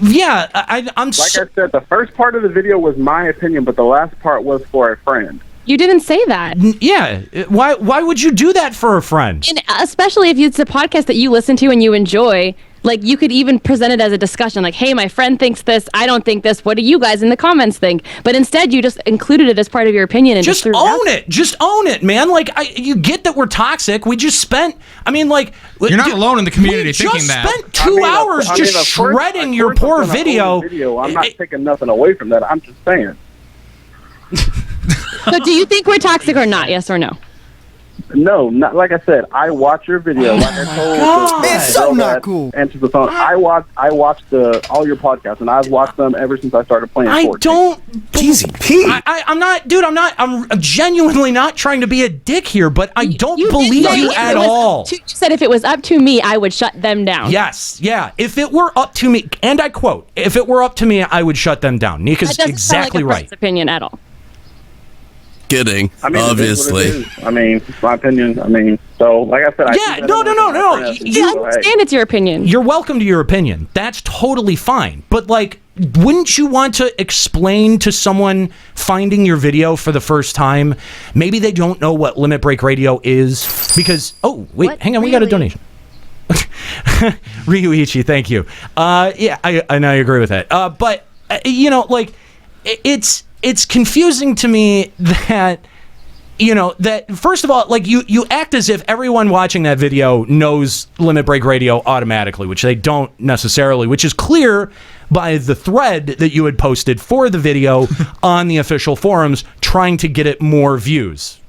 Yeah, I'm. Like I said, the first part of the video was my opinion, but the last part was for a friend. You didn't say that. Yeah. Why would you do that for a friend? And especially if it's a podcast that you listen to and you enjoy. Like, you could even present it as a discussion, like, hey, my friend thinks this, I don't think this, what do you guys in the comments think? But instead, you just included it as part of your opinion and just own it. Just own it, man. Like, you get that we're toxic. We just spent, I mean, like... You're not alone in the community thinking that. We just spent 2 hours just shredding your poor video. I'm not taking nothing away from that. I'm just saying. So do you think we're toxic or not? Yes or no? No, not like I said. I watch your video. Like I told It's so not cool. Answer the phone. I watch all your podcasts, and I've watched them ever since I started playing. I 14. don't. Easy, Pete. I'm not, dude. I'm genuinely not trying to be a dick here, but I don't believe you at all. You said if it was up to me, I would shut them down. Yes, yeah. If it were up to me, and I quote, "If it were up to me, I would shut them down." Nika's that doesn't exactly sound like a right. friend's opinion at all. Kidding. I mean, obviously. it is what it is. I mean, it's my opinion. I mean, so like I said, No. You understand it's your opinion. You're welcome to your opinion. That's totally fine. But like, wouldn't you want to explain to someone finding your video for the first time? Maybe they don't know what Limit Break Radio is because. Oh wait, hang on, we got a donation. Ryuichi, thank you. Yeah, I know you agree with that. But you know, like, it's confusing to me that, you know, that first of all, like, you act as if everyone watching that video knows Limit Break Radio automatically, which they don't necessarily, which is clear by the thread that you had posted for the video on the official forums trying to get it more views.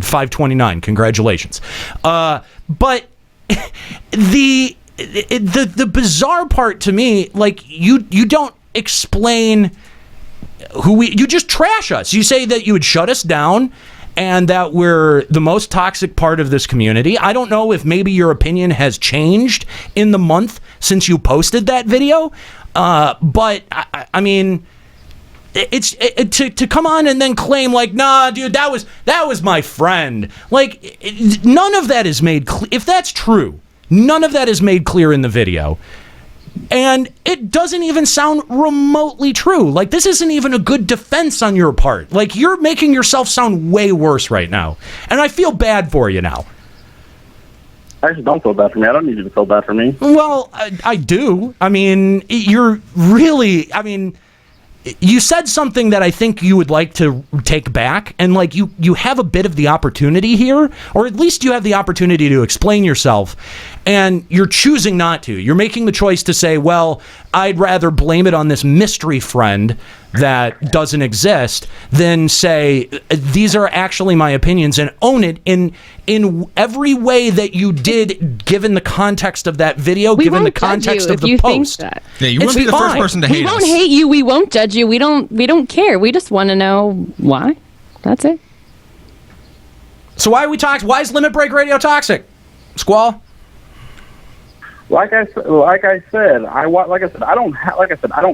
529, congratulations. But the bizarre part to me, like, you don't explain you just trash us. You say that you would shut us down and that we're the most toxic part of this community. I don't know if maybe your opinion has changed in the month since you posted that video. But I mean, to come on and then claim like, nah, dude, that was my friend. Like, none of that is made clear. If that's true, none of that is made clear in the video. And it doesn't even sound remotely true. Like, this isn't even a good defense on your part. Like, you're making yourself sound way worse right now. And I feel bad for you now. Actually, don't feel bad for me. I don't need you to feel bad for me. Well, I do. I mean, you're really... I mean, you said something that I think you would like to take back, and like you have a bit of the opportunity here, or at least you have the opportunity to explain yourself, and you're choosing not to. You're making the choice to say, well, I'd rather blame it on this mystery friend that doesn't exist than say, these are actually my opinions, and own it in every way that you did, given the context of that video, given the context of the post. Yeah, you wouldn't be the first person to hate us. We won't hate you. We won't judge you. We don't care. We just want to know why. That's it. So why are we toxic? Why is Limit Break Radio toxic? Squall? Like I said, I don't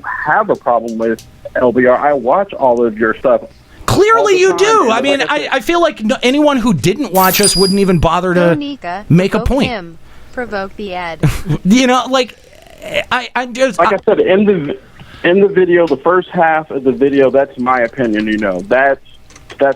have a problem with LBR. I watch all of your stuff. Clearly you do. I mean, I feel like anyone who didn't watch us wouldn't even bother to make a point. Provoke the ad. You know, like, I just... Like I said, in the video, the first half of the video, that's my opinion, you know. That's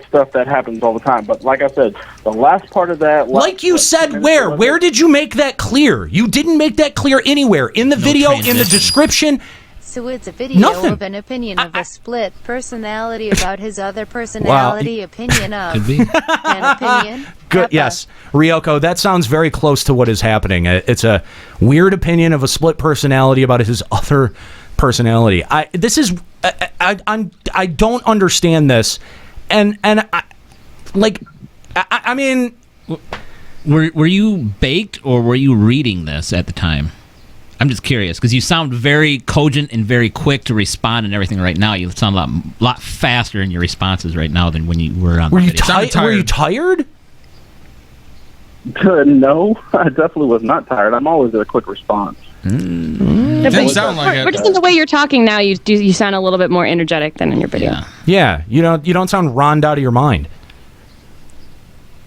stuff that happens all the time. But like I said, the last part of that... Like you said, where did you make that clear? You didn't make that clear anywhere. In the video, in the description... So it's a video of an opinion of a split personality about his other personality opinion of Could be. an opinion. Good. Yes, Ryoko, that sounds very close to what is happening. It's a weird opinion of a split personality about his other personality. I don't understand this, and I mean, were you baked or were you reading this at the time? I'm just curious because you sound very cogent and very quick to respond and everything right now. You sound a lot faster in your responses right now than when you were on the video. Were you tired? No, I definitely was not tired. I'm always a quick response. Didn't sound like it. But just in the way you're talking now, you sound a little bit more energetic than in your video. Yeah. You don't sound ronned out of your mind.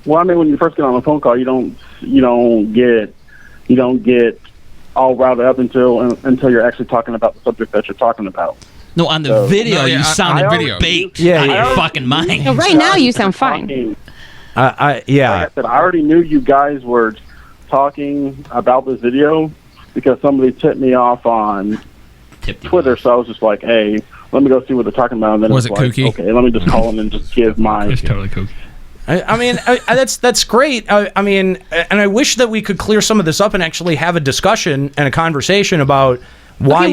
Well, I mean, when you first get on a phone call, you don't get all routed up until you're actually talking about the subject that you're talking about. No, on the video, you sounded baked out of your fucking mind. No, right now, you sound fine. Yeah. Like I said, I already knew you guys were talking about this video because somebody tipped me off on Twitter. So I was just like, hey, let me go see what they're talking about. And then Was it's it like, kooky? okay, let me just call in and just give my... It's totally kooky. I mean, that's great. I mean, and I wish that we could clear some of this up and actually have a discussion and a conversation about why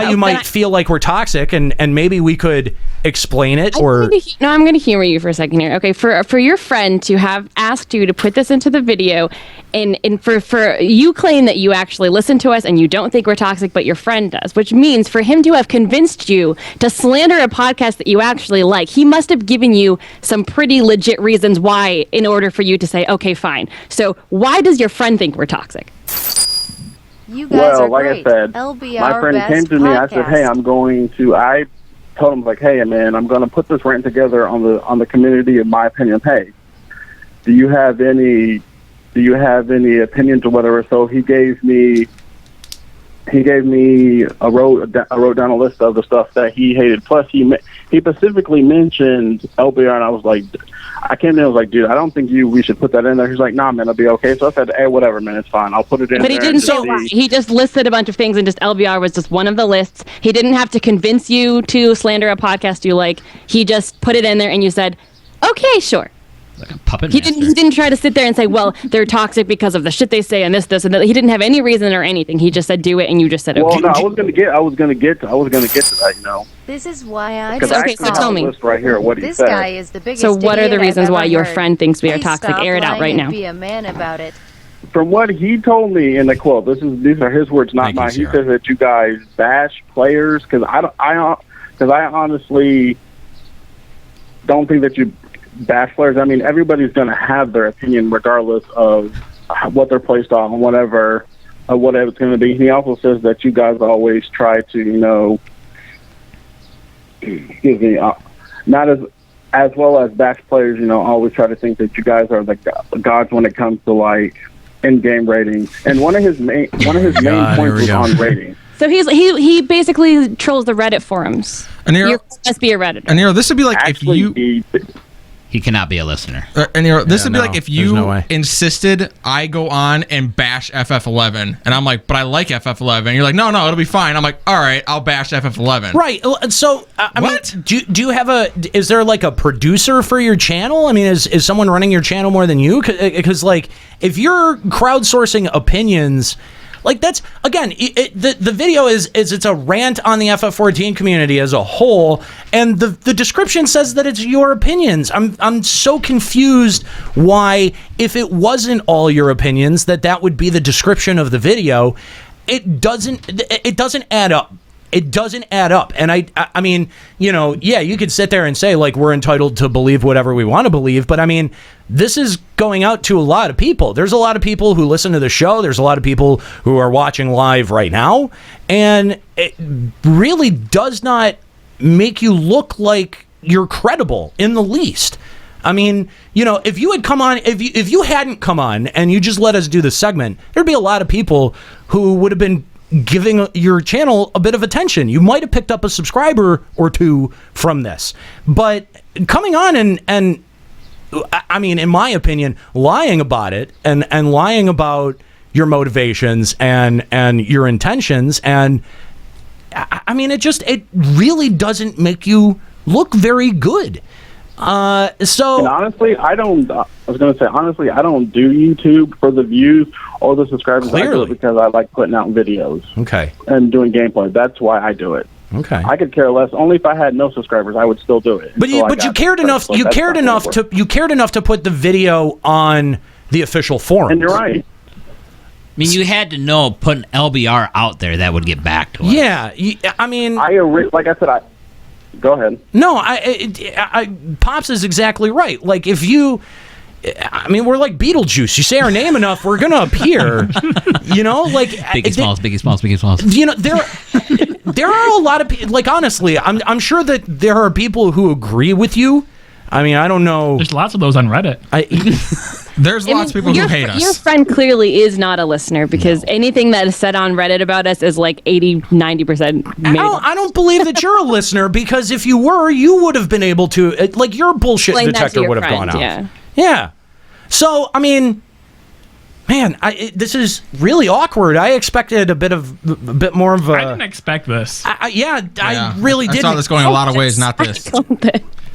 you might feel like we're toxic, and maybe we could explain it. I'm going to humor you for a second here. Okay, for your friend to have asked you to put this into the video, and for you claim that you actually listen to us and you don't think we're toxic, but your friend does, which means for him to have convinced you to slander a podcast that you actually like, he must have given you some pretty legit reasons why, in order for you to say, okay, fine. So why does your friend think we're toxic? You guys are great. I said, LBR my friend came to me. I said, hey, I told him, like, hey, man, I'm going to put this rant together on the community of my opinion. Hey, do you have any opinions or whatever? So he gave me I wrote down a list of the stuff that he hated. Plus he specifically mentioned LBR, and I was like, I came in and was like, dude, I don't think we should put that in there. He's like, nah, man, it'll be okay. So I said, hey, whatever, man, it's fine. I'll put it in there. But he didn't say why. He just listed a bunch of things, and just LBR was just one of the lists. He didn't have to convince you to slander a podcast you like. He just put it in there, and you said, okay, sure. Like a puppet He didn't try to sit there and say, well, they're toxic because of the shit they say and this, and that. He didn't have any reason or anything. He just said, do it, and you just said, okay. Well, no, I was gonna get to that, you know. This is why I Okay, so tell me. Right here, what this guy is the biggest So what are the idiot reasons I've why ever your heard. friend thinks we are Please toxic? stop Air it out lying right and now. Be a man about it. From what he told me in the quote, these are his words, not mine. He says that you guys bash players because I honestly don't think that you bash players. I mean, everybody's going to have their opinion regardless of what they're placed on, whatever it's going to be. He also says that you guys always try to, you know, excuse me, not as well as bash players, you know, always try to think that you guys are the gods when it comes to like in-game ratings. And one of his main points was on ratings. So he basically trolls the Reddit forums. You must be a Redditor. And this would be like if you... He cannot be a listener. This would be like if you insisted I go on and bash FF11, and I'm like, but I like FF11. You're like, no, it'll be fine. I'm like, all right, I'll bash FF11. Right. So, I mean, do you have is there like a producer for your channel? I mean, is someone running your channel more than you? Because like, if you're crowdsourcing opinions, like that's, again, the video is it's a rant on the FF14 community as a whole, and the description says that it's your opinions. I'm so confused why, if it wasn't all your opinions, that would be the description of the video. It doesn't add up. It doesn't add up. And I mean, you know, yeah, you could sit there and say, like, we're entitled to believe whatever we want to believe, but I mean, this is going out to a lot of people. There's a lot of people who listen to the show. There's a lot of people who are watching live right now, and it really does not make you look like you're credible in the least. I mean, you know, if you had come on, if you hadn't come on and you just let us do this segment, there'd be a lot of people who would have been giving your channel a bit of attention. You might have picked up a subscriber or two from this. But coming on and I mean, in my opinion, lying about it and lying about your motivations and your intentions, and I mean, it really doesn't make you look very good. So, and honestly, I was going to say, honestly, I don't do YouTube for the views or the subscribers. Clearly. I do it because I like putting out videos. Okay. And doing gameplay. That's why I do it. Okay. I could care less. Only if I had no subscribers, I would still do it. But you cared enough. You cared enough to put the video on the official forum. And you're right. I mean, you had to know putting LBR out there that would get back to us. Yeah, I mean, like I said, go ahead. No, Pops is exactly right. Like, if you, I mean, we're like Beetlejuice. You say our name enough, we're gonna appear. You know, like Biggie Smalls, Biggie Smalls, Biggie Smalls. You know, there are a lot of people. Like, honestly, I'm sure that there are people who agree with you. I mean, I don't know. There's lots of those on Reddit. There's lots of people who hate us. Your friend clearly is not a listener, because anything that is said on Reddit about us is like 80-90% made. I don't believe that you're a listener, because if you were, you would have been able to, like, your bullshit Explain that to detector your would have friend, gone off. yeah. So, I mean, Man, this is really awkward. I expected a bit more of a. I didn't expect this. I really didn't. I saw this going a lot of ways, not this.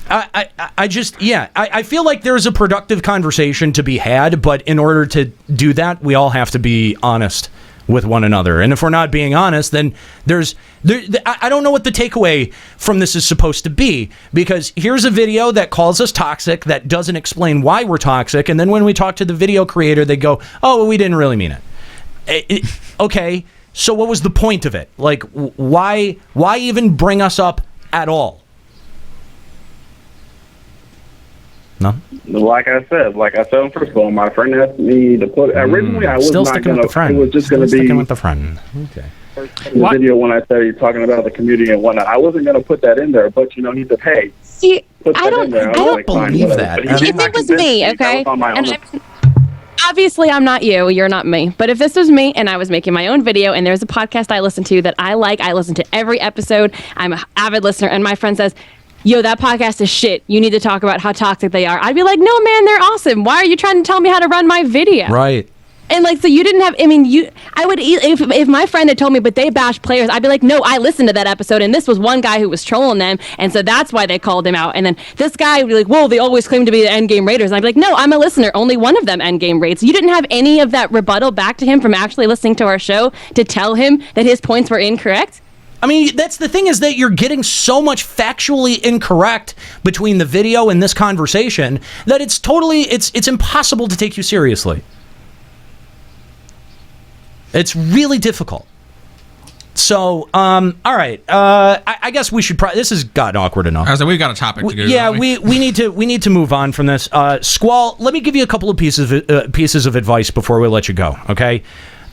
I feel like there's a productive conversation to be had, but in order to do that, we all have to be honest with one another. And if we're not being honest, then I don't know what the takeaway from this is supposed to be, because here's a video that calls us toxic, that doesn't explain why we're toxic, and then when we talk to the video creator, they go, oh, well, we didn't really mean it. Okay, so what was the point of it? Like, why even bring us up at all? No? Like I said, first of all, my friend asked me to put. Originally, I was Still not sticking going with the friend. It was just going to be sticking with the friend. Okay. In the video when I started talking about the community and whatnot. I wasn't going to put that in there, but he said, "Hey, put that in there." I don't believe that. If it was me, okay, on my own. obviously I'm not you, you're not me. But if this was me and I was making my own video and there's a podcast I listen to that I like, I listen to every episode, I'm an avid listener, and my friend says, yo, that podcast is shit, you need to talk about how toxic they are, I'd be like, no, man, they're awesome. Why are you trying to tell me how to run my video? Right. And like, so you didn't have, I would, if my friend had told me, but they bash players, I'd be like, no, I listened to that episode and this was one guy who was trolling them. And so that's why they called him out. And then this guy would be like, whoa, they always claim to be the endgame raiders. And I'd be like, no, I'm a listener. Only one of them endgame rates. You didn't have any of that rebuttal back to him from actually listening to our show to tell him that his points were incorrect. I mean, that's the thing, is that you're getting so much factually incorrect between the video and this conversation that it's totally, it's impossible to take you seriously. It's really difficult. So, all right. I guess we should probably. This has gotten awkward enough. I was like, we've got a topic to do. Yeah, we need to move on from this. Squall, let me give you a couple of pieces of advice before we let you go. Okay.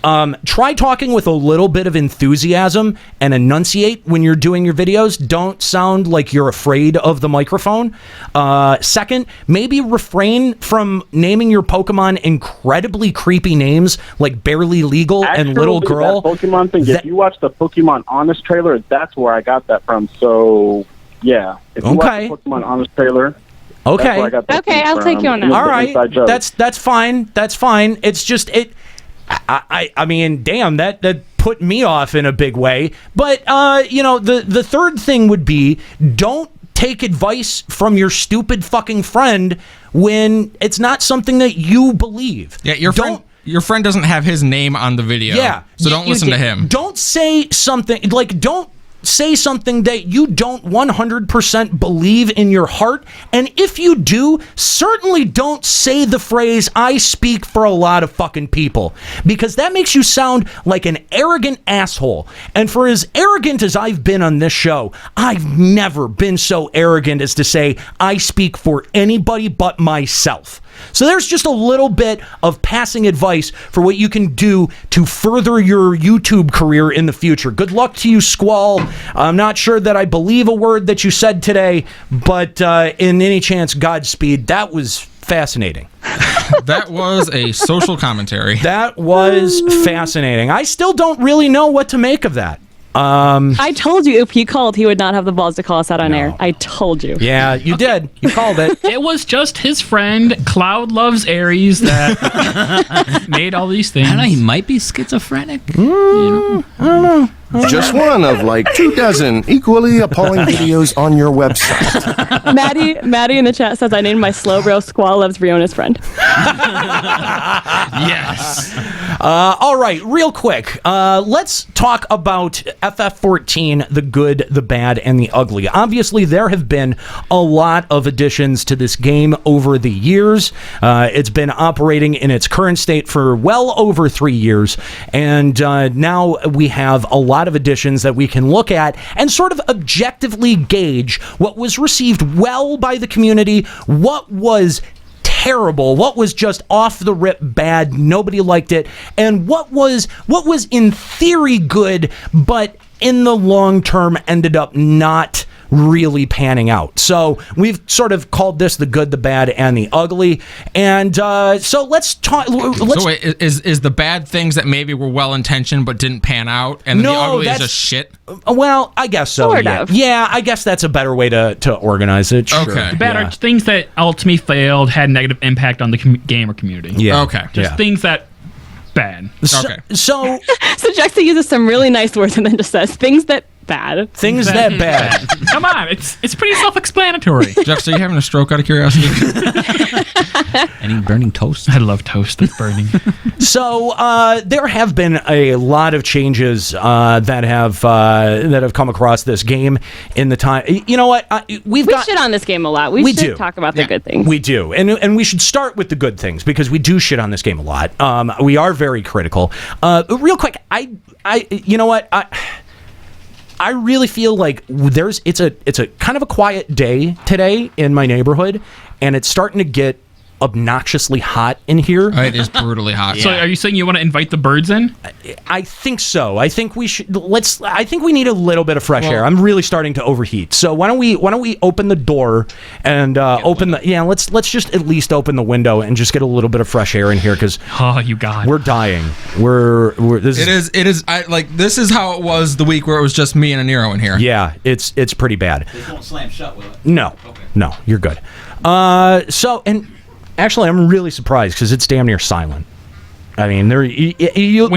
Try talking with a little bit of enthusiasm and enunciate when you're doing your videos. Don't sound like you're afraid of the microphone. Second, maybe refrain from naming your Pokemon incredibly creepy names like Barely Legal and Little Girl. That Pokemon thing, if you watch the Pokemon Honest trailer, that's where I got that from. So, yeah. If you watch the Pokemon Honest trailer... Okay. Okay, I'll take you on that. All right. That's fine. That's fine. It's just... I mean, damn, that put me off in a big way. But, the third thing would be, don't take advice from your stupid fucking friend when it's not something that you believe. Yeah, your friend doesn't have his name on the video. Yeah. So don't listen to him. Don't say something, don't say something that you don't 100% believe in your heart. And if you do, certainly don't say the phrase, I speak for a lot of fucking people, because that makes you sound like an arrogant asshole. And for as arrogant as I've been on this show, I've never been so arrogant as to say I speak for anybody but myself. So there's just a little bit of passing advice for what you can do to further your YouTube career in the future. Good luck to you, Squall. I'm not sure that I believe a word that you said today, but in any chance, Godspeed. That was fascinating. That was a social commentary. That was fascinating. I still don't really know what to make of that. I told you if he called, he would not have the balls to call us out on air. I told you. Yeah, you did. You called it. It was just his friend, Cloud Loves Aries, that made all these things. I don't know, he might be schizophrenic. I don't know. Just one of like 24 equally appalling videos on your website. Maddie in the chat says, I named my slow bro Squall Loves Riona's friend. Yes. All right, real quick. Let's talk about FF14, the good, the bad, and the ugly. Obviously, there have been a lot of additions to this game over the years. It's been operating in its current state for well over 3 years, and now we have a lot of additions that we can look at and sort of objectively gauge what was received well by the community, what was terrible, what was just off the rip bad, nobody liked it, and what was in theory good, but in the long term ended up not really panning out. So we've sort of called this the good, the bad, and the ugly. And so let's talk. So wait, is the bad things that maybe were well intentioned but didn't pan out, and then the ugly is just shit? Well, I guess so. Sort yeah. of. Yeah, I guess that's a better way to organize it. Sure. Okay. The bad are things that ultimately failed, had negative impact on the gamer community. Yeah. Okay. Just things that bad. Okay. So Jackson uses some really nice words and then just says things that bad. Things that bad. Come on, it's pretty self-explanatory. Jeff, so you having a stroke out of curiosity? Any burning toast? I love toast that's burning. So there have been a lot of changes that have come across this game in the time. You know what? We shit on this game a lot. We should talk about the good things. We do, and we should start with the good things because we do shit on this game a lot. We are very critical. Real quick, you know what? I really feel like it's a kind of a quiet day today in my neighborhood, and it's starting to get obnoxiously hot in here. It is brutally hot. So are you saying you want to invite the birds in? I think so. I think we should. I think we need a little bit of fresh air. I'm really starting to overheat. So why don't we open the door and open the let's just at least open the window and just get a little bit of fresh air in here because we're dying. This is how it was the week where it was just me and Aniro in here. Yeah, it's pretty bad. This won't slam shut, will it? No, no, you're good. Actually, I'm really surprised because it's damn near silent. I mean, when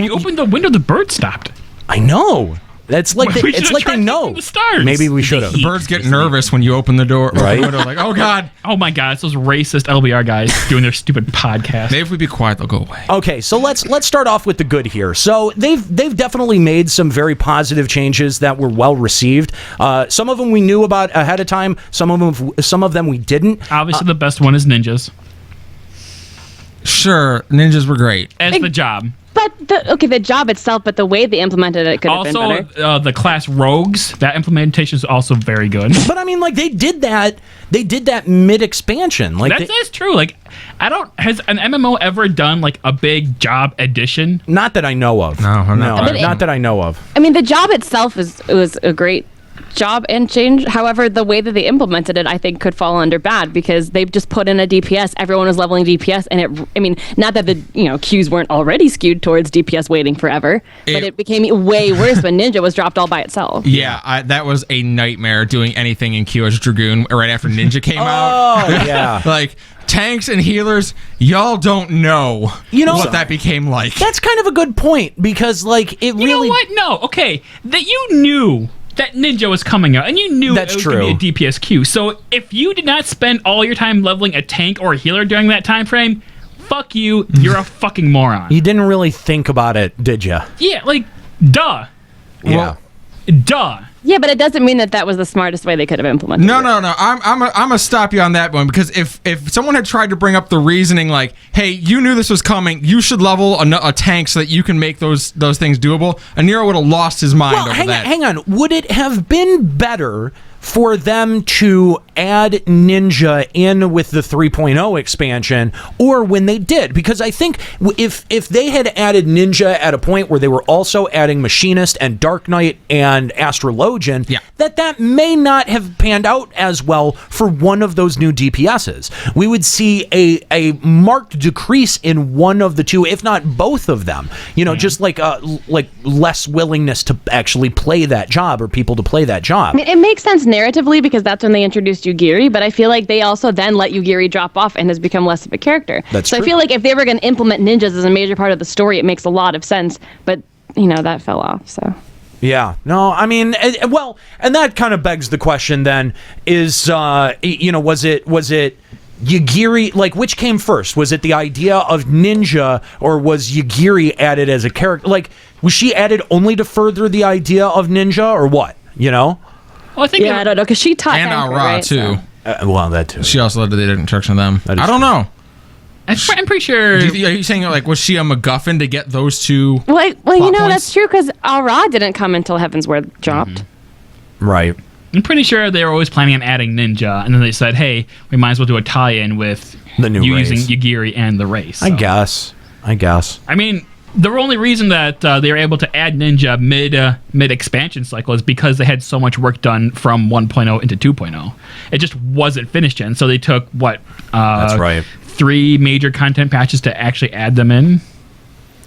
you opened the window, the bird stopped. I know. It's like they know. The stars. Maybe we should have. The birds get nervous when you open the door. Right? The window, like, oh god, oh my god, it's those racist LBR guys doing their stupid podcast. Maybe if we be quiet, they'll go away. Okay, so let's start off with the good here. So they've definitely made some very positive changes that were well received. Some of them we knew about ahead of time. Some of them we didn't. Obviously, the best one is ninjas. Sure, ninjas were great. As the job. But the job itself, but the way they implemented it could have been better. Also, the class rogues, that implementation is also very good. But I mean, like they did that mid-expansion. Like that's true. Like, has an MMO ever done like a big job addition? Not that I know of. No, not that I know of. I mean, the job itself was a great job and change. However, the way that they implemented it, I think, could fall under bad because they've just put in a DPS. Everyone was leveling DPS, and not that the queues weren't already skewed towards DPS waiting forever, but it became way worse when Ninja was dropped all by itself. Yeah, that was a nightmare doing anything in queue as Dragoon right after Ninja came out. Oh yeah, like. Tanks and healers, y'all don't know what that became like. That's kind of a good point because, like, it really. You know what? No, okay, that you knew that Ninja was coming out, and you knew that's it was going to be a DPS queue. So if you did not spend all your time leveling a tank or a healer during that time frame, fuck you. You're a fucking moron. You didn't really think about it, did you? Yeah, like, duh. Yeah. Duh. Yeah, but it doesn't mean that was the smartest way they could have implemented it. No. I'm gonna stop you on that one because if someone had tried to bring up the reasoning like, hey, you knew this was coming, you should level a tank so that you can make those things doable, Aniro would have lost his mind over that. Hang on. Would it have been better for them to add Ninja in with the 3.0 expansion, or when they did? Because I think if they had added Ninja at a point where they were also adding Machinist and Dark Knight and Astrologian, that may not have panned out as well for one of those new DPSs. We would see a marked decrease in one of the two, if not both of them. Just like less willingness to actually play that job or people to play that job. I mean, it makes sense narratively because that's when they introduced Yugiri, but I feel like they also then let Yugiri drop off and has become less of a character. That's so true. I feel like if they were going to implement ninjas as a major part of the story, it makes a lot of sense, but that fell off. So yeah, no, I mean, well, and that kind of begs the question then is was it Yugiri, like, which came first? Was it the idea of Ninja, or was Yugiri added as a character? Like, was she added only to further the idea of Ninja, or what? Well, I think I don't know, because she taught and Anchor, Ra right? too. Well, that too. She also led to the introduction of them. I don't know. I'm pretty sure. Are you saying like was she a MacGuffin to get those two? Well, points? that's true because Ra didn't come until Heaven's Word dropped. Right. I'm pretty sure they were always planning on adding Ninja, and then they said, "Hey, we might as well do a tie-in with the new using race. Yugiri and the race." So. I guess. I mean, the only reason that they were able to add Ninja mid expansion cycle is because they had so much work done from 1.0 into 2.0. It just wasn't finished yet, so they took that's right, 3 major content patches to actually add them in.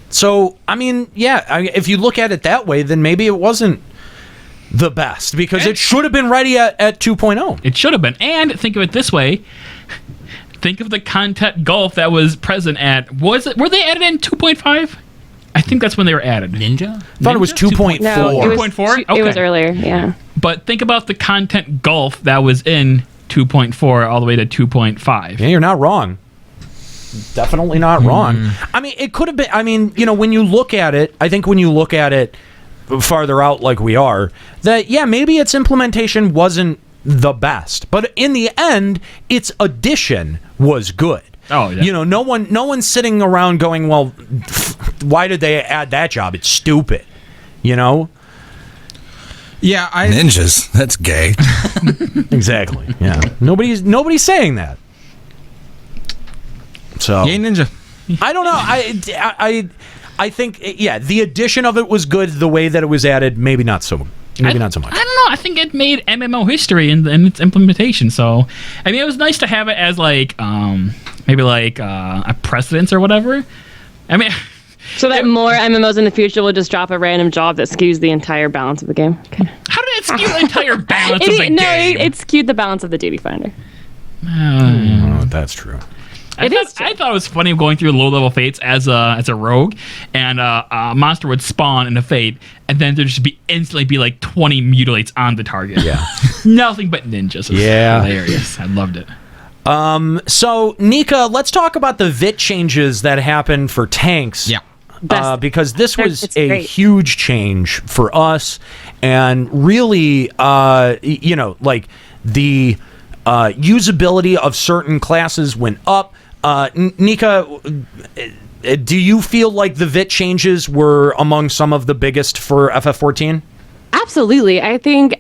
So I mean, if you look at it that way, then maybe it wasn't the best because it should have been ready at 2.0. It should have been. And think of it this way. Think of the content gulf that was present at... Were they added in 2.5? I think that's when they were added. Ninja? I thought it was 2.4. No, it was 2.4? It was earlier. Yeah. But think about the content gulf that was in 2.4 all the way to 2.5. Yeah, you're not wrong. Definitely not wrong. I mean, it could have been. I mean, when you look at it, I think when you look at it farther out like we are, that maybe its implementation wasn't the best, but in the end, its addition was good. Oh yeah. No one's sitting around going, well, why did they add that job? It's stupid. Yeah, Ninjas. That's gay. Exactly. Yeah. Nobody's saying that. So Yay Ninja. I don't know. I think the addition of it was good. The way that it was added, maybe not so much. I don't know. I think it made MMO history in its implementation. So, I mean, it was nice to have it as like maybe like a precedence or whatever. I mean, so that more MMOs in the future will just drop a random job that skews the entire balance of the game. Okay. How did it skew the entire balance of the game? No, it skewed the balance of the Duty Finder. That's true. I thought it was funny going through low-level fates as a rogue, and a monster would spawn in a fate, and then there'd just instantly be like 20 mutilates on the target. Yeah. Nothing but ninjas. It was hilarious. I loved it. So, Nika, let's talk about the VIT changes that happened for tanks. Yeah. Because this was a huge change for us, and really, like the usability of certain classes went up. Nika, do you feel like the VIT changes were among some of the biggest for FF14? Absolutely. I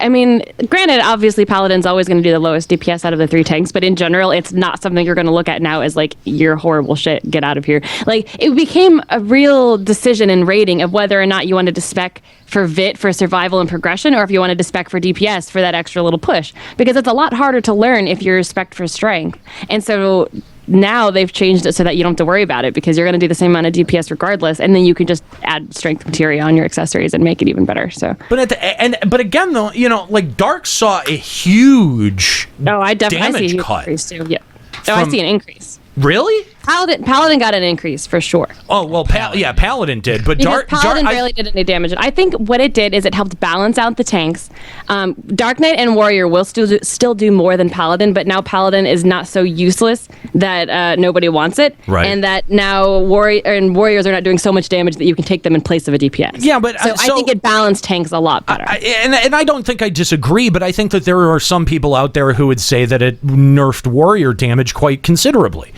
mean, granted, obviously Paladin's always going to do the lowest DPS out of the 3 tanks, but in general, it's not something you're going to look at now as like, you're horrible shit, get out of here. Like, it became a real decision in rating of whether or not you wanted to spec for VIT for survival and progression, or if you wanted to spec for DPS for that extra little push, because it's a lot harder to learn if you're spec'd for strength. And so now they've changed it so that you don't have to worry about it, because you're going to do the same amount of DPS regardless, and then you can just add strength materia on your accessories and make it even better. So, but again though, like Dark saw a huge I see a huge cut. increase too. Yeah. I see an increase. Really? Paladin got an increase for sure. Oh well, Paladin did, but Paladin barely did any damage. I think what it did is it helped balance out the tanks. Dark Knight and Warrior will still do more than Paladin, but now Paladin is not so useless that nobody wants it, right? And that now Warriors are not doing so much damage that you can take them in place of a DPS. Yeah, but I think it balanced tanks a lot better. And I don't think I disagree, but I think that there are some people out there who would say that it nerfed Warrior damage quite considerably.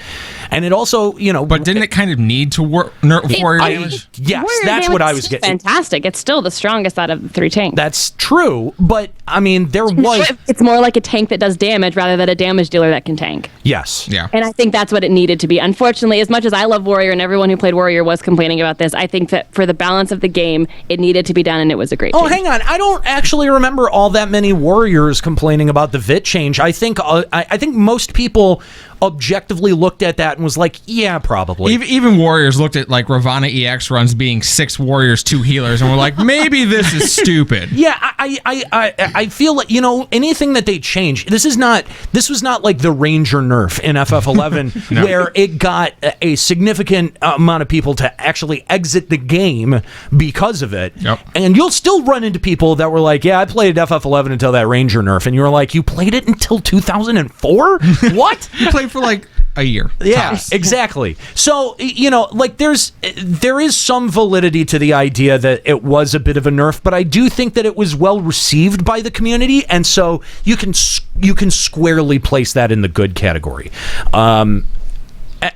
And it also, But didn't it kind of need to nerf Warrior damage? Yes, Warrior that's what I was getting. Fantastic. It's still the strongest out of the 3 tanks. That's true, but I mean, there was. It's more like a tank that does damage rather than a damage dealer that can tank. Yes. Yeah. And I think that's what it needed to be. Unfortunately, as much as I love Warrior and everyone who played Warrior was complaining about this, I think that for the balance of the game, it needed to be done, and it was a great change. Oh, hang on. I don't actually remember all that many Warriors complaining about the VIT change. I think most people objectively looked at that and was like, yeah, probably. Even Warriors looked at like Ravana EX runs being 6 Warriors, 2 healers, and were like, maybe this is stupid. Yeah, I feel like, anything that they change, this was not like the Ranger nerf in FF11 No. where it got a significant amount of people to actually exit the game because of it. Yep. And you'll still run into people that were like, yeah, I played FF11 until that Ranger nerf. And you were like, you played it until 2004? What? You played for like a year. Yeah, tops. exactly. So, like there is some validity to the idea that it was a bit of a nerf, but I do think that it was well received by the community, and so you can squarely place that in the good category.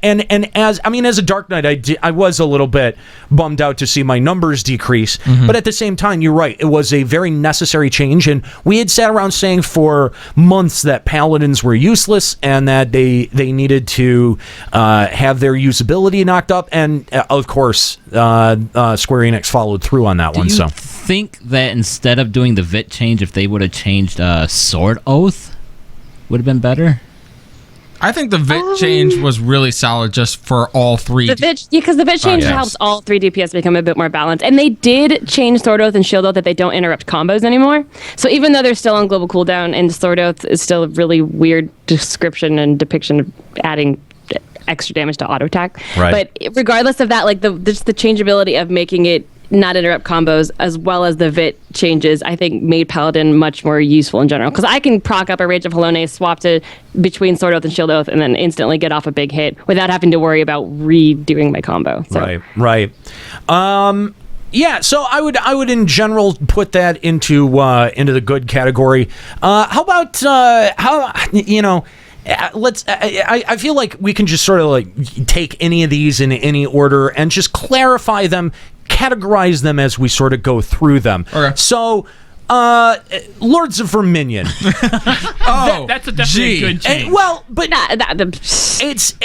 And as a Dark Knight, I was a little bit bummed out to see my numbers decrease, but at the same time, you're right, it was a very necessary change, and we had sat around saying for months that Paladins were useless and that they needed to have their usability knocked up, and of course, Square Enix followed through on that one. Do you think that instead of doing the VIT change, if they would have changed Sword Oath, would have been better? I think the VIT change was really solid just for all 3. Because the VIT change helps all 3 DPS become a bit more balanced. And they did change Sword Oath and Shield Oath that they don't interrupt combos anymore. So even though they're still on global cooldown, and Sword Oath is still a really weird description and depiction of adding extra damage to auto attack. Right. But regardless of that, like just the changeability of making it not interrupt combos, as well as the VIT changes, I think made Paladin much more useful in general. Because I can proc up a Rage of Halone, swap to between Sword Oath and Shield Oath, and then instantly get off a big hit without having to worry about redoing my combo. So. Right. Yeah, so I would in general put that into the good category. How about let's. I feel like we can just sort of like take any of these in any order and just clarify them, categorize them as we sort of go through them. Okay. So, Lords of Verminion. That's definitely a good change.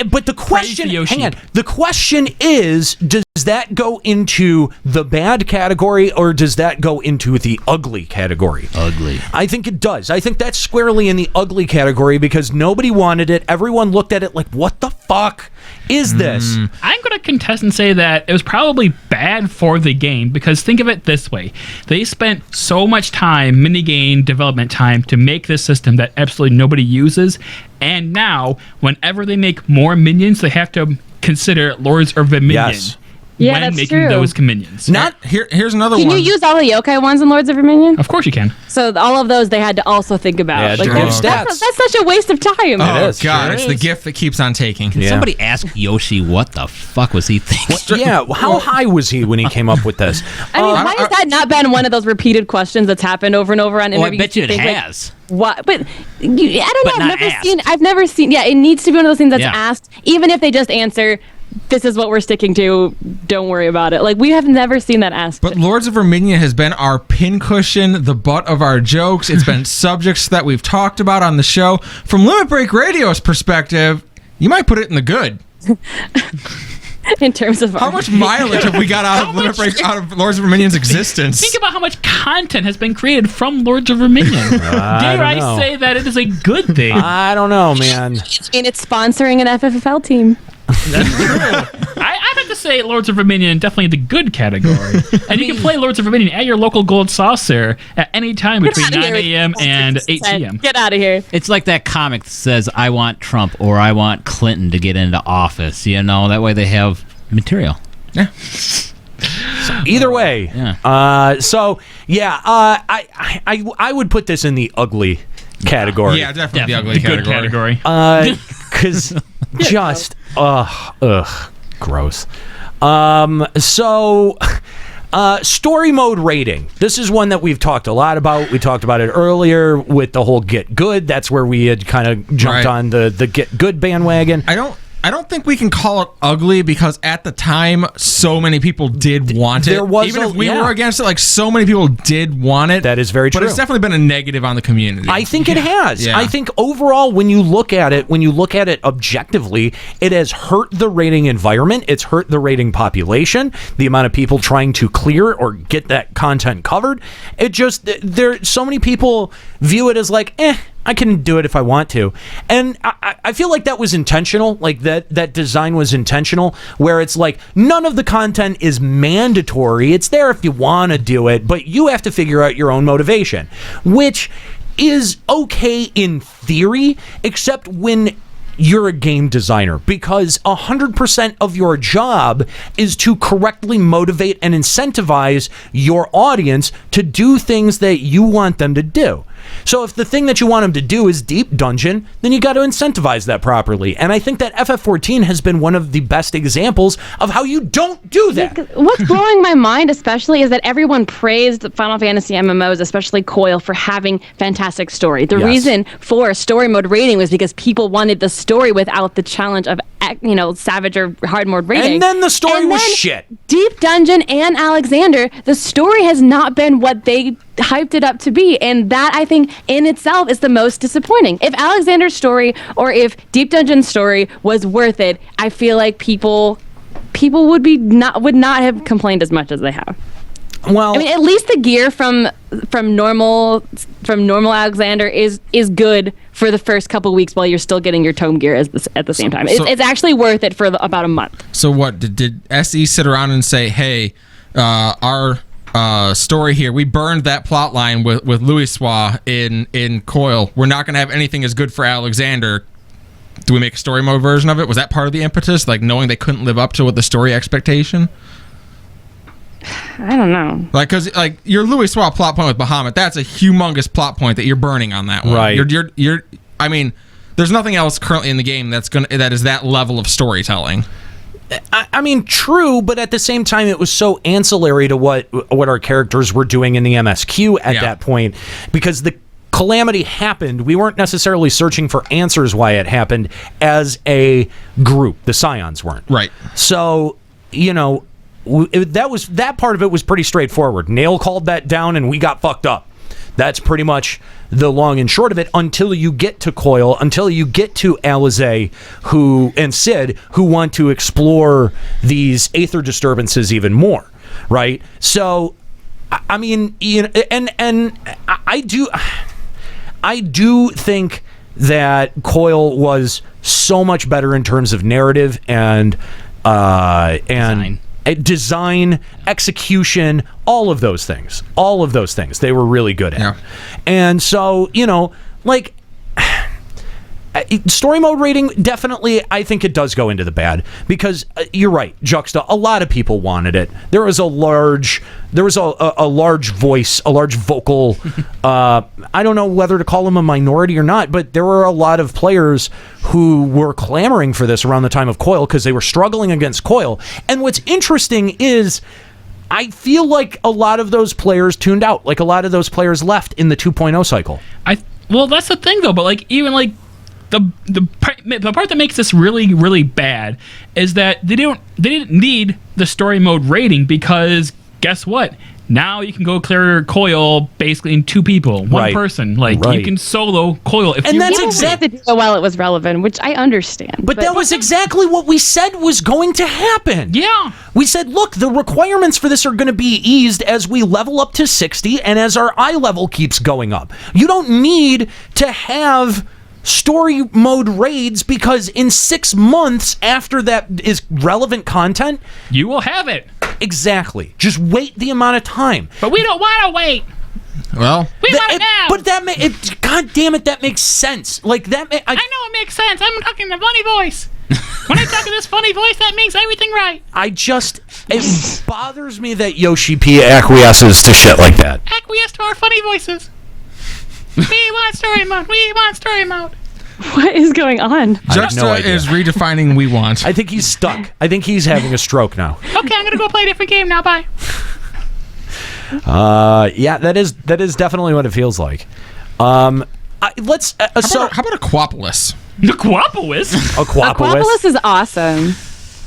But the question. Hang on. The question is, does that go into the bad category or does that go into the ugly category? Ugly. I think it does. I think that's squarely in the ugly category because nobody wanted it. Everyone looked at it like, what the fuck is this? I'm going to contest and say that it was probably bad for the game because think of it this way. They spent so much time, minigame development time, to make this system that absolutely nobody uses. And now, whenever they make more minions, they have to consider Lords of Verminion. Yes. Yeah, when that's making true. those minions. Here's another Can one. you use all the yokai ones in Lords of Verminion? Of course you can. So all of those they had to also think about. Yeah, Like, that's such a waste of time. Oh God, it's the gift that keeps on taking. Can somebody ask Yoshi what the fuck was he thinking? How high was he when he came up with this? I mean, why has that not been one of those repeated questions that's happened over and over on Well, I interviews? bet you it Think, like, has. What? But I don't But know. not I've never seen. Yeah, it needs to be one of those things that's Yeah. asked, even if they just answer, "This is what we're sticking to. Don't worry about it." Like we have never seen that asked. But Lords of Verminion has been our pincushion, the butt of our jokes. It's been subjects that we've talked about on the show. From Limit Break Radio's perspective, you might put it in the good. In terms of how much mileage have we got out of Lords of Verminion's existence? Think about how much content has been created from Lords of Verminion. Dare I know. say that it is a good thing? I don't know, man. And it's sponsoring an FFFL team. That's true. I have to say Lords of Verminion definitely the good category. And you can play Lords of Verminion at your local gold saucer at any time between 9 a.m. and 8 p.m. Get out of here. It's like that comic that says, I want Trump or I want Clinton to get into office. You know, that way they have material. Yeah. Either way. Yeah. I would put this in the ugly category. Yeah, definitely the ugly good category. Because just gross. Story mode rating. This is one that we've talked a lot about. We talked about it earlier with the whole Get Good. That's where we had kind of jumped on the Get Good bandwagon. I don't think we can call it ugly because at the time so many people did want it. There was even if we were against it, like so many people did want it. That is very true. But it's definitely been a negative on the community. I think it has. Yeah. I think overall, when you look at it objectively, it has hurt the rating environment. It's hurt the rating population. The amount of people trying to clear or get that content covered. It just so many people view it as like, I can do it if I want to. And I feel like that was intentional. Like that design was intentional, where it's like none of the content is mandatory. It's there if you want to do it, but you have to figure out your own motivation, which is okay in theory, except when you're a game designer, because 100% of your job is to correctly motivate and incentivize your audience to do things that you want them to do. So if the thing that you want them to do is deep dungeon, then you got to incentivize that properly. And I think that FF14 has been one of the best examples of how you don't do that. What's blowing my mind especially is that everyone praised Final Fantasy MMOs, especially Coil, for having fantastic story. The reason for story mode rating was because people wanted the story without the challenge of, savage or hard mode rating. And then the story was shit. Deep Dungeon and Alexander, the story has not been what they hyped it up to be, and that I think in itself is the most disappointing. If Alexander's story or if Deep Dungeon's story was worth it, I feel like people would not have complained as much as they have. Well, I mean, at least the gear from normal Alexander is good for the first couple weeks while you're still getting your tome gear at the same time. It's actually worth it for about a month. So what did SE sit around and say, hey, our story here, we burned that plot line with Louis Sois in Coil. We're not going to have anything as good for Alexander. do we make a story mode version of it? Was that part of the impetus, like knowing they couldn't live up to what the story expectation? I don't know. Like, because like your Louis Swap plot point with Bahamut, that's a humongous plot point that you're burning on that one. Right. You're I mean, there's nothing else currently in the game that is that level of storytelling. I mean, true, but at the same time, it was so ancillary to what our characters were doing in the MSQ at that point, because the calamity happened. We weren't necessarily searching for answers why it happened as a group. The Scions weren't. Right. So, you know, that part of it was pretty straightforward. Nail called that down, and we got fucked up. That's pretty much the long and short of it until you get to Coil, until you get to Alizé and Sid, who want to explore these aether disturbances even more, right? So, I mean, you know, and I do think that Coil was so much better in terms of narrative and design, execution, all of those things they were really good at. And so, you know, like, story mode rating, definitely, I think it does go into the bad, because you're right, Juxta, a lot of people wanted it. There was a large voice, a large vocal, I don't know whether to call them a minority or not, but there were a lot of players who were clamoring for this around the time of Coil because they were struggling against Coil. And what's interesting is I feel like a lot of those players tuned out, like a lot of those players left in the 2.0 cycle. Well, that's the thing though, but like even like the part that makes this really, really bad is that they didn't need the story mode rating, because guess what? Now you can go clear Coil basically in 2 people, one person. Like you can solo Coil if you want. Exactly to do it while it was relevant, which I understand. But that was exactly what we said was going to happen. Yeah. We said, look, the requirements for this are going to be eased as we level up to 60 and as our eye level keeps going up. You don't need to have story mode raids, because in 6 months after that is relevant content, you will have it. Exactly. Just wait the amount of time. But we don't want to wait. Well, we want it now. But God damn it, that makes sense. Like that. I know it makes sense. I'm talking a funny voice. When I talk in this funny voice, that makes everything right. It bothers me that Yoshi P acquiesces to shit like that. Acquiesce to our funny voices. We want story mode. We want story mode. What is going on? Juxta is redefining we want. I think he's stuck. I think he's having a stroke now. Okay, I'm gonna go play a different game now. Bye. Yeah, that is definitely what it feels like. Let's. How about Aquapolis? Aquapolis? Aquapolis is awesome.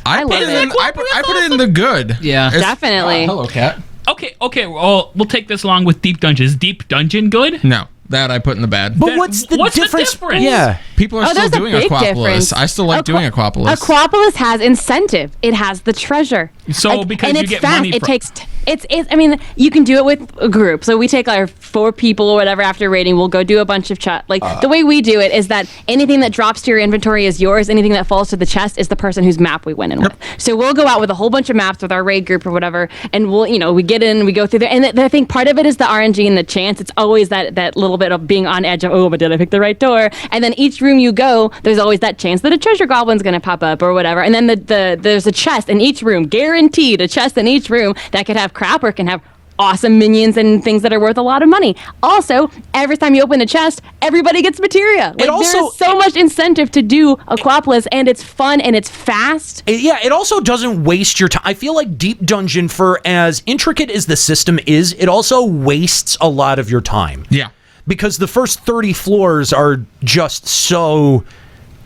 I put it in the good. Yeah, definitely. Hello, cat. Okay. Well, we'll take this along with Deep Dungeon. Is Deep Dungeon good? No. That I put in the bad. But what's the difference? Yeah, people are still doing Aquapolis. I still like doing Aquapolis. Aquapolis has incentive. It has the treasure. So because you get money it takes. I mean, you can do it with a group. So we take our 4 people or whatever after raiding. We'll go do a bunch of chat. Like the way we do it is that anything that drops to your inventory is yours. Anything that falls to the chest is the person whose map we went in with. So we'll go out with a whole bunch of maps with our raid group or whatever, and we get in, we go through there, and I think part of it is the RNG and the chance. It's always that little bit of being on edge of, oh, but did I pick the right door? And then each room you go, there's always that chance that a treasure goblin's going to pop up or whatever. And then there's a chest in each room, guaranteed a chest in each room that could have crap or can have awesome minions and things that are worth a lot of money. Also, every time you open a chest, everybody gets materia. Like, there's so much incentive to do Aquapolis, and it's fun and it's fast. It also doesn't waste your time. I feel like Deep Dungeon, for as intricate as the system is, it also wastes a lot of your time. Yeah. Because the first 30 floors are just so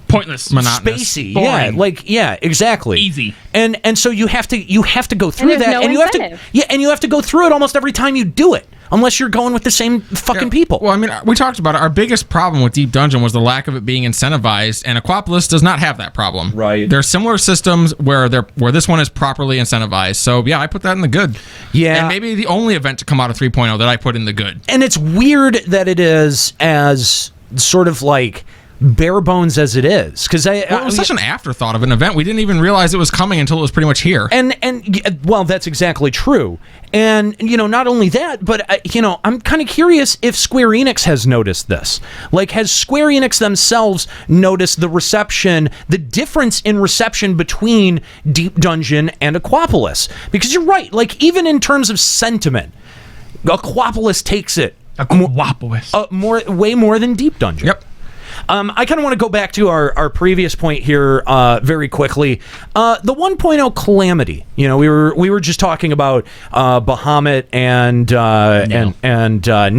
pointless, monotonous, spacey. Yeah, exactly, easy, and so you have to go through that, and you have to go through it almost every time you do it, unless you're going with the same fucking people. Well, I mean, we talked about it. Our biggest problem with Deep Dungeon was the lack of it being incentivized, and Aquapolis does not have that problem. Right. There are similar systems where this one is properly incentivized. So yeah, I put that in the good. Yeah, and maybe the only event to come out of 3.0 that I put in the good. And it's weird that it is as sort of like bare bones as it is. Because it was such an afterthought of an event. We didn't even realize it was coming until it was pretty much here. And well, that's exactly true. And, not only that, but, I'm kind of curious if Square Enix has noticed this. Like, has Square Enix themselves noticed the difference in reception between Deep Dungeon and Aquapolis? Because you're right, like, even in terms of sentiment, Aquapolis takes it. Way more than Deep Dungeon. Yep. I kind of want to go back to our previous point here very quickly. The 1.0 Calamity. We were just talking about Bahamut and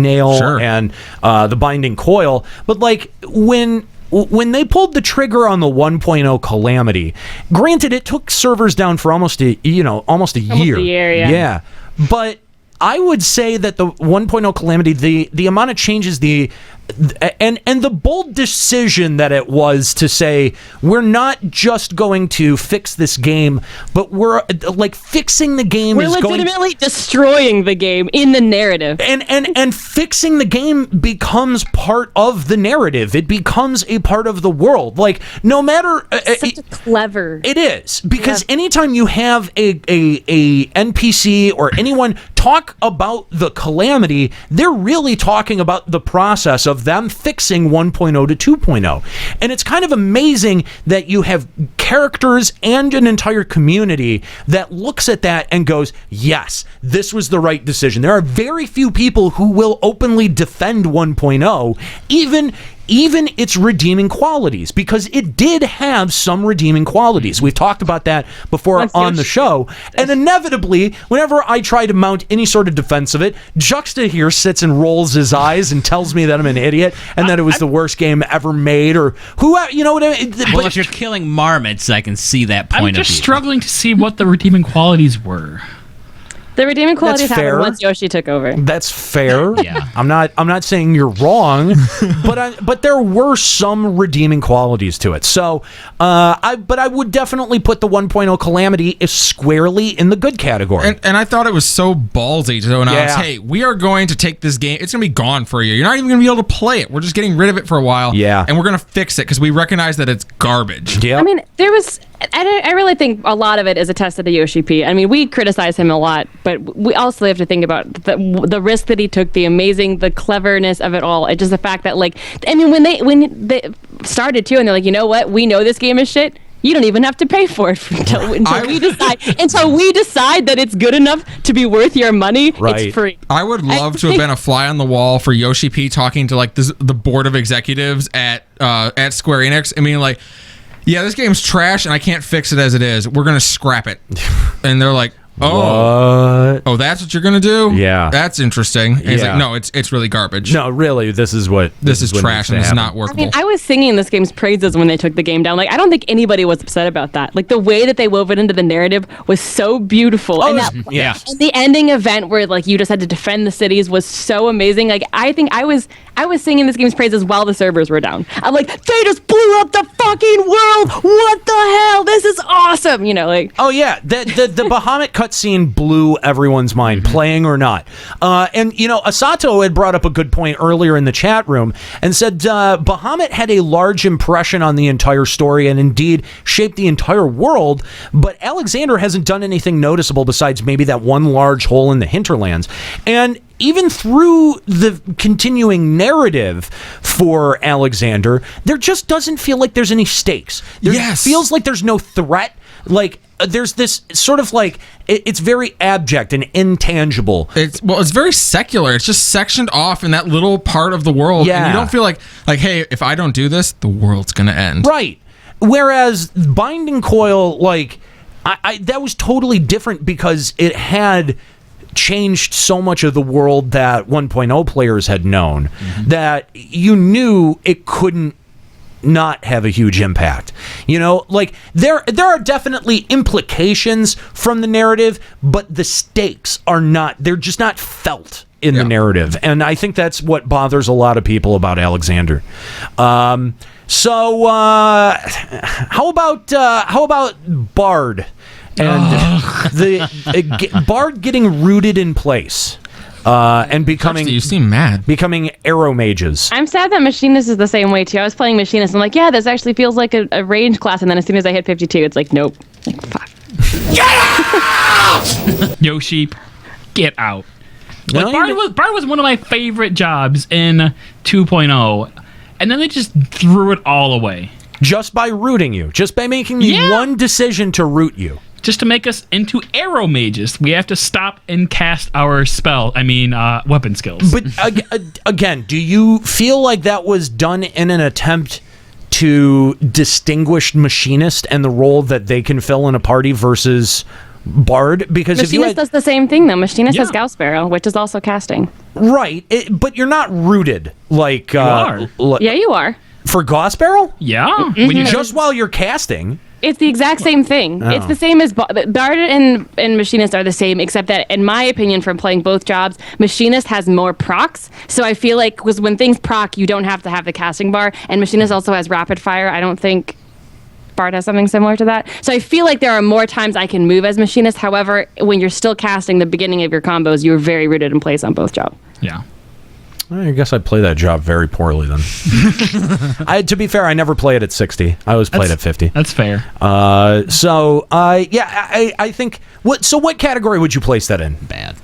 Nail Sure. and the Binding Coil, but like when they pulled the trigger on the 1.0 Calamity, granted it took servers down for almost a year. Almost a year, yeah. Yeah, but I would say that the 1.0 Calamity, the amount of changes, and the bold decision that it was to say, we're not just going to fix this game, but we're like fixing the game we're legitimately destroying the game in the narrative. And fixing the game becomes part of the narrative. It becomes a part of the world. Like, no matter such a clever. It is, because anytime you have a NPC or anyone talk about the Calamity, they're really talking about the process of them fixing 1.0 to 2.0. And it's kind of amazing that you have characters and an entire community that looks at that and goes, yes, this was the right decision. There are very few people who will openly defend 1.0, even its redeeming qualities, because it did have some redeeming qualities. We've talked about that before on the show. And inevitably, whenever I try to mount any sort of defense of it, Juxta here sits and rolls his eyes and tells me that I'm an idiot and that it was the worst game ever made, or what I mean? Well, if you're killing marmots, I can see that point of view. I'm just struggling to see what the redeeming qualities were. The redeeming qualities happened once Yoshi took over. That's fair. Yeah. I'm not saying you're wrong, but there were some redeeming qualities to it. So, I would definitely put the 1.0 Calamity squarely in the good category. And I thought it was so ballsy to announce, hey, we are going to take this game. It's going to be gone for a year. You're not even going to be able to play it. We're just getting rid of it for a while. Yeah. And we're going to fix it because we recognize that it's garbage. Yeah. I mean, there was. I really think a lot of it is a test of the Yoshi P. I mean, we criticize him a lot, but we also have to think about the risk that he took, the cleverness of it all. It's just the fact that, like, I mean, when they started too, and they're like, you know what, we know this game is shit. You don't even have to pay for it until we decide that it's good enough to be worth your money. Right. It's free. I would love to have been a fly on the wall for Yoshi P talking to like the board of executives at Square Enix. I mean, like, yeah, this game's trash and I can't fix it as it is. We're going to scrap it. And they're like, oh, that's what you're going to do? Yeah. That's interesting. And he's like, no, it's really garbage. No, really, this is trash and it's not workable. I mean, I was singing this game's praises when they took the game down. Like, I don't think anybody was upset about that. Like, the way that they wove it into the narrative was so beautiful. And the ending event where, like, you just had to defend the cities was so amazing. Like, I think I was singing this game's praises while the servers were down. I'm like, they just blew up the fucking world. What the hell? This is awesome. Like. Oh yeah, the Bahamut cutscene blew everyone's mind, playing or not. And Asato had brought up a good point earlier in the chat room and said Bahamut had a large impression on the entire story and indeed shaped the entire world, but Alexander hasn't done anything noticeable besides maybe that one large hole in the hinterlands. And even through the continuing narrative for Alexander, there just doesn't feel like there's any stakes. There feels like there's no threat. Like, there's this sort of like, it's very abject and intangible. It's very secular. It's just sectioned off in that little part of the world. Yeah. And you don't feel like, hey, if I don't do this, the world's going to end. Right. Whereas Binding Coil, like, I that was totally different because it had changed so much of the world that 1.0 players had known that you knew it couldn't not have a huge impact. Like, there are definitely implications from the narrative, but the stakes are not, they're just not felt in the narrative. And I think that's what bothers a lot of people about Alexander. So how about Bard? And the Bard getting rooted in place. and becoming. You seem mad. Becoming arrow mages. I'm sad that Machinist is the same way too. I was playing Machinist and I'm like, yeah, this actually feels like a range class, and then as soon as I hit 52, it's like, nope. Like, fuck. Yo, sheep, get out. Like, Bard was one of my favorite jobs in 2.0, and then they just threw it all away. Just by rooting you. Just by making the one decision to root you. Just to make us into arrow mages, we have to stop and cast our weapon skills. But again, do you feel like that was done in an attempt to distinguish Machinist and the role that they can fill in a party versus Bard? Because Machinist does the same thing, though. Machinist has Gauss Barrel, which is also casting. Right, but you're not rooted like... You are. Yeah, you are. For Gauss Barrel? Yeah. Mm-hmm. Just while you're casting... It's the exact same thing. Oh. It's the same as Bard and Machinist are the same, except that, in my opinion, from playing both jobs, Machinist has more procs. So I feel like because when things proc, you don't have to have the casting bar, and Machinist also has rapid fire. I don't think Bard has something similar to that. So I feel like there are more times I can move as Machinist. However, when you're still casting the beginning of your combos, you're very rooted in place on both jobs. Yeah. I guess I play that job very poorly then. To be fair, I never play it at 60. I always played at 50. That's fair. I think... What category would you place that in? Bad.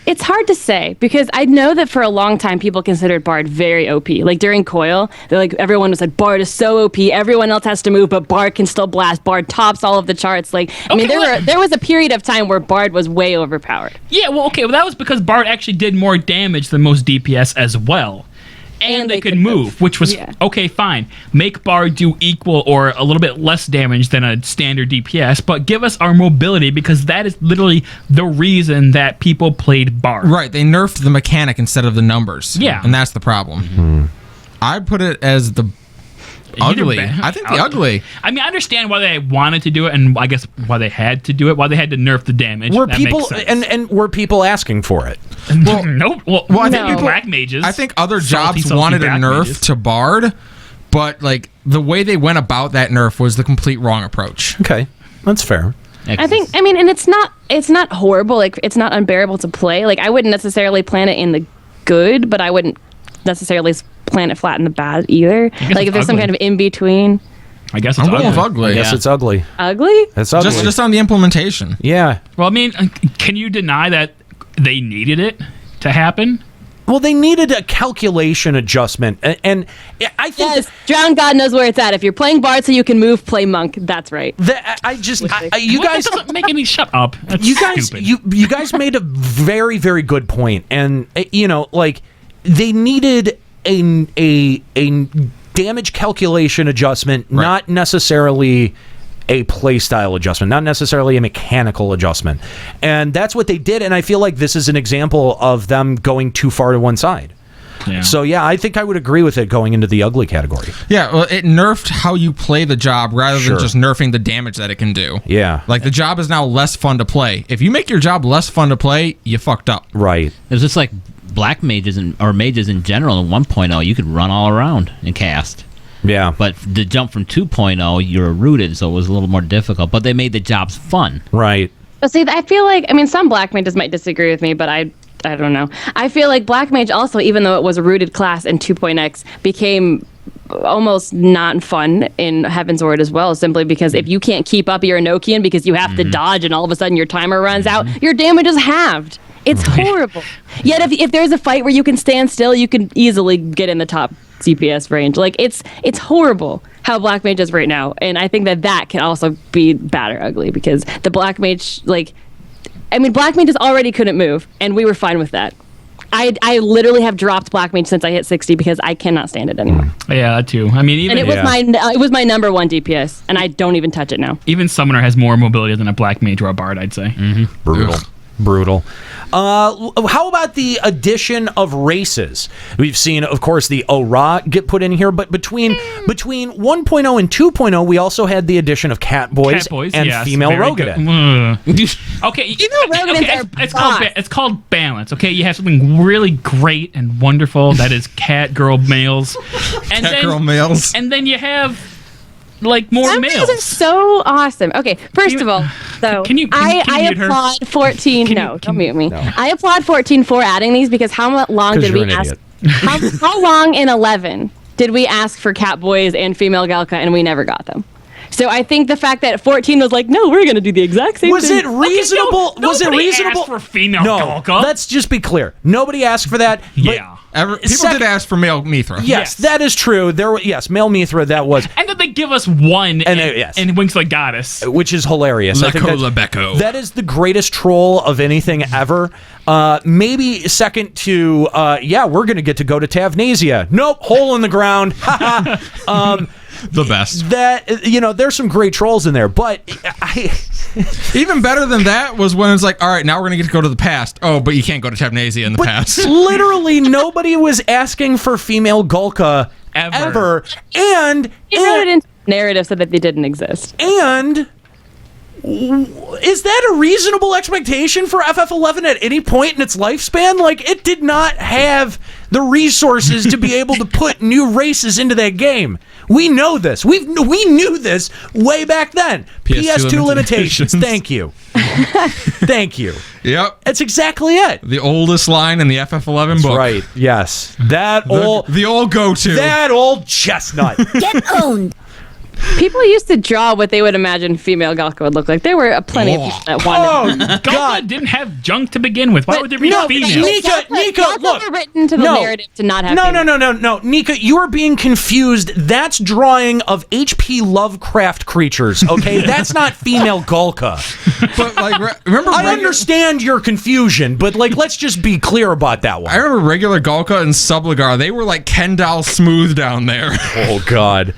It's hard to say because I know that for a long time people considered Bard very OP. Like during Coil, they're like everyone was like Bard is so OP. Everyone else has to move, but Bard can still blast. Bard tops all of the charts. Like there was a period of time where Bard was way overpowered. Yeah, well, that was because Bard actually did more damage than most DPS as well. And they could move, which was, okay, fine. Make Bard do equal or a little bit less damage than a standard DPS, but give us our mobility because that is literally the reason that people played Bard. Right, they nerfed the mechanic instead of the numbers. Yeah. And that's the problem. Mm-hmm. I'd put it as the ugly. I think the ugly. I mean, I understand why they wanted to do it, and I guess why they had to do it. Why they had to nerf the damage. Were that people makes sense. and were people asking for it? Well, nope. Well, I think black mages. I think other jobs salty wanted a black nerf mages. to Bard, but like the way they went about that nerf was the complete wrong approach. Okay, that's fair. I think, and it's not horrible. Like it's not unbearable to play. Like I wouldn't necessarily plan it in the good, but I wouldn't necessarily plan it flat in the bad either. Like if there's some kind of in between. I guess I'm going with ugly. I guess it's ugly. Ugly? It's ugly. Just on the implementation. Yeah. Well, I mean, can you deny that they needed it to happen? Well, they needed a calculation adjustment, and I think Drowned God knows where it's at. If you're playing Bard so you can move, play Monk. That's right. You guys That doesn't make any shut up. That's you guys, stupid. you guys made a very, very good point, and like they needed a damage calculation adjustment, not necessarily a playstyle adjustment, not necessarily a mechanical adjustment. And that's what they did, and I feel like this is an example of them going too far to one side. Yeah. So, yeah, I think I would agree with it going into the ugly category. Yeah, well, it nerfed how you play the job rather than just nerfing the damage that it can do. Yeah. Like, the job is now less fun to play. If you make your job less fun to play, you fucked up. Right. It was just like black mages or mages in general in 1.0, you could run all around and cast. Yeah. But the jump from 2.0, you're rooted, so it was a little more difficult. But they made the jobs fun. Right. But see, I feel like, some black mages might disagree with me, but I don't know. I feel like black mage also, even though it was a rooted class in 2.x, became almost not fun in Heaven's Word as well, simply because if you can't keep up your Enochian because you have to dodge and all of a sudden your timer runs out, your damage is halved. It's horrible. Yet if there's a fight where you can stand still, you can easily get in the top CPS range. Like it's horrible how black mage is right now, and I think that can also be bad or ugly because the black mage, black mages already couldn't move, and we were fine with that. I literally have dropped black mage since I hit 60 because I cannot stand it anymore. Yeah, that too. I mean, even and it was my number one DPS, and I don't even touch it now. Even Summoner has more mobility than a black mage or a bard, I'd say. Brutal. How about the addition of races? We've seen, of course, the Ora get put in here, but between 1.0 and 2.0, we also had the addition of Catboys and female Rogadin. Okay, Rogadins it's called balance. Okay, you have something really great and wonderful that is cat girl males, and Cat girl males, and then you have like more Femros males. are so awesome. Okay, first of all, though, can you I mute her? applaud 14. Don't mute me. I applaud 14 for adding these because how long did we ask? How long in 11 did we ask for cat boys and female Galka and we never got them? So I think the fact that 14 was like, no, we're going to do the exact same Was thing. it reasonable? Was it Nobody reasonable asked for female No, Galka. let's just be clear. Nobody asked for that. Yeah. People did ask for male Mithra. Yes, that is true. There were male Mithra. That was, And then they give us one And, and Winks Like Goddess. which is hilarious. I think Lebecco. that is the greatest troll of anything ever. Maybe second to we're gonna get to go to Tavnasia. Nope, hole in the ground. The best. That there's some great trolls in there, but even better than that was when it's like, all right, now we're gonna get to go to the past. Oh, but you can't go to Tavnasia in the past. Literally nobody was asking for female Gulka ever. And He wrote it into narrative so that they didn't exist. And is that a reasonable expectation for FF11 at any point in its lifespan? Like, it did not have the resources to be able to put new races into that game. We know this. We knew this way back then. PS2 limitations. Thank you. Thank you. Yep. That's exactly it. The oldest line in the FF11 book. Right. Yes. The old go-to. That old chestnut. Get owned. People used to draw what they would imagine female Galka would look like. There were plenty of people that wanted. Galka didn't have junk to begin with. Why would there be female? Nika, Galka were written to the narrative to not have No. Nika, you are being confused. That's drawing of H.P. Lovecraft creatures, okay? That's not female Gulka. But, like, remember... I understand your confusion, but, like, let's just be clear about that one. I remember regular Gulka and Subligar. They were, like, Ken doll smooth down there. Oh, God.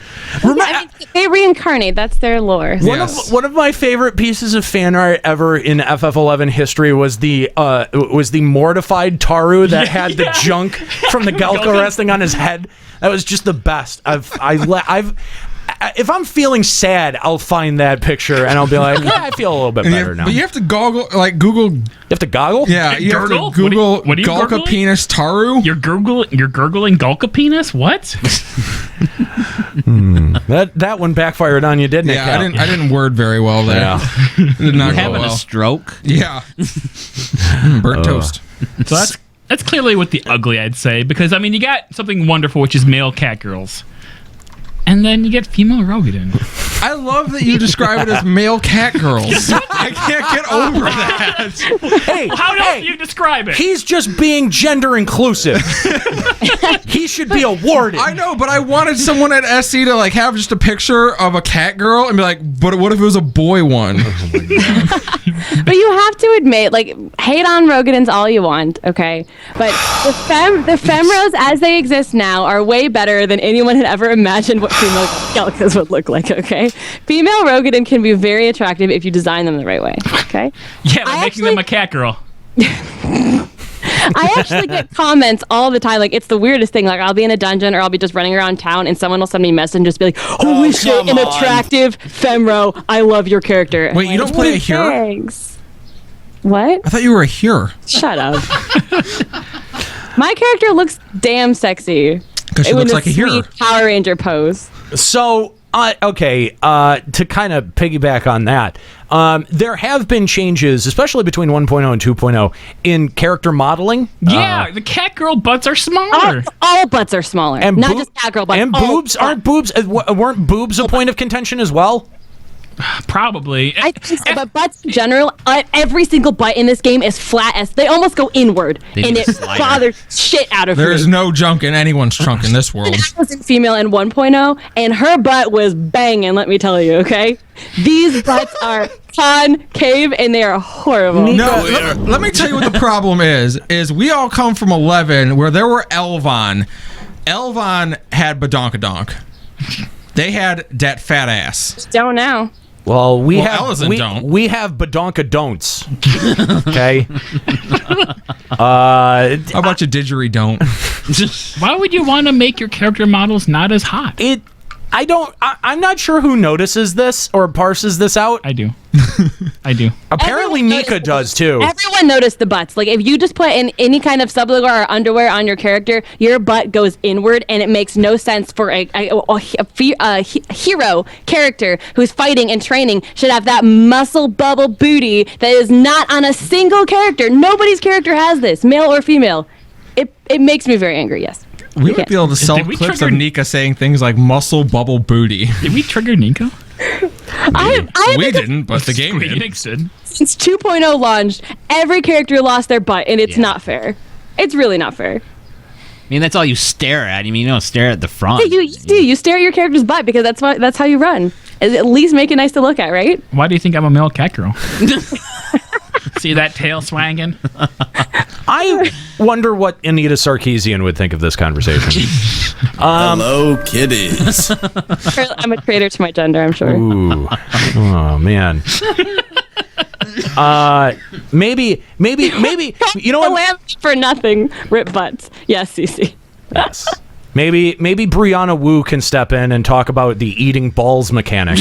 They reincarnate. That's their lore. One of my favorite pieces of fan art ever in FF11 history was the mortified Taru that had the junk from the Galka resting on his head. That was just the best. If I'm feeling sad, I'll find that picture and I'll be like, I feel a little bit better now. But you have to Google. You have to goggle? Yeah, you have to Google what are you Galka Googling? penis Taru. You're Googling Galka penis? What? That one backfired on you, didn't it? Yeah, I didn't word very well there. Yeah. Did not go having well. a stroke? Yeah. Burnt toast. So that's clearly with the ugly, I'd say, because I mean you got something wonderful, which is male cat girls, and then you get female Rogadin. I love that you describe it as male cat girls. I can't get over that. Hey, how else do you describe it? He's just being gender inclusive. He should be awarded. I know, but I wanted someone at SC to like have just a picture of a cat girl and be like, but what if it was a boy one? But you have to admit, like, hate on Rogadins all you want, okay? But the femros as they exist now are way better than anyone had ever imagined what female Galkas would look like, okay? Female Rogadin can be very attractive if you design them the right way, okay? Yeah, by making them a cat girl. I actually get comments all the time. Like, it's the weirdest thing. Like, I'll be in a dungeon or I'll be just running around town and someone will send me a message and just be like, holy shit, an attractive femro. I love your character. Wait, you don't play a hero? Thanks. What? I thought you were a hero. Shut up. My character looks damn sexy. Because she looks like a hero. Power Ranger pose. So, to kind of piggyback on that, there have been changes, especially between 1.0 and 2.0, in character modeling. Yeah, the cat girl butts are smaller. All butts are smaller. And not just cat girl butts. And boobs? Weren't boobs a point of contention as well? Probably. I think so, but butts in general, every single butt in this game is flat as they almost go inward, and it bothers shit out of me. There is no junk in anyone's trunk in this world. I was in female in 1.0, and her butt was banging, let me tell you, okay? These butts are concave, and they are horrible. No, let me tell you what the problem is we all come from 11, where there were Elvon. Elvon had Badonkadonk. They had that fat ass. Don't now. Well, we have Badonka don'ts. Okay. How about you didgeridoo don't? Why would you want to make your character models not as hot? I'm not sure who notices this or parses this out. I do. I do. Apparently, Nika does too. Everyone noticed the butts. Like, if you just put in any kind of sublogo or underwear on your character, your butt goes inward, and it makes no sense for a hero character who's fighting and training should have that muscle bubble booty that is not on a single character. Nobody's character has this, male or female. It makes me very angry, yes. We might be able to sell clips of Nika saying things like muscle bubble booty. Did we trigger Nika? We didn't, but the game did. Since 2.0 launched, every character lost their butt, and it's not fair. It's really not fair. I mean, that's all you stare at. I mean, you don't stare at the front. Yeah, you do. You stare at your character's butt because that's how you run. At least make it nice to look at, right? Why do you think I'm a male cat girl? See that tail swanging? I wonder what Anita Sarkeesian would think of this conversation. Hello, kitties. I'm a traitor to my gender, I'm sure. Ooh. Oh, man. Maybe, you know what? Lamb for nothing. Rip butts. Yes, Cece. Yes. Maybe Brianna Wu can step in and talk about the eating balls mechanic.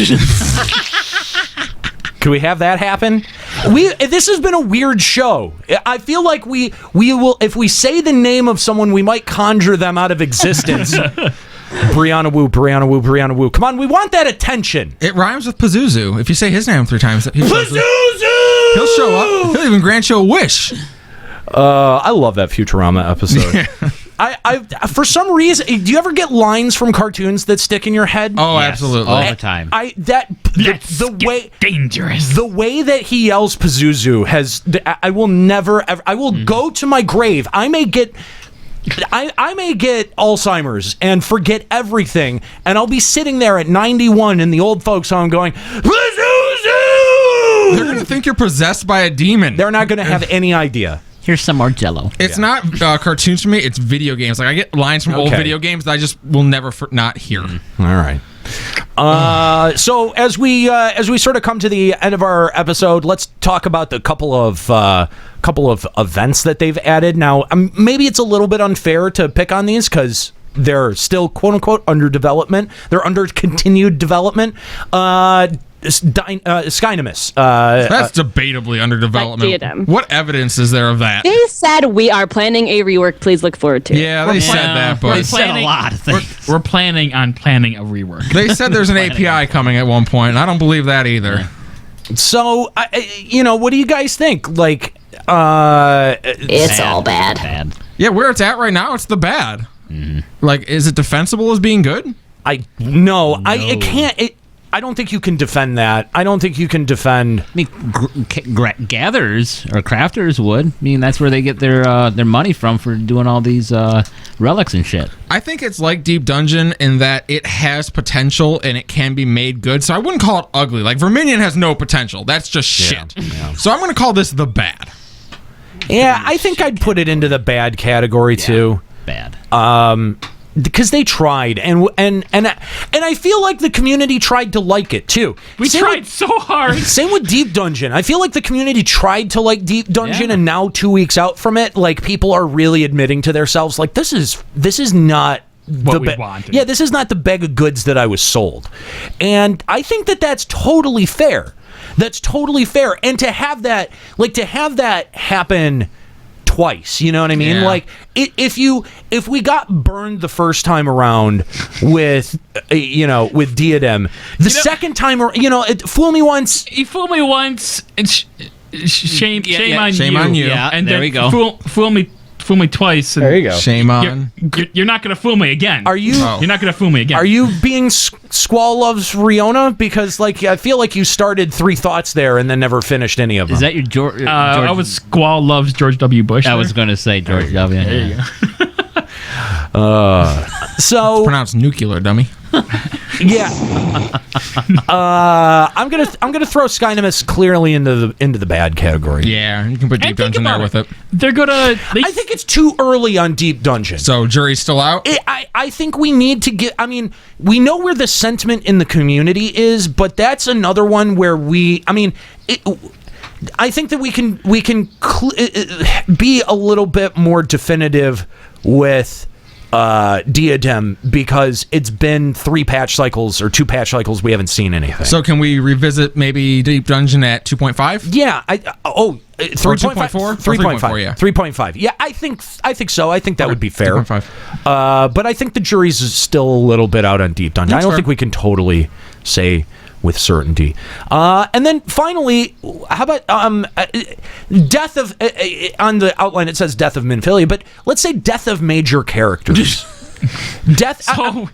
Can we have that happen? This has been a weird show. I feel like we will, if we say the name of someone, we might conjure them out of existence. Brianna Wu. Come on, we want that attention. It rhymes with Pazuzu. If you say his name 3 times, he'll show up. He'll even grant you a wish. I love that Futurama episode. I for some reason, do you ever get lines from cartoons that stick in your head? Oh, yes, absolutely, all the time. The way dangerous. The way that he yells Pazuzu has. I will never ever. I will go to my grave. I may get Alzheimer's and forget everything, and I'll be sitting there at 91 in the old folks' home going, Pazuzu! They're gonna think you're possessed by a demon. They're not gonna have any idea. Here's some more Jello. It's not cartoons for me. It's video games. Like I get lines from old video games that I just will never not hear. All right. So as we sort of come to the end of our episode, let's talk about the couple of events that they've added. Now, maybe it's a little bit unfair to pick on these because they're still quote unquote under development. They're under continued development. Skynimus. That's debatably under development. Diadem. What evidence is there of that? They said we are planning a rework. Please look forward to it. Yeah, they said that, but they said a lot of things. We're planning on planning a rework. They said there's an API coming at one point, and I don't believe that either. Yeah. So, what do you guys think? Like, it's all bad. Yeah, where it's at right now, it's the bad. Mm-hmm. Like, is it defensible as being good? I can't. I don't think you can defend that. I don't think you can defend. I mean, gatherers or crafters would. I mean, that's where they get their money from for doing all these relics and shit. I think it's like Deep Dungeon in that it has potential and it can be made good. So I wouldn't call it ugly. Like Verminion has no potential. That's just shit. Yeah. So I'm going to call this the bad. Yeah, I think I'd put it into the bad category too. Bad. Because they tried, and I feel like the community tried to like it too. We tried so hard. Same with Deep Dungeon. I feel like the community tried to like Deep Dungeon, and now 2 weeks out from it, like people are really admitting to themselves, like this is not what we wanted. Yeah, this is not the bag of goods that I was sold, and I think that that's totally fair. That's totally fair, and to have that happen twice, you know what I mean? Yeah. Like if we got burned the first time around with with Diadem, the second time fool me once, you fool me once, and shame on you. Yeah, and there then we go. Fool me twice. And there you go. Shame on. You're not gonna fool me again. Are you? You're not gonna fool me again. Are you being Squall loves Riona? Because I feel like you started 3 thoughts there and then never finished any of them. Is that your George? I was Squall loves George W. Bush. I was going to say George W. There you go. So it's pronounced nuclear, dummy. Yeah. I'm gonna throw Skynimus clearly into the bad category. Yeah, you can put Deep Dungeon there with it. They're gonna. I think it's too early on Deep Dungeon. So jury's still out. I think we need to get. I mean, we know where the sentiment in the community is, but that's another one where I think that we can be a little bit more definitive with diadem because it's been 3 patch cycles or 2 patch cycles. We haven't seen anything. So can we revisit maybe Deep Dungeon at 2.5? Yeah. 3.5? 3.5. Yeah. 3.5. Yeah, I think so. I think that would be fair. 3.5. But I think the jury's still a little bit out on Deep Dungeon. That's I don't fair. think we can totally say with certainty. And then finally, how about death of on the outline it says death of Minfilia, but let's say death of major characters. Death. So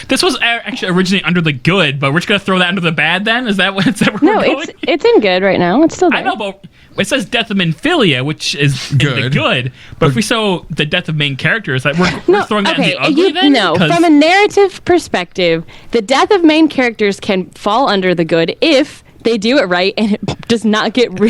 this was actually originally under the good, but we're just gonna throw that under the bad. Then is that where No, we're going? it's in good right now. It's still there. I know, but it says death of Minfilia, which is in the good. But if we saw the death of main characters, like we're throwing that in the ugly. Then No, 'Cause- from a narrative perspective, the death of main characters can fall under the good if they do it right and it does not get We're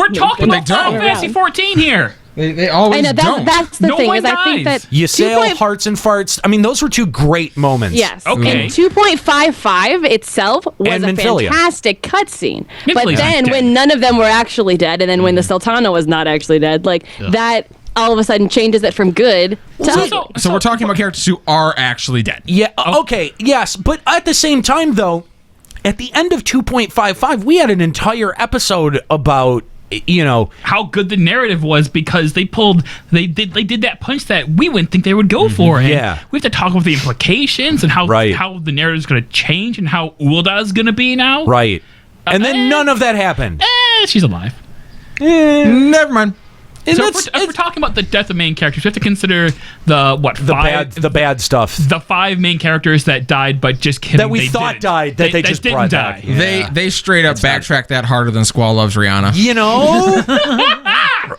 talking about Final Fantasy XIV here. They always I know that's the No thing one is I think dies. that Ysayle, Hearts and Farts. I mean, those were 2 great moments. Yes. Okay. And 2.55 itself was And a Minfilia. fantastic cutscene. But Minfilia's then not when dead. none of them were actually dead, and then when the Sultana was not actually dead, like that all of a sudden changes it from good to ugly. So we're talking about characters who are actually dead. Yeah. Okay. Yes, but at the same time, though, at the end of 2.55, we had an entire episode about how good the narrative was because they did that punch that we wouldn't think they would go for. And Yeah. we have to talk about the implications and how the narrative is going to change and how Ulda is going to be now. Right. And then none of that happened. She's alive. Never mind. So if we're talking about the death of main characters, we have to consider the bad stuff. The 5 main characters that died, but just kidding, That we thought died, that they just didn't brought die. back. They straight up backtrack that harder than Squall loves Rihanna. You know?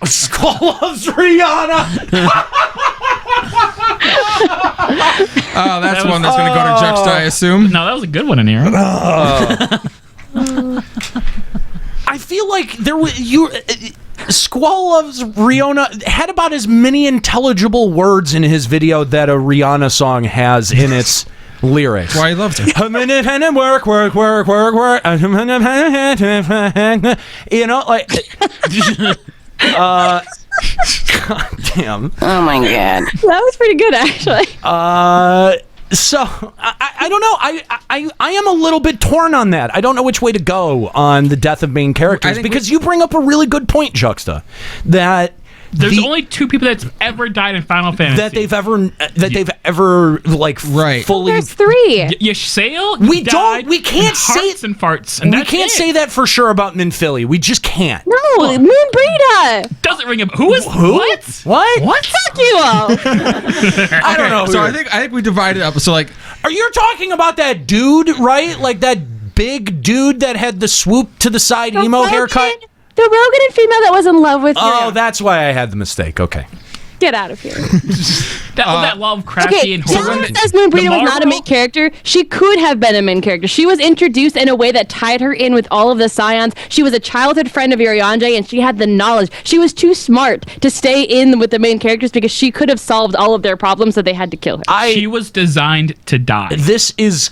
Squall loves Rihanna. Oh, that's one that's going to go to Juxta, I assume. No, that was a good one in here. I feel like there was Squall Loves Rihanna had about as many intelligible words in his video that a Rihanna song has in its lyrics. Why he loves it. You know, like God damn. Oh my god. That was pretty good, actually. So I don't know. I am a little bit torn on that. I don't know which way to go on the death of main characters because you bring up a really good point, Juxta. That there's only 2 people that's ever died in Final Fantasy that they've ever like fully. There's 3. Ysayle. We can't say Hearts and Farts, and we that's can't it. say that for sure about Minfilia. We just can't. No, Moonbrita. Doesn't ring a who is Who? what? What? Fuck you all. I don't know. So I think we divided up. So like, are you talking about that dude, right? Like that big dude that had the swoop to the side emo haircut? The Rogan female that was in love with you. Oh, that's why I had the mistake. Okay. Get out of here. that Lovecraftian Okay, horror. John says Moonbrita was not a main character. She could have been a main character. She was introduced in a way that tied her in with all of the Scions. She was a childhood friend of Urianger, and she had the knowledge. She was too smart to stay in with the main characters because she could have solved all of their problems, so they had to kill her. She was designed to die. This is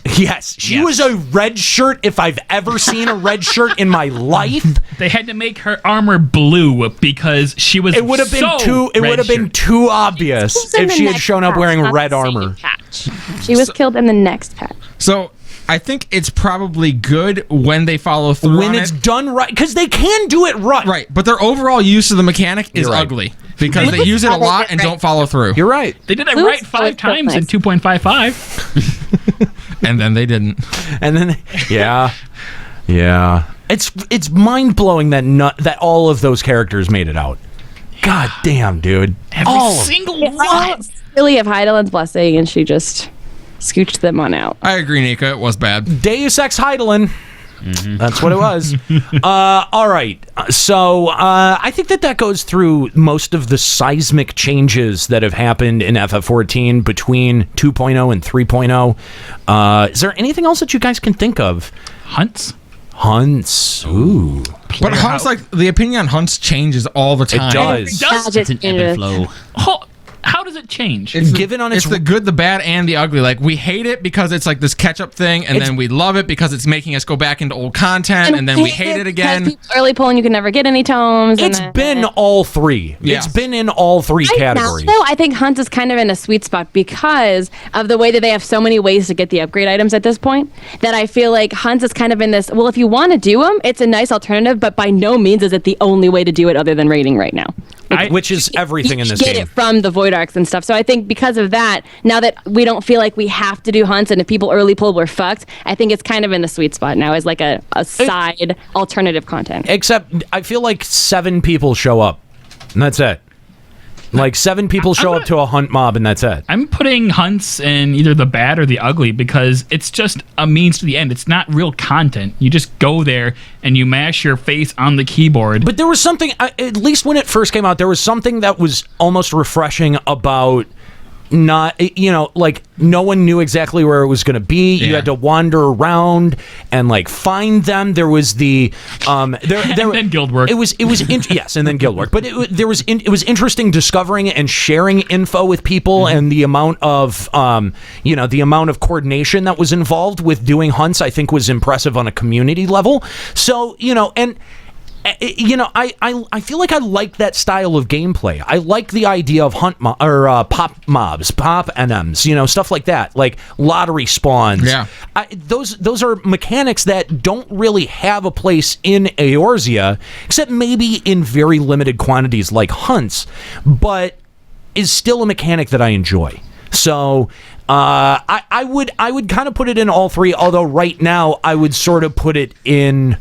She was a red shirt if I've ever seen a red shirt in my life. They had to make her armor blue because she was. It would have been so too. It would have been too obvious in if the she had next shown up patch, wearing not red the same armor. patch. She was killed in the next patch. So I think it's probably good when they follow through When on it's it. done right, because they can do it right. Right, but their overall use of the mechanic is You're right. ugly because they use it a lot and don't follow through. You're right. They did it right 5 times in 2.55. And then they didn't. And then, yeah. It's mind blowing that all of those characters made it out. God damn, dude. Every single one. Really of Heidelin's blessing, and she just scooched them on out. I agree, Nika. It was bad. Deus Ex Heidelin. That's what it was. All right. So I think that goes through most of the seismic changes that have happened in FF14 between 2.0 and 3.0. Is there anything else that you guys can think of? Hunts. Ooh. But Hunts, like, the opinion on Hunts changes all the time. It does. Does. It's an ebb and flow. How does it change? It's the good, the bad, and the ugly. Like, we hate it because it's like this catch-up thing, and then we love it because it's making us go back into old content, and then we hate it again. Early pull, and you can never get any tomes. It's been all three. Yes. It's been in all three categories. Now, though, I think Hunt is kind of in a sweet spot because of the way that they have so many ways to get the upgrade items at this point, that I feel like Hunt is kind of in this, well, if you want to do them, it's a nice alternative, but by no means is it the only way to do it other than raiding right now. Which is everything in this game. You get it from the Void Arcs and stuff. So I think because of that, now that we don't feel like we have to do hunts, and if people early pull, we're fucked, I think it's kind of in the sweet spot now as like a side alternative content. Except I feel like 7 people show up, and that's it. Like 7 people show up to a hunt mob, and that's it. I'm putting hunts in either the bad or the ugly because it's just a means to the end. It's not real content. You just go there and you mash your face on the keyboard. But there was something, at least when it first came out, there was something that was almost refreshing about not, like no one knew exactly where it was going to be. You had to wander around and like find them. There was the and then guild work. It was yes, and then guild work. But it was interesting discovering and sharing info with people, and the amount of the amount of coordination that was involved with doing hunts, I think, was impressive on a community level. So I feel like I like that style of gameplay. I like the idea of pop mobs, pop NMs, stuff like that, like lottery spawns. Yeah, those are mechanics that don't really have a place in Eorzea, except maybe in very limited quantities, like hunts, but is still a mechanic that I enjoy. So I would kind of put it in all three. Although right now I would sort of put it in.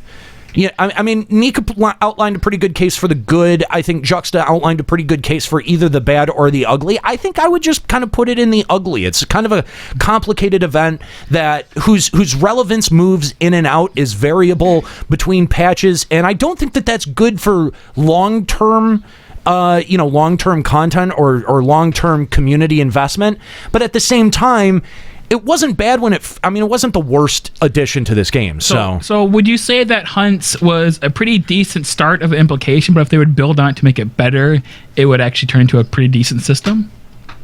Yeah, I mean, Nika outlined a pretty good case for the good. I think Juxta outlined a pretty good case for either the bad or the ugly. I think I would just kind of put it in the ugly. It's kind of a complicated event that whose relevance moves in and out is variable between patches, and I don't think that that's good for long-term long-term content or long-term community investment. But at the same time, it wasn't bad when it wasn't the worst addition to this game. So would you say that Hunts was a pretty decent start of implication, but if they would build on it to make it better, it would actually turn into a pretty decent system?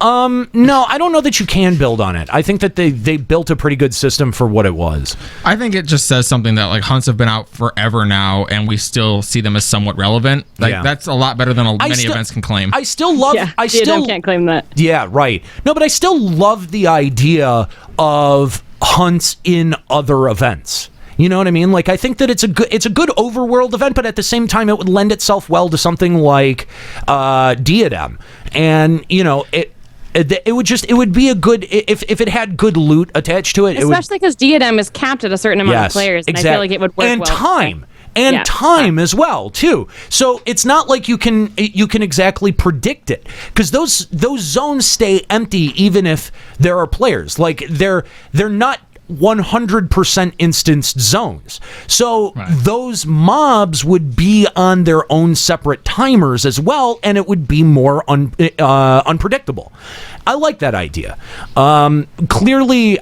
No, I don't know that you can build on it. I think that they built a pretty good system for what it was. I think it just says something that like hunts have been out forever now, and we still see them as somewhat relevant. Like that's a lot better than many events can claim. I still love. Yeah, I still can't claim that. Yeah, right. No, but I still love the idea of hunts in other events. You know what I mean? Like, I think that it's a good overworld event, but at the same time, it would lend itself well to something like Diadem, and it would be a good if it had good loot attached to it. Especially because Diadem is capped at a certain amount of players, and I feel like it would work and well. Time as well too. So it's not like you can exactly predict it, because those zones stay empty even if there are players. Like they're not 100% instanced zones. So those mobs would be on their own separate timers as well, and it would be more unpredictable. I like that idea. Clearly,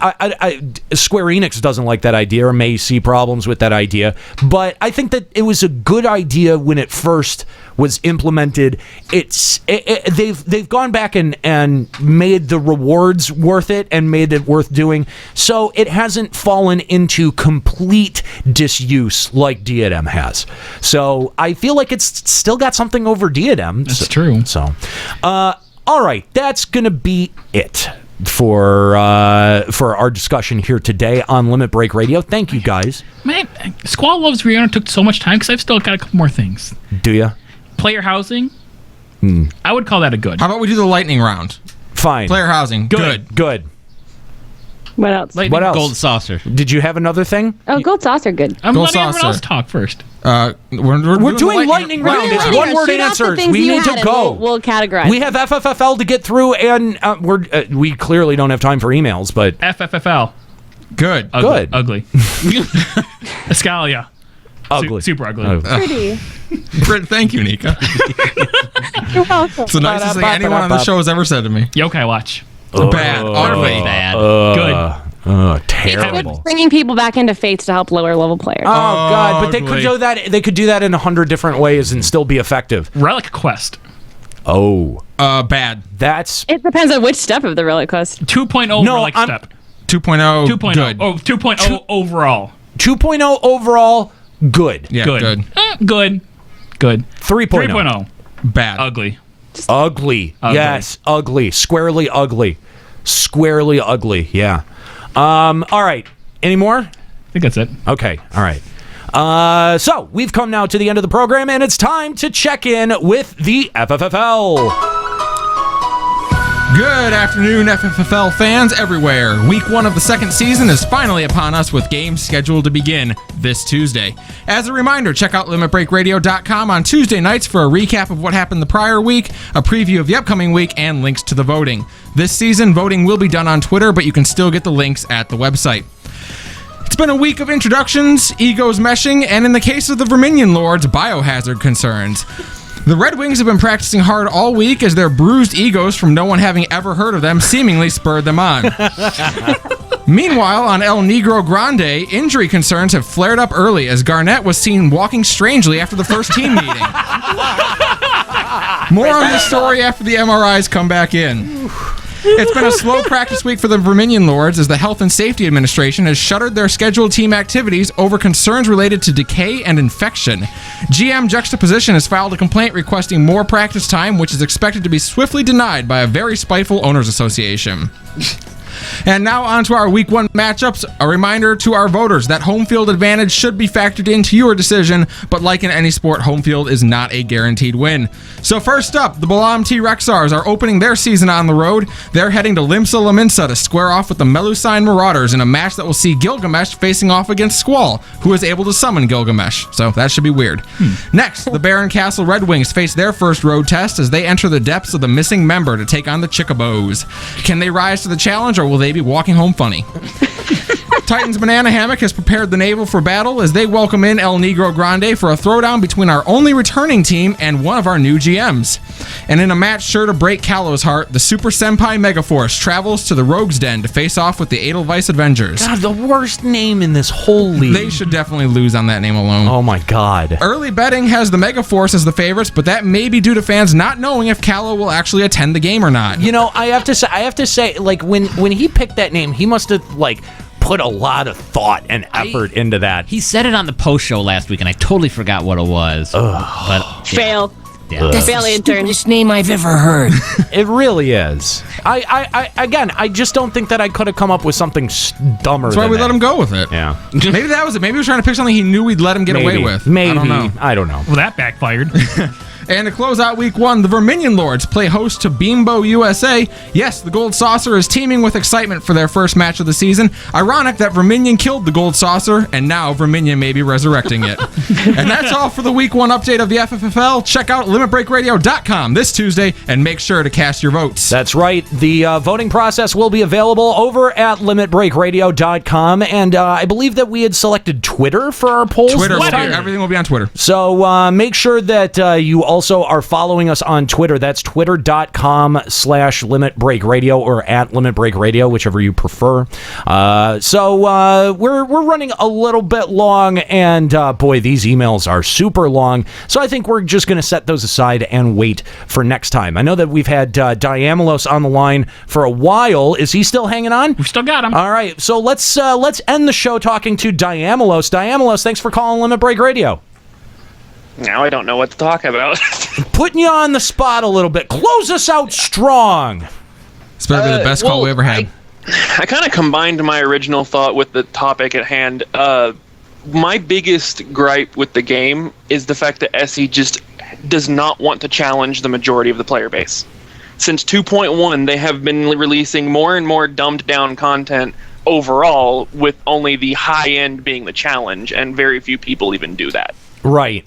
Square Enix doesn't like that idea or may see problems with that idea, but I think that it was a good idea when it first was implemented. They've gone back and made the rewards worth it and made it worth doing, so it hasn't fallen into complete disuse like Diadem has. So I feel like it's still got something over Diadem. That's true. So, all right, that's gonna be it for our discussion here today on Limit Break Radio. Thank you, guys. Man, Squall Loves Rihanna took so much time because I've still got a couple more things. Do you? Player housing. I would call that a good. How about we do the lightning round? Fine. Player housing. Good. What else? What else? Gold saucer. Did you have another thing? Oh, gold saucer, good. I'm Gold letting everyone saucer. else talk first. We're doing lightning round. It's one word answers. We need to go. We'll categorize. We have FFFL to get through, and we clearly don't have time for emails. But FFFL. Good. Ugly. Escalia. Ugly. Super ugly. Pretty. Thank you, Nika. You're welcome. It's the nicest thing anyone on the show has ever said to me. Yokai Watch. Bad. Ugly. Bad. Good. Terrible. Bringing people back into Fates to help lower level players. Oh God! But they Ugly. could do that. They could do that in 100 different ways and still be effective. Relic Quest. Oh. Bad. It depends on which step of the roller coaster. 2.0 relic step. 2.0. 2.0. Good. Oh, 2.0 overall. 2.0 overall, good. Yeah, good. Good. 3.0. 3.0. Bad. Ugly. Ugly. Yes, ugly. Squarely ugly. Squarely ugly. Yeah. All right. Any more? I think that's it. Okay. All right. So we've come now to the end of the program, and it's time to check in with the FFFL. Good afternoon, FFFL fans everywhere. Week 1 of the second season is finally upon us, with games scheduled to begin this Tuesday. As a reminder, check out LimitBreakRadio.com on Tuesday nights for a recap of what happened the prior week, a preview of the upcoming week, and links to the voting. This season, voting will be done on Twitter, but you can still get the links at the website. It's been a week of introductions, egos meshing, and in the case of the Verminion Lords, biohazard concerns. The Red Wings have been practicing hard all week as their bruised egos from no one having ever heard of them seemingly spurred them on. Meanwhile, on El Negro Grande, injury concerns have flared up early as Garnett was seen walking strangely after the first team meeting. More on this story after the MRIs come back in. It's been a slow practice week for the Verminion Lords as the Health and Safety Administration has shuttered their scheduled team activities over concerns related to decay and infection. GM Juxtaposition has filed a complaint requesting more practice time, which is expected to be swiftly denied by a very spiteful owners association. And now on to our Week 1 matchups. A reminder to our voters that home field advantage should be factored into your decision, but like in any sport, home field is not a guaranteed win. So first up, the Balam T-Rexars are opening their season on the road. They're heading to Limsa Laminsa to square off with the Melusine Marauders in a match that will see Gilgamesh facing off against Squall, who is able to summon Gilgamesh. So that should be weird. Next, the Barren Castle Red Wings face their first road test as they enter the depths of the missing member to take on the Chickabos. Can they rise to the challenge, or will they be walking home funny? Titan's Banana Hammock has prepared the Naval for battle as they welcome in El Negro Grande for a throwdown between our only returning team and one of our new GMs. And in a match sure to break Callow's heart, the Super Senpai Megaforce travels to the Rogue's Den to face off with the Edelweiss Avengers. God, the worst name in this whole league. They should definitely lose on that name alone. Oh my God. Early betting has the Megaforce as the favorites, but that may be due to fans not knowing if Callow will actually attend the game or not. You know, I have to say, like, when he picked that name, he must have, like, put a lot of thought and effort into that. He said it on the post show last week, and I totally forgot what it was. But Fail. Yeah. That's the stupidest name I've ever heard. It really is. I just don't think that I could have come up with something dumber. That's why we let him go with it. Yeah. Maybe that was it. Maybe he was trying to pick something he knew we'd let him get away with. Maybe. I don't know. Well, that backfired. And to close out Week 1, the Verminion Lords play host to Beambo USA. Yes, the Gold Saucer is teeming with excitement for their first match of the season. Ironic that Verminion killed the Gold Saucer, and now Verminion may be resurrecting it. And that's all for the Week 1 update of the FFFL. Check out LimitBreakRadio.com this Tuesday, and make sure to cast your votes. That's right. The voting process will be available over at LimitBreakRadio.com, and I believe that we had selected Twitter for our polls. Twitter, everything will be on Twitter. So make sure that you also are following us on Twitter. That's twitter.com/LimitBreakRadio or at LimitBreakRadio, whichever you prefer. So we're running a little bit long, and boy, these emails are super long. So I think we're just going to set those aside and wait for next time. I know that we've had Diamolos on the line for a while. Is he still hanging on? We still got him. All right, so let's end the show talking to Diamolos. Diamolos, thanks for calling Limit Break Radio. Now I don't know what to talk about. Putting you on the spot a little bit. Close us out strong. It's better be the best call we ever had. I kind of combined my original thought with the topic at hand. My biggest gripe with the game is the fact that SE just does not want to challenge the majority of the player base. Since 2.1, they have been releasing more and more dumbed down content overall, with only the high end being the challenge, and very few people even do that. Right.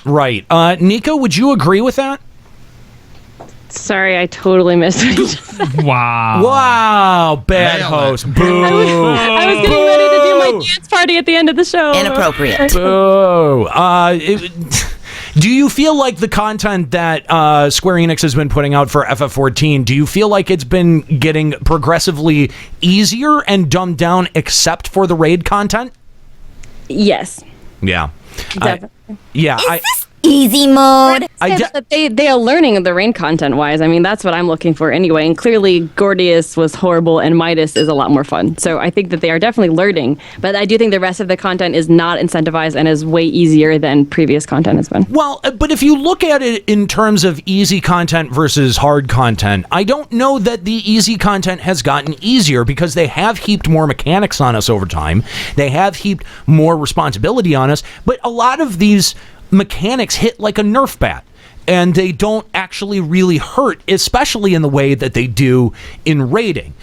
Nico, would you agree with that? Sorry, I totally missed it. Wow, bad host. Boo. I was getting ready to do my dance party at the end of the show. Inappropriate. Boo. Do you feel like the content that Square Enix has been putting out for FF14, do you feel like it's been getting progressively easier and dumbed down except for the raid content? Yes. Yeah. Definitely. Is Easy mode. That they are learning the rain content wise. I mean, that's what I'm looking for anyway. And clearly, Gordius was horrible, and Midas is a lot more fun. So I think that they are definitely learning. But I do think the rest of the content is not incentivized and is way easier than previous content has been. Well, but if you look at it in terms of easy content versus hard content, I don't know that the easy content has gotten easier because they have heaped more mechanics on us over time. They have heaped more responsibility on us. But a lot of these mechanics hit like a Nerf bat, and they don't actually really hurt, especially in the way that they do in raiding.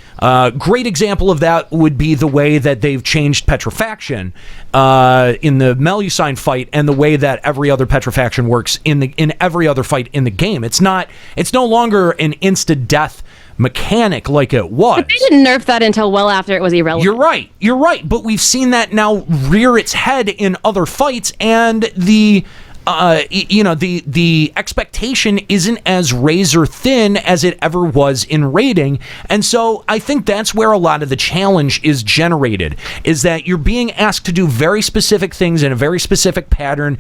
Great example of that would be the way that they've changed petrifaction in the Melusine fight, and the way that every other petrifaction works in every other fight in the game. It's no longer an insta death mechanic like it was. But they didn't nerf that until well after it was irrelevant. You're right. But we've seen that now rear its head in other fights, and the expectation isn't as razor thin as it ever was in raiding. And so I think that's where a lot of the challenge is generated, is that you're being asked to do very specific things in a very specific pattern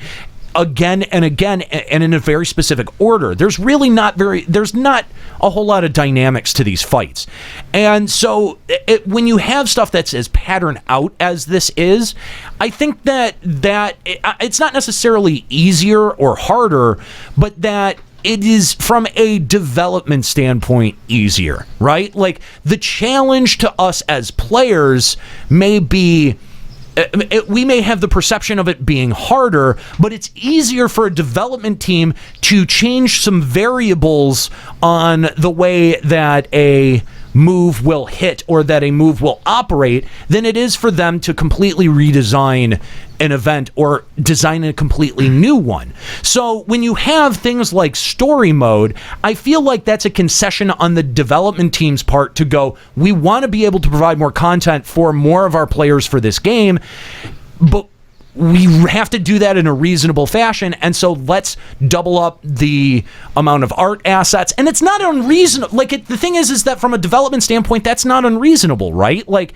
again and again, and in a very specific order. There's not a whole lot of dynamics to these fights. And so when you have stuff that's as patterned out as this is, I think that it's not necessarily easier or harder, but that it is, from a development standpoint, easier, right? Like, the challenge to us as players may be, we may have the perception of it being harder, but it's easier for a development team to change some variables on the way that a move will hit or that a move will operate than it is for them to completely redesign an event or design a completely new one. So when you have things like story mode, I feel like that's a concession on the development team's part to go, we want to be able to provide more content for more of our players for this game, but we have to do that in a reasonable fashion, and so let's double up the amount of art assets. And it's not unreasonable. Like, the thing is that from a development standpoint, that's not unreasonable, right? Like,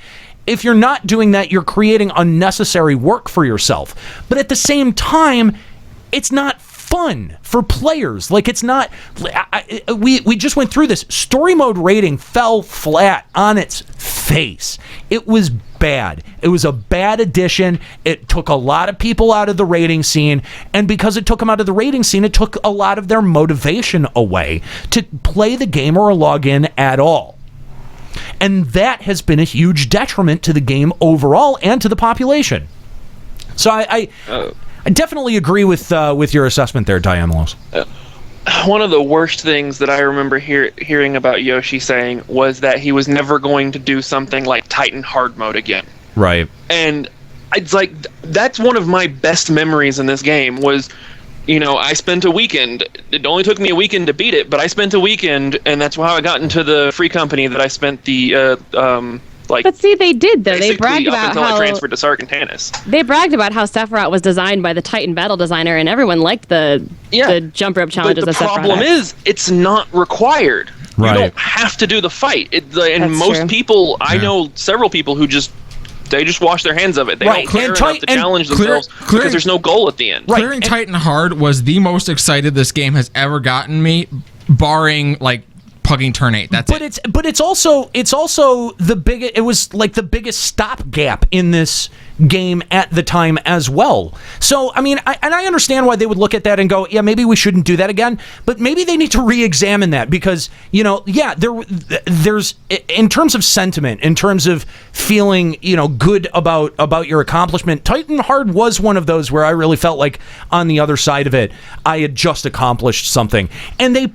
if you're not doing that, you're creating unnecessary work for yourself. But at the same time, it's not fun for players. Like, it's not. We just went through this. Story mode rating fell flat on its face. It was bad. It was a bad addition. It took a lot of people out of the raiding scene, and because it took them out of the raiding scene, it took a lot of their motivation away to play the game or log in at all. And that has been a huge detriment to the game overall and to the population. So I definitely agree with your assessment there, Diamelos. One of the worst things that I remember hearing about Yoshi saying was that he was never going to do something like Titan hard mode again. Right. And it's like, that's one of my best memories in this game was, I spent a weekend. It only took me a weekend to beat it, but I spent a weekend, and that's how I got into the free company that I spent the But see, they did though. They bragged about until how I transferred to Sark and Tannis. They bragged about how Sephiroth was designed by the Titan battle designer, and everyone liked the jump rope challenges. But the problem is, it's not required. Right. You don't have to do the fight. Most true. people, I know several people who just wash their hands of it. They don't care enough to challenge themselves because there's no goal at the end. Clearing Titan hard was the most excited this game has ever gotten me, barring pugging turn 8. That's it. But it's also the biggest. It was like the biggest stopgap in this game at the time as well. So I mean, I understand why they would look at that and go, yeah, maybe we shouldn't do that again. But maybe they need to re-examine that because there's in terms of sentiment, in terms of feeling good about your accomplishment. Titan Hard was one of those where I really felt like on the other side of it, I had just accomplished something, and they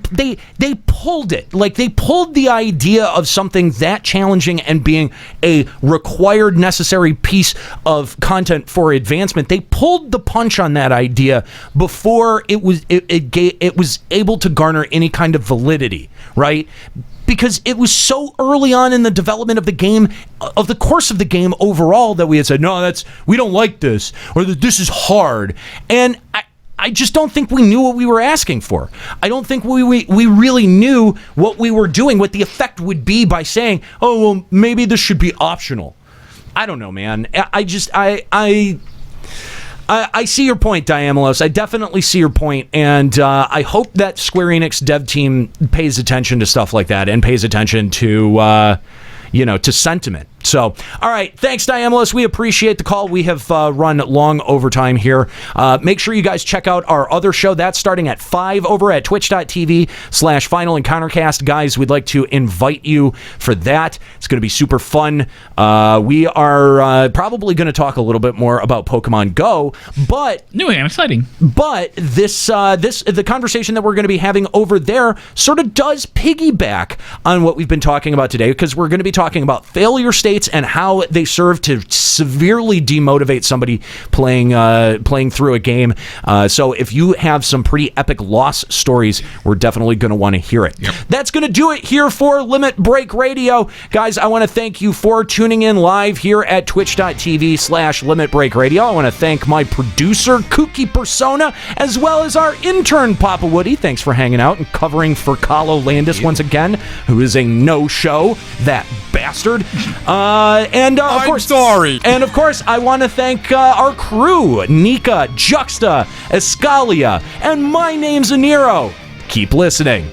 pulled it. Like, they pulled the idea of something that challenging and being a required, necessary piece of content for advancement. They pulled the punch on that idea before it was able to garner any kind of validity, right? Because it was so early on in the development of the game, of the course of the game overall, that we had said, no, we don't like this, or this is hard. And I just don't think we knew what we were asking for. I don't think we really knew what we were doing, what the effect would be by saying, oh, well, maybe this should be optional. I don't know, man. I I see your point, Diamolos. I definitely see your point, and I hope that Square Enix dev team pays attention to stuff like that and pays attention to, to sentiment. So, all right. Thanks, Diamolos. We appreciate the call. We have run long overtime here. Make sure you guys check out our other show. That's starting at 5 over at twitch.tv/Final Encountercast. Guys, we'd like to invite you for that. It's going to be super fun. We are probably going to talk a little bit more about Pokemon Go, but new and exciting. But the conversation that we're going to be having over there sort of does piggyback on what we've been talking about today, because we're going to be talking about failure states and how they serve to severely demotivate somebody playing through a game. So if you have some pretty epic loss stories, we're definitely going to want to hear it. Yep. That's going to do it here for Limit Break Radio. Guys, I want to thank you for tuning in live here at twitch.tv/Limit Break Radio. I want to thank my producer, Kooky Persona, as well as our intern, Papa Woody. Thanks for hanging out and covering for Kahlo Landis once again, who is a no-show, that bastard. And of course, sorry. And of course, I want to thank our crew, Nika, Juxta, Escalia, and my name's Aniro. Keep listening.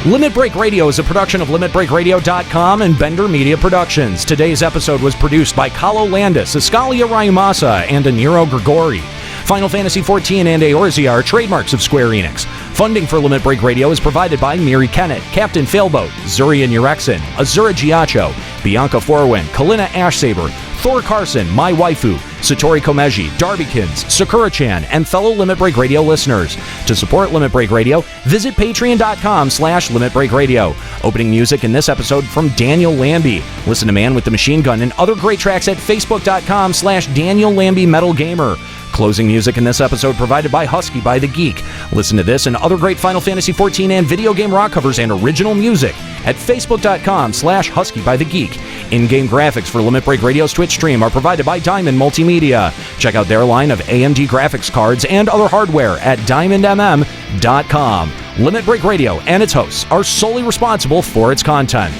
Limit Break Radio is a production of LimitBreakRadio.com and Bender Media Productions. Today's episode was produced by Kahlo Landis, Escalia Ryumasa, and Aniro Grigori. Final Fantasy XIV and Eorzea are trademarks of Square Enix. Funding for Limit Break Radio is provided by Miri Kennett, Captain Failboat, Zurian Urexin, Azura Giacho, Bianca Forwin, Kalina Ashsaber, Thor Carson, My Waifu, Satori Komeji, Darbykins, Sakura-chan, and fellow Limit Break Radio listeners. To support Limit Break Radio, visit patreon.com/Limit Break Radio. Opening music in this episode from Daniel Lambie. Listen to Man with the Machine Gun and other great tracks at facebook.com/Daniel Lambie Metal Gamer. Closing music in this episode provided by Husky by the Geek. Listen to this and other great Final Fantasy XIV and video game rock covers and original music at facebook.com/Husky by the Geek. In-game graphics for Limit Break Radio's Twitch stream are provided by Diamond Multimedia. Check out their line of AMD graphics cards and other hardware at diamondmm.com. Limit Break Radio and its hosts are solely responsible for its content.